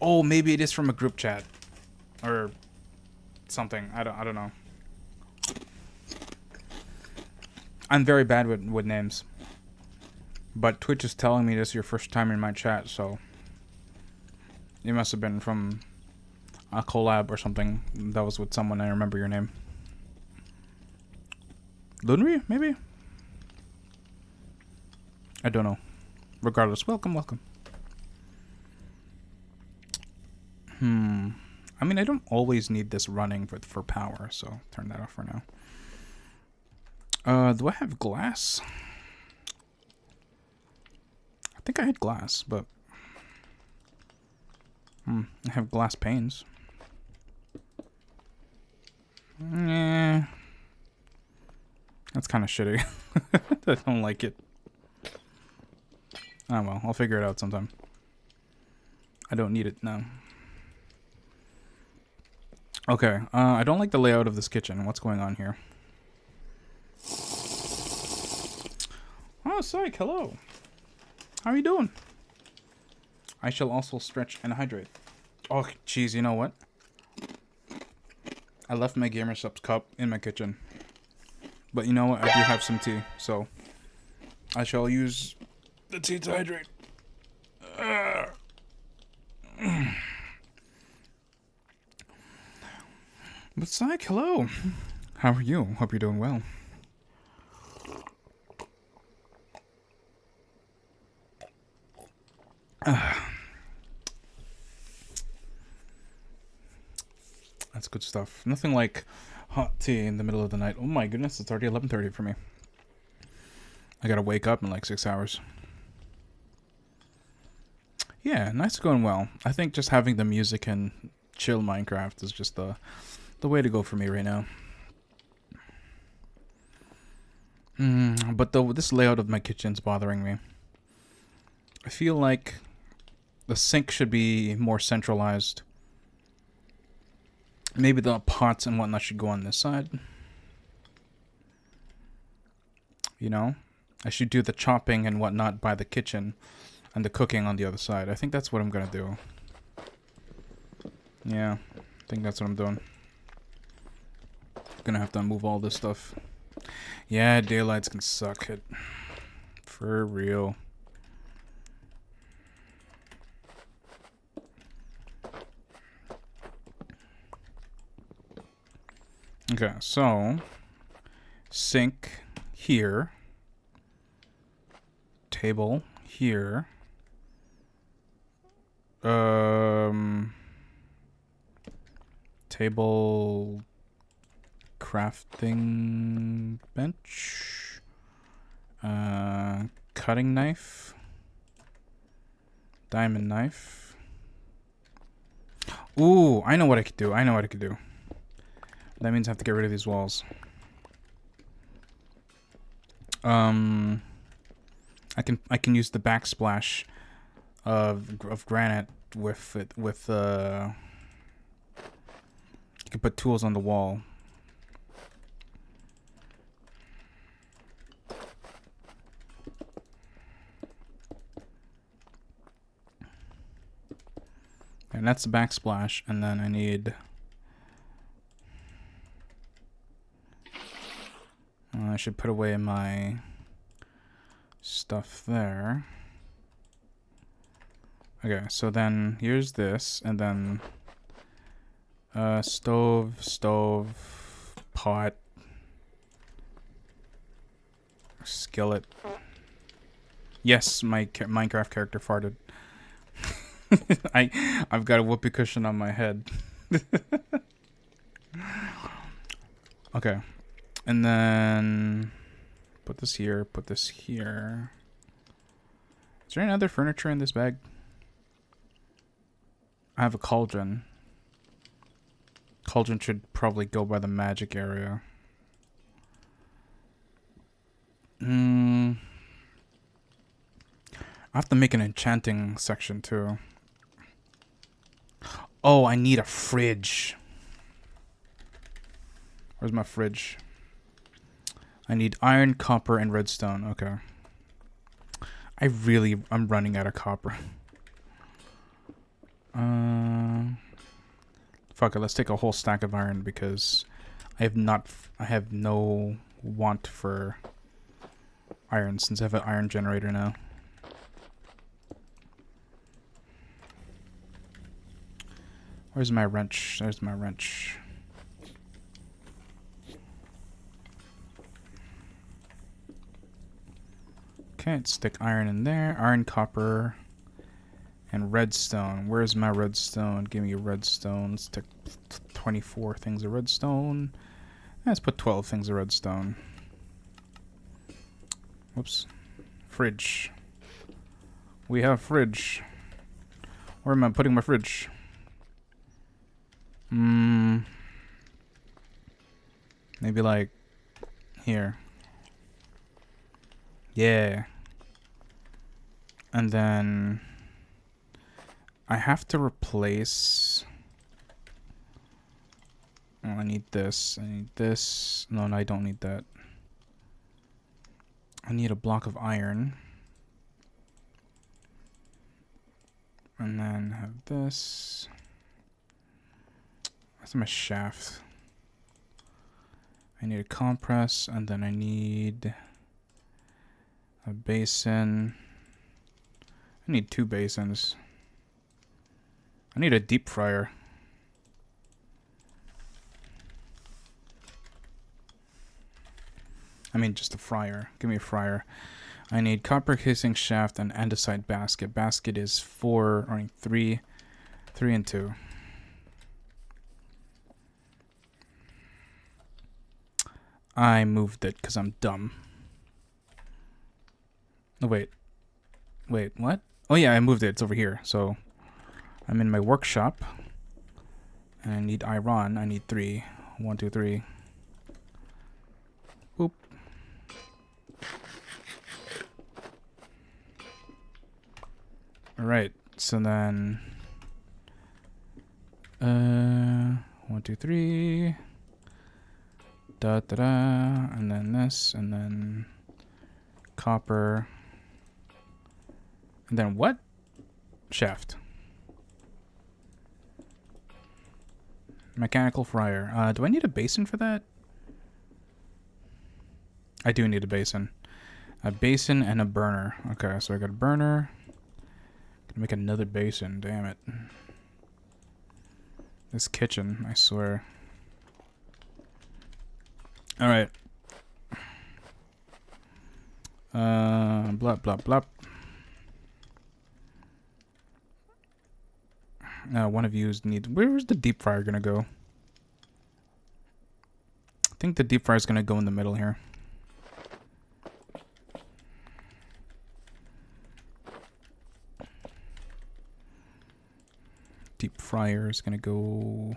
Speaker 2: Oh, maybe it is from a group chat, or something. I don't know. I'm very bad with names, but Twitch is telling me this is your first time in my chat, so it must have been from a collab or something. That was with someone. I remember your name. Lunri, maybe. I don't know. Regardless, welcome. I mean, I don't always need this running for power, so turn that off for now. Do I have glass? I think I had glass, but I have glass panes. Yeah, that's kind of shitty. I don't like it. Oh well, I'll figure it out sometime. I don't need it now. Okay, I don't like the layout of this kitchen. What's going on here? Oh, Psych, hello. How are you doing? I shall also stretch and hydrate. Oh, jeez, you know what? I left my Gamer Subs cup in my kitchen. But you know what? I do have some tea, so I shall use the tea to hydrate. But Psych, hello. How are you? Hope you're doing well. That's good stuff. Nothing like hot tea in the middle of the night. Oh my goodness, it's already 11:30 for me. I gotta wake up in like 6 hours. Yeah, nice going well. I think just having the music and chill Minecraft is just the way to go for me right now. But this layout of my kitchen's bothering me. I feel like the sink should be more centralized. Maybe the pots and whatnot should go on this side. You know? I should do the chopping and whatnot by the kitchen and the cooking on the other side. I think that's what I'm gonna do. Yeah, I think that's what I'm doing. Gonna have to move all this stuff. Yeah, daylights can suck it. For real. Okay, so sink here, table here, table, crafting bench, cutting knife, diamond knife. Ooh, I know what I could do. That means I have to get rid of these walls. I can use the backsplash of granite with you can put tools on the wall. And that's the backsplash, and then I need I should put away my stuff there. Okay, so then here's this, and then stove, pot, skillet. Yes, my Minecraft character farted. I've got a whoopee cushion on my head. Okay. And then put this here, put this here. Is there any other furniture in this bag? I have a cauldron. Cauldron should probably go by the magic area. I have to make an enchanting section too. Oh, I need a fridge. Where's my fridge? I need iron, copper, and redstone. Okay. I'm running out of copper. Fuck it, let's take a whole stack of iron because I have no want for iron since I have an iron generator now. Where's my wrench? There's my wrench. Okay, let's stick iron in there. Iron, copper, and redstone. Where's my redstone? Give me a redstone. Let's take 24 things of redstone. Let's put 12 things of redstone. Whoops. Fridge. We have fridge. Where am I putting my fridge? Maybe like here. Yeah. And then I have to replace. Oh, I need this. I need this. No, I don't need that. I need a block of iron. And then have this. That's my shaft. I need a compress, and then I need a basin. I need 2 basins. I need a deep fryer. I mean, just a fryer. Give me a fryer. I need copper casing shaft and andesite basket. Basket is 3 and 2. I moved it because I'm dumb. Oh, wait. Wait, what? Oh, yeah, I moved it. It's over here. So, I'm in my workshop. And I need iron. I need 3. 1, 2, 3. Boop. Alright, so then... 1, 2, 3... Da da da, and then this, and then copper, and then what? Shaft. Mechanical fryer. Do I need a basin for that? I do need a basin. A basin and a burner. Okay, so I got a burner. Gonna make another basin, damn it. This kitchen, I swear. Alright. Blah, blah, blah. One of you needs... Where's the deep fryer gonna go? I think the deep fryer is gonna go in the middle here. Deep fryer is gonna go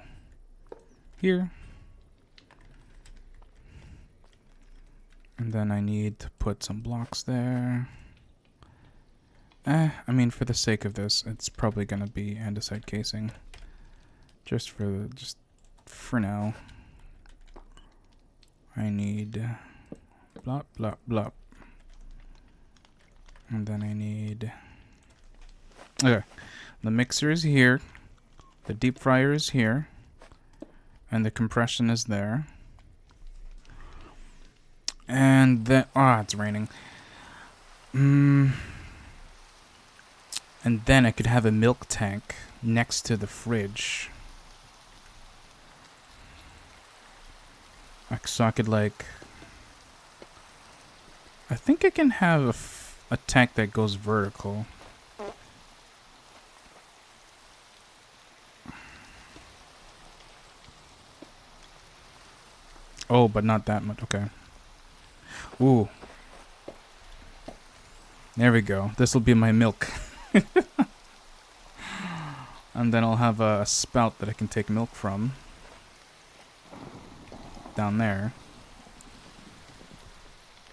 Speaker 2: here. And then I need to put some blocks there. I mean, for the sake of this, it's probably gonna be andesite casing. Just for now. I need blop, blop, blop. And then I need... Okay. The mixer is here. The deep fryer is here. And the compression is there. And then... Ah, it's raining. And then I could have a milk tank next to the fridge. So I could, like... I think I can have a tank that goes vertical. Oh, but not that much. Okay. Ooh. There we go. This will be my milk. And then I'll have a spout that I can take milk from. Down there.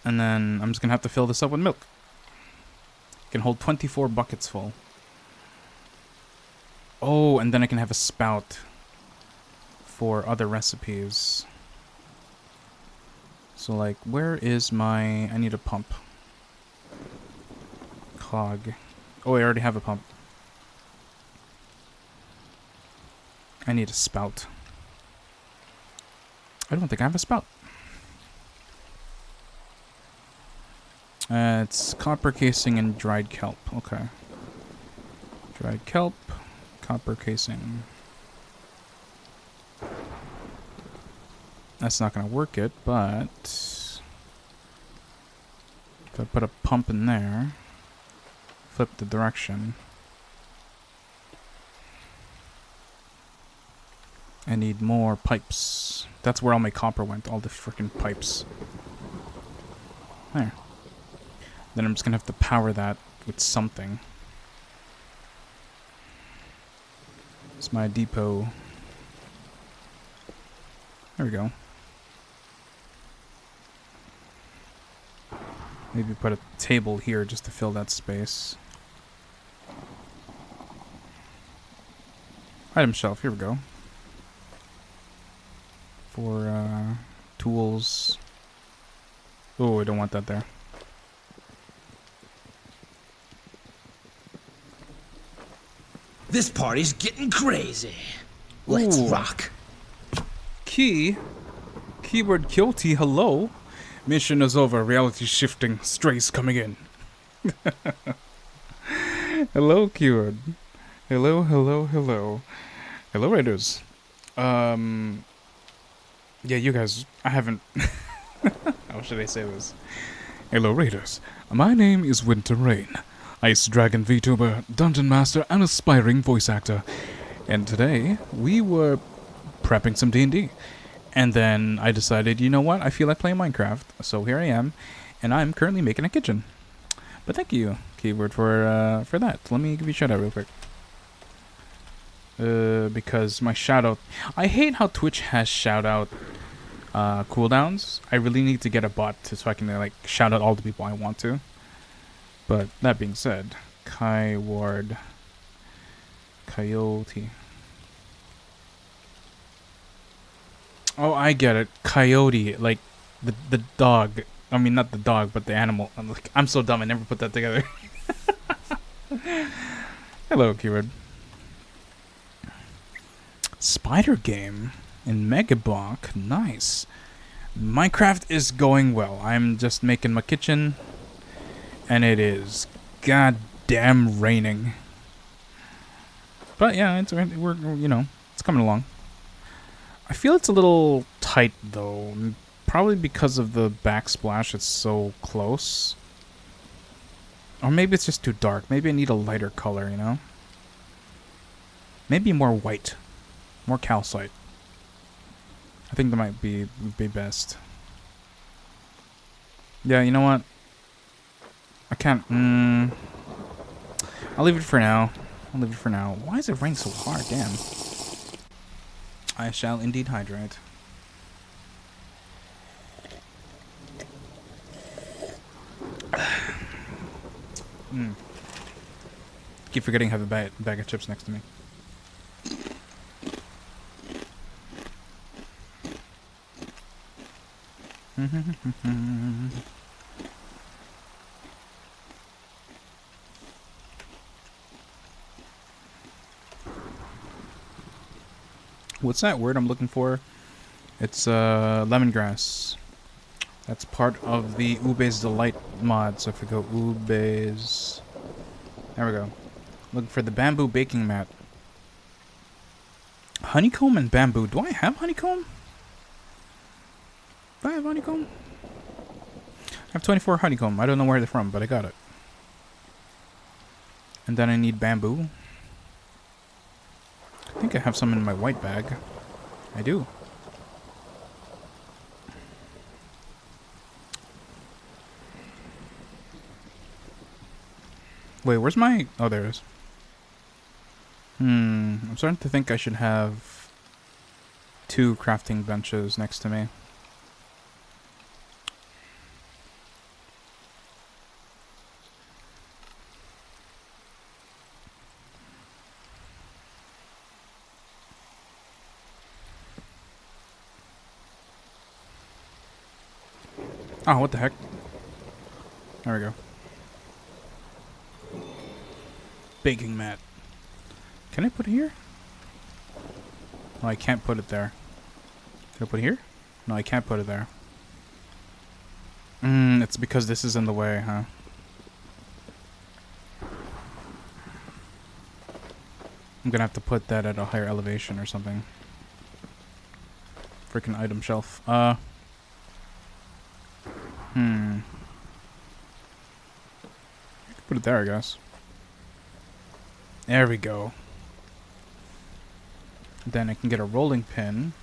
Speaker 2: And then I'm just going to have to fill this up with milk. It can hold 24 buckets full. Oh, and then I can have a spout for other recipes. So, like, where is my... I need a pump. Cog. Oh, I already have a pump. I need a spout. I don't think I have a spout. It's copper casing and dried kelp. Okay. Dried kelp, copper casing. That's not going to work it, but... if I put a pump in there, flip the direction... I need more pipes. That's where all my copper went, all the freaking pipes. There. Then I'm just gonna have to power that with something. It's my depot. There we go. Maybe put a table here just to fill that space. Item shelf, here we go. For tools. Oh, I don't want that there.
Speaker 3: This party's getting crazy. Let's
Speaker 2: Ooh.
Speaker 3: rock.
Speaker 2: Keyword guilty, hello. Mission is over, reality shifting, strays coming in. Hello, keyword. Hello, hello, hello. Hello, Raiders. Yeah, you guys, I haven't... How should I say this? Hello, Raiders. My name is Winter Rain, Ice Dragon VTuber, Dungeon Master, and aspiring voice actor. And today, we were prepping some D&D. And then I decided, you know what? I feel like playing Minecraft. So here I am. And I'm currently making a kitchen. But thank you, Keyword, for that. Let me give you a shout out real quick. Because my shout out... I hate how Twitch has shout out cooldowns. I really need to get a bot so I can like shout out all the people I want to. But that being said, Keyword... Coyote. Oh, I get it. Coyote, like the dog. I mean, not the dog, but the animal. I'm so dumb. I never put that together. Hello, Keyword. Spider game in Megablock. Nice. Minecraft is going well. I'm just making my kitchen, and it is goddamn raining. But yeah, we're you know, it's coming along. I feel it's a little tight though, probably because of the backsplash. It's so close, or maybe it's just too dark. Maybe I need a lighter color, you know. Maybe more white, more calcite. I think that might be best. Yeah, you know what? I can't. I'll leave it for now. Why is it raining so hard? Damn. I shall indeed hydrate. Keep forgetting to have a bag of chips next to me. What's that word I'm looking for? It's lemongrass. That's part of the Ube's Delight mod. So if we go Ube's... There we go. Looking for the bamboo baking mat. Honeycomb and bamboo. Do I have honeycomb? Do I have honeycomb? I have 24 honeycomb. I don't know where they're from, but I got it. And then I need bamboo. I think I have some in my white bag. I do. Wait, where's my... Oh, there it is. I'm starting to think I should have 2 crafting benches next to me. Oh, what the heck? There we go. Baking mat. Can I put it here? No, I can't put it there. Can I put it here? No, I can't put it there. It's because this is in the way, huh? I'm gonna have to put that at a higher elevation or something. Freaking item shelf. Put it there, I guess. There we go. Then I can get a rolling pin.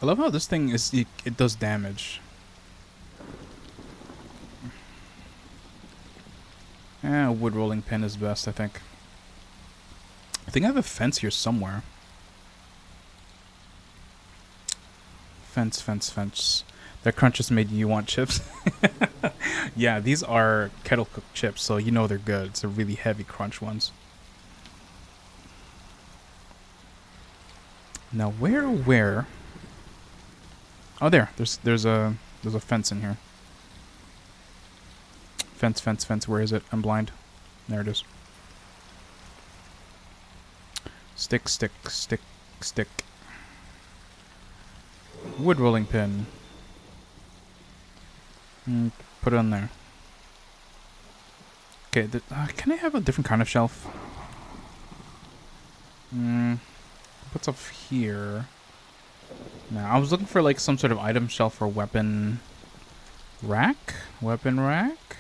Speaker 2: I love how this thing is, it does damage. A wood rolling pin is best, I think. I think I have a fence here somewhere. Fence. That crunch just made you want chips. Yeah, these are kettle cooked chips, so you know they're good. It's a really heavy crunch ones. Now where? Oh, there's a fence in here. Fence. Where is it? I'm blind. There it is. Stick. Wood rolling pin. Put it on there. Okay, can I have a different kind of shelf? What's up here? Now, I was looking for like some sort of item shelf or weapon rack? Weapon rack?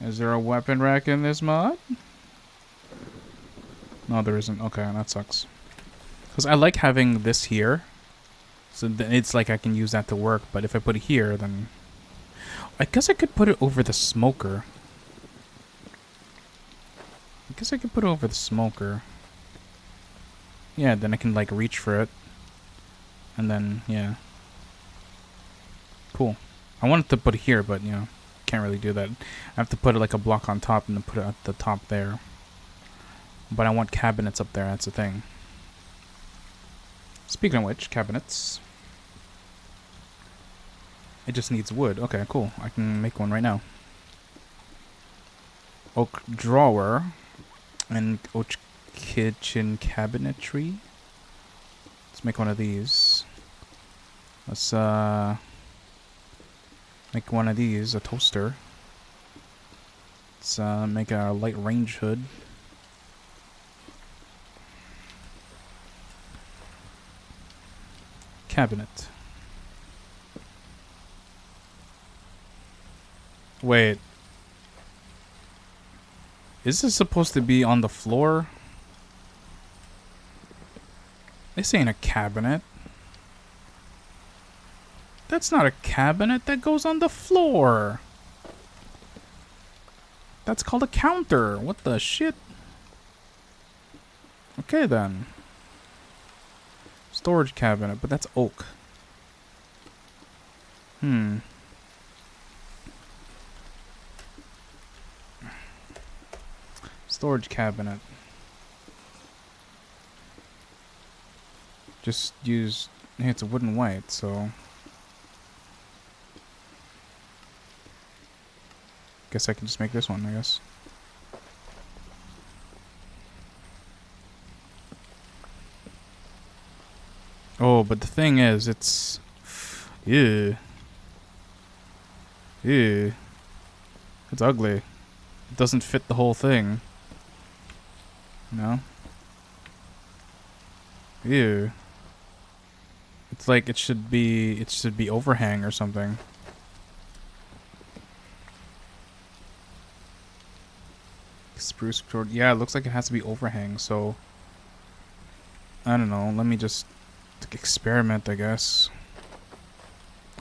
Speaker 2: Is there a weapon rack in this mod? No, there isn't. Okay, that sucks. Because I like having this here. So it's like I can use that to work. But if I put it here, then... I guess I could put it over the smoker. Yeah, then I can, like, reach for it. And then, yeah. Cool. I wanted to put it here, but, you know, can't really do that. I have to put it like a block on top and then put it at the top there. But I want cabinets up there, that's the thing. Speaking of which, cabinets. It just needs wood. Okay, cool. I can make one right now. Oak drawer and oak kitchen cabinetry. Let's make one of these. Let's make one of these, a toaster. Let's make a light range hood. Cabinet. Wait. Is this supposed to be on the floor? This ain't a cabinet. That's not a cabinet. That goes on the floor. That's called a counter. What the shit? Okay then. Storage cabinet, but that's oak. Storage cabinet. Just use... Hey, it's a wooden white, so... Guess I can just make this one, I guess. Oh, but the thing is, it's... Ew. Ew. It's ugly. It doesn't fit the whole thing. No? Ew. It's like it should be overhang or something. Spruce cord. Yeah, it looks like it has to be overhang, so I don't know. Let me just experiment, I guess.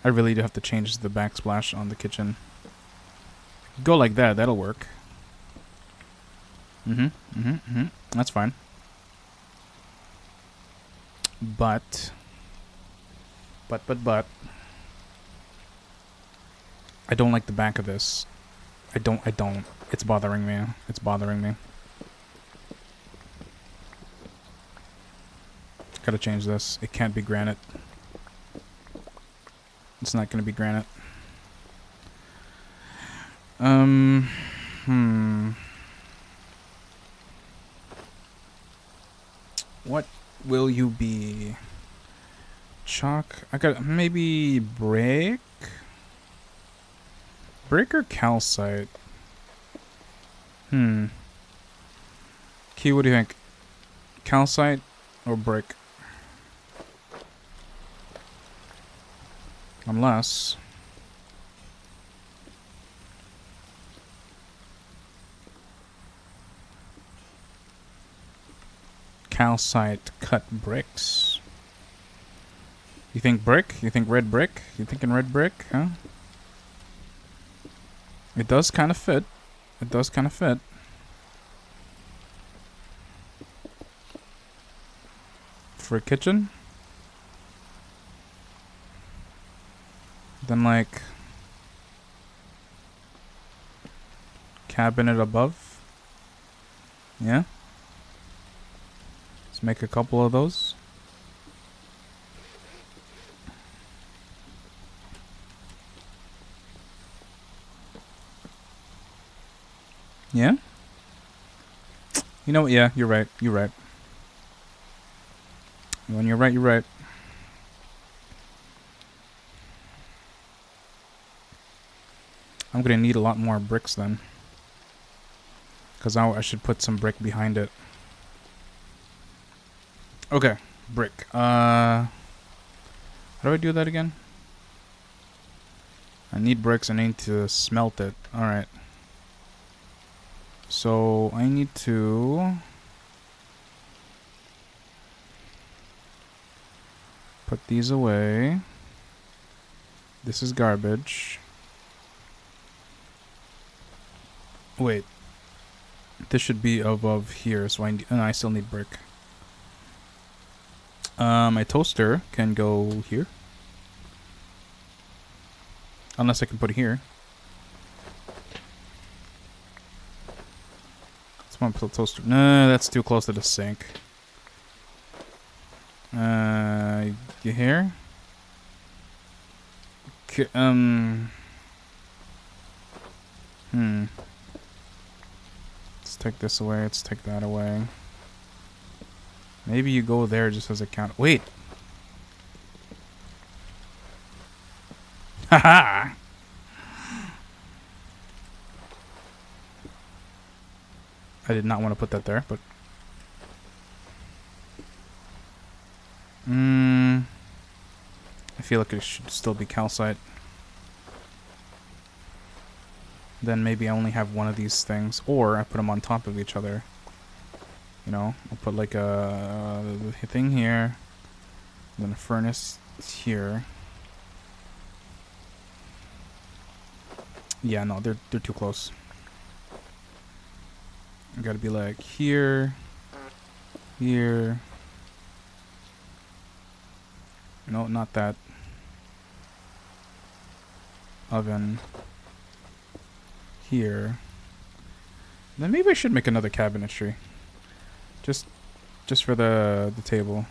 Speaker 2: I really do have to change the backsplash on the kitchen. Go like that, that'll work. That's fine. But I don't like the back of this. I don't. It's bothering me. It's bothering me. Gotta change this. It can't be granite. It's not gonna be granite. What will you be? Chalk? I got maybe brick? Brick or calcite? Key, what do you think? Calcite or brick? Unless... calcite cut bricks. You think brick? You think red brick? You thinking red brick, huh? It does kind of fit. It does kind of fit. For a kitchen? Then like... cabinet above? Yeah? Let's make a couple of those. Yeah? You know what? Yeah, you're right. You're right. When you're right, you're right. I'm gonna need a lot more bricks then. Because now I should put some brick behind it. Okay, brick. How do I do that again? I need bricks and I need to smelt it. Alright. So I need to Put these away. This is garbage. Wait. This should be above here, so I still need brick. My toaster can go here. Unless I can put it here. Let's want to put the toaster. No, that's too close to the sink. You here? Let's take this away. Let's take that away. Maybe you go there just as a count. Wait. Haha. I did not want to put that there, but I feel like it should still be calcite. Then maybe I only have one of these things, or I put them on top of each other. You know, I'll put like a thing here, then a furnace here. Yeah, no, they're too close. I gotta be like here, here. No, not that. Oven. Here. Then maybe I should make another cabinetry. Just for the table.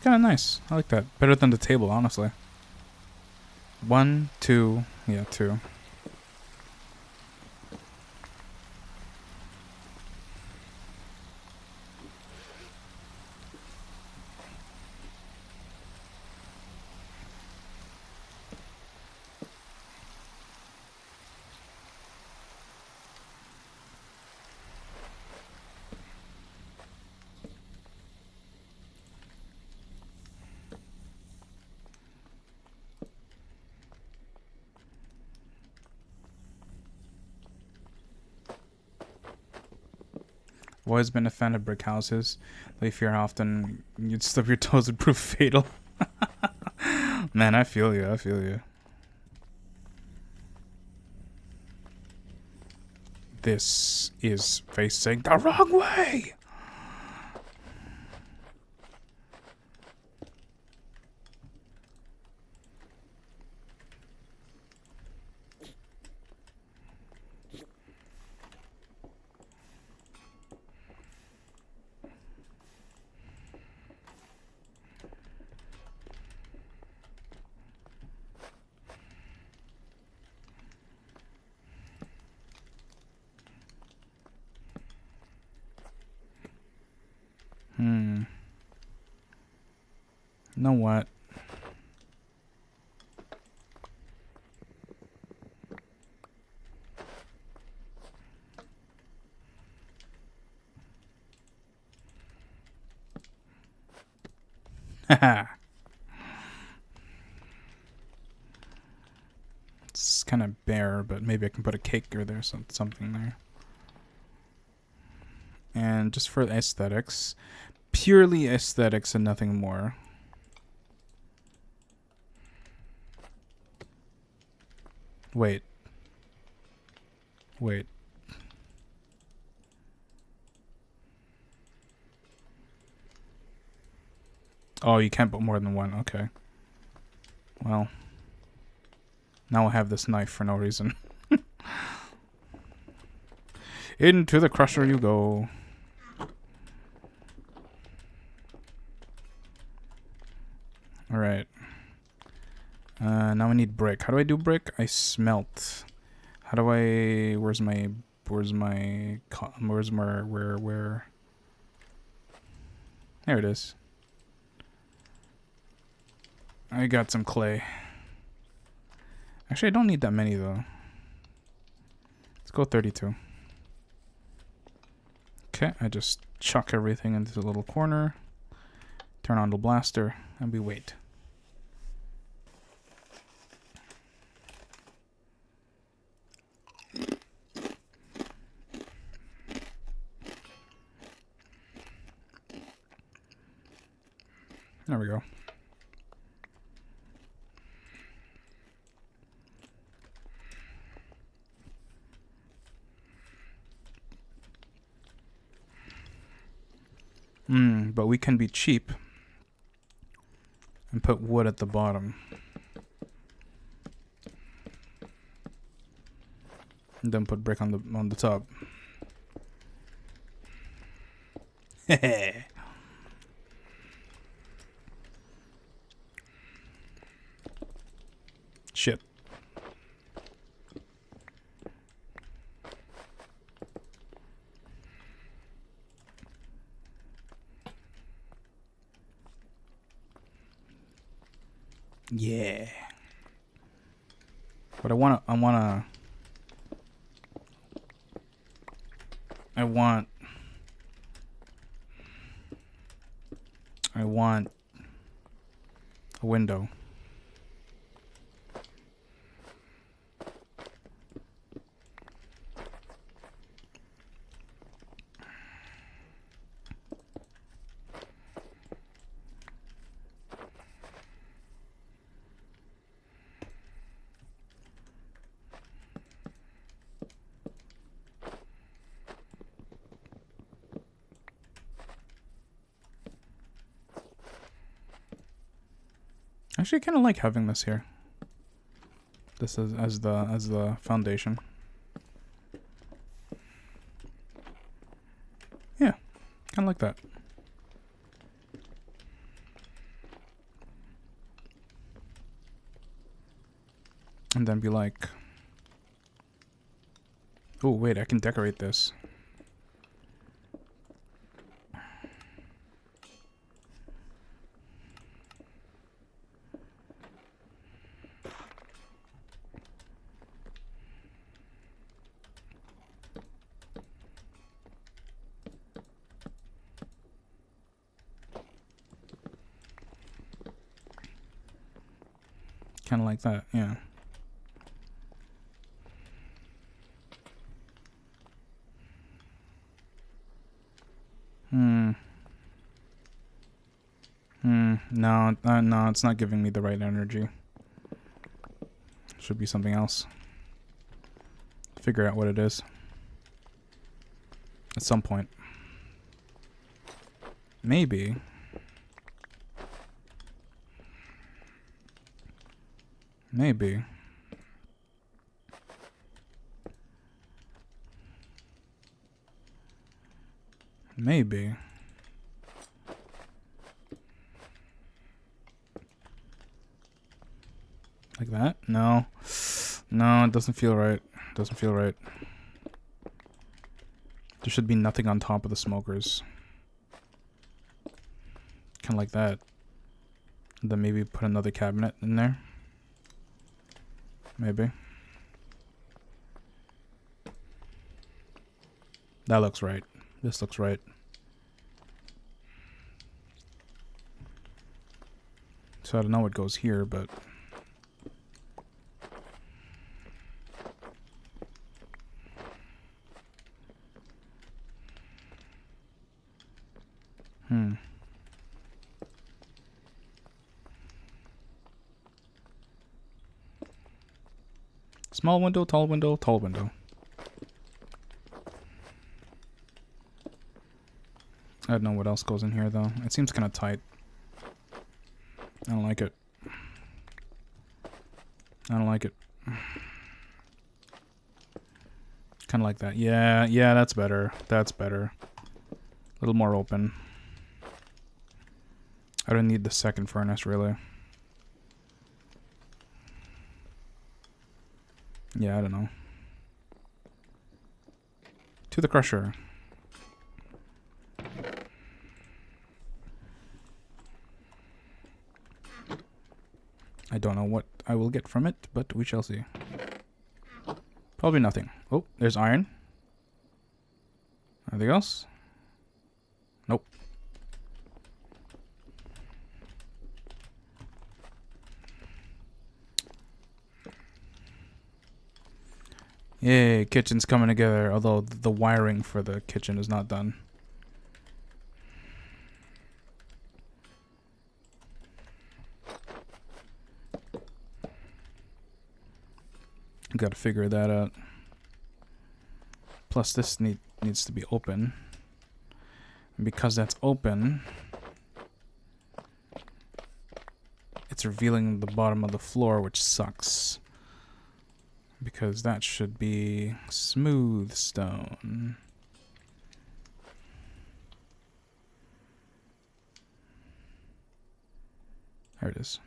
Speaker 2: Kind of nice. I like that. Better than the table, honestly. 1, 2, yeah, 2. I've always been a fan of brick houses. They fear how often you'd stub your toes would prove fatal. Man, I feel you. I feel you. This is facing the wrong way. Know what? Haha. It's kind of bare, but maybe I can put a cake or there's something there. And just for aesthetics, purely aesthetics and nothing more. Wait. Wait. Oh, you can't put more than one. Okay. Well. Now I have this knife for no reason. Into the crusher you go. Alright. Now I need brick. How do I do brick? I smelt. How do I... where? There it is. I got some clay. Actually, I don't need that many, though. Let's go 32. Okay, I just chuck everything into the little corner, turn on the blaster, and we wait. There we go. But we can be cheap and put wood at the bottom. And then put brick on the top. Hehe. Shit. Yeah. But I want a window. Actually, I kind of like having this here. This is as the foundation. Yeah, kind of like that. And then be like, oh wait, I can decorate this. Kind of like that, yeah. No, no, it's not giving me the right energy. Should be something else. Figure out what it is. At some point. Maybe. Maybe. Maybe. Like that? No. No, it doesn't feel right. It doesn't feel right. There should be nothing on top of the smokers. Kind of like that. And then maybe put another cabinet in there. Maybe. That looks right. This looks right. So I don't know what goes here, but... Small window, tall window, tall window. I don't know what else goes in here, though. It seems kind of tight. I don't like it. I don't like it. Kind of like that. Yeah, yeah, that's better. That's better. A little more open. I don't need the second furnace, really. Yeah, I don't know. To the crusher. I don't know what I will get from it, but we shall see. Probably nothing. Oh, there's iron. Anything else? Nope. Yay, kitchen's coming together, although the wiring for the kitchen is not done. Gotta figure that out. Plus this needs to be open. And because that's open, it's revealing the bottom of the floor, which sucks. Because that should be smooth stone. There it is.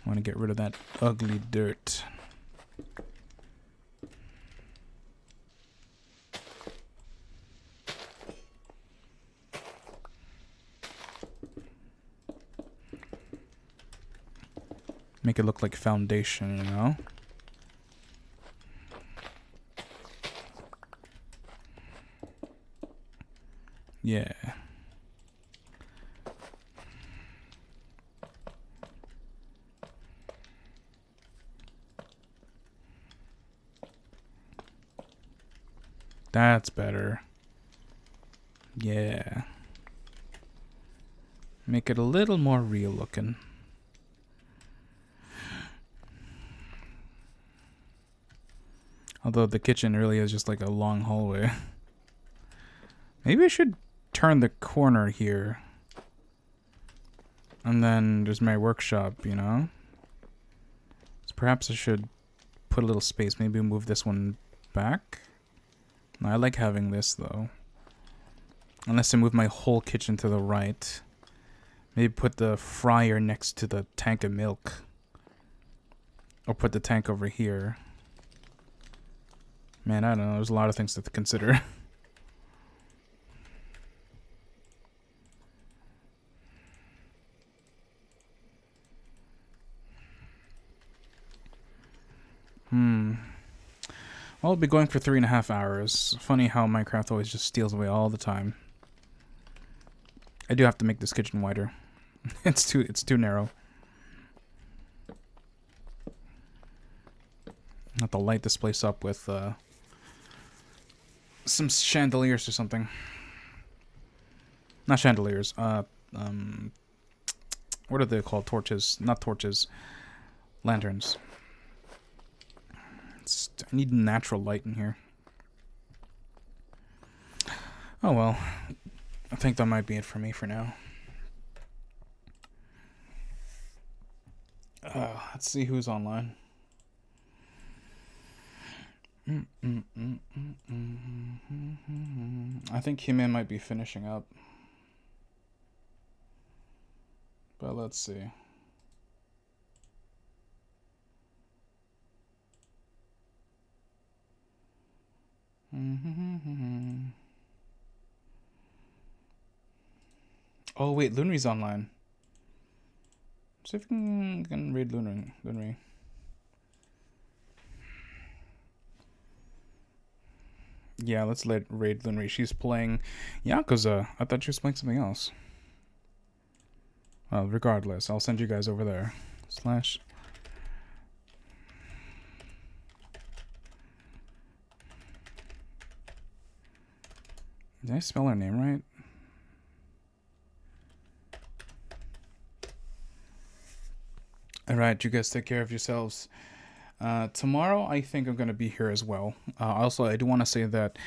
Speaker 2: I want to get rid of that ugly dirt. Make it look like foundation, you know? Yeah. That's better. Yeah. Make it a little more real looking. Although the kitchen really is just like a long hallway. Maybe I should turn the corner here. And then there's my workshop, you know? So perhaps I should put a little space. Maybe move this one back. No, I like having this though. Unless I move my whole kitchen to the right. Maybe put the fryer next to the tank of milk. Or put the tank over here. Man, I don't know. There's a lot of things to consider. Well, I'll be going for 3.5 hours. Funny how Minecraft always just steals away all the time. I do have to make this kitchen wider. It's too narrow. I have to light this place up with some chandeliers or something. Not chandeliers. What are they called? Torches. Not torches. Lanterns. I need natural light in here. Oh well. I think that might be it for me for now. Let's see who's online. I think He-Man might be finishing up. But let's see. Oh wait, Lunry's online. See if we can raid Lunry. Yeah, let's raid Lunry. She's playing Yakuza. I thought she was playing something else. Well, regardless, I'll send you guys over there. / Did I spell her name right? Alright, you guys take care of yourselves. Tomorrow, I think I'm going to be here as well. Also, I do want to say that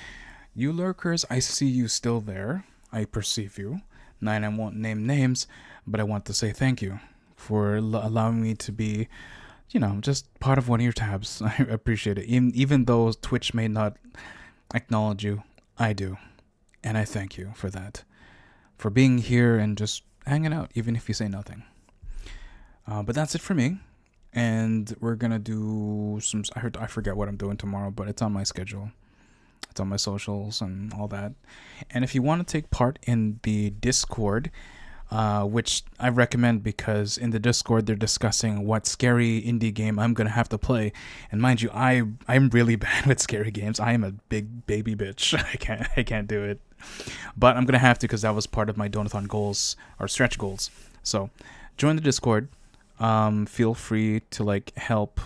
Speaker 2: you lurkers, I see you still there. I perceive you. I won't name names, but I want to say thank you for allowing me to be, you know, just part of one of your tabs. I appreciate it. Even though Twitch may not acknowledge you, I do. And I thank you for that. For being here and just hanging out, even if you say nothing. But that's it for me. And we're going to do some... I forget what I'm doing tomorrow, but it's on my schedule. It's on my socials and all that. And if you want to take part in the Discord, which I recommend because in the Discord they're discussing what scary indie game I'm gonna have to play. And mind you, I'm really bad with scary games. I am a big baby bitch. I can't do it. But I'm gonna have to because that was part of my Donathon goals or stretch goals. So join the Discord. Feel free to like help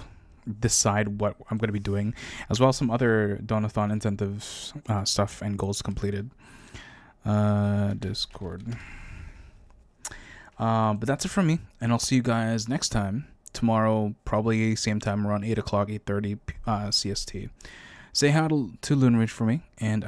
Speaker 2: decide what I'm going to be doing, as well as some other Donathon incentives stuff and goals completed. Discord. But that's it from me, and I'll see you guys next time. Tomorrow, probably same time around 8 o'clock, 8:30 CST. Say hi to Loon Ridge for me, and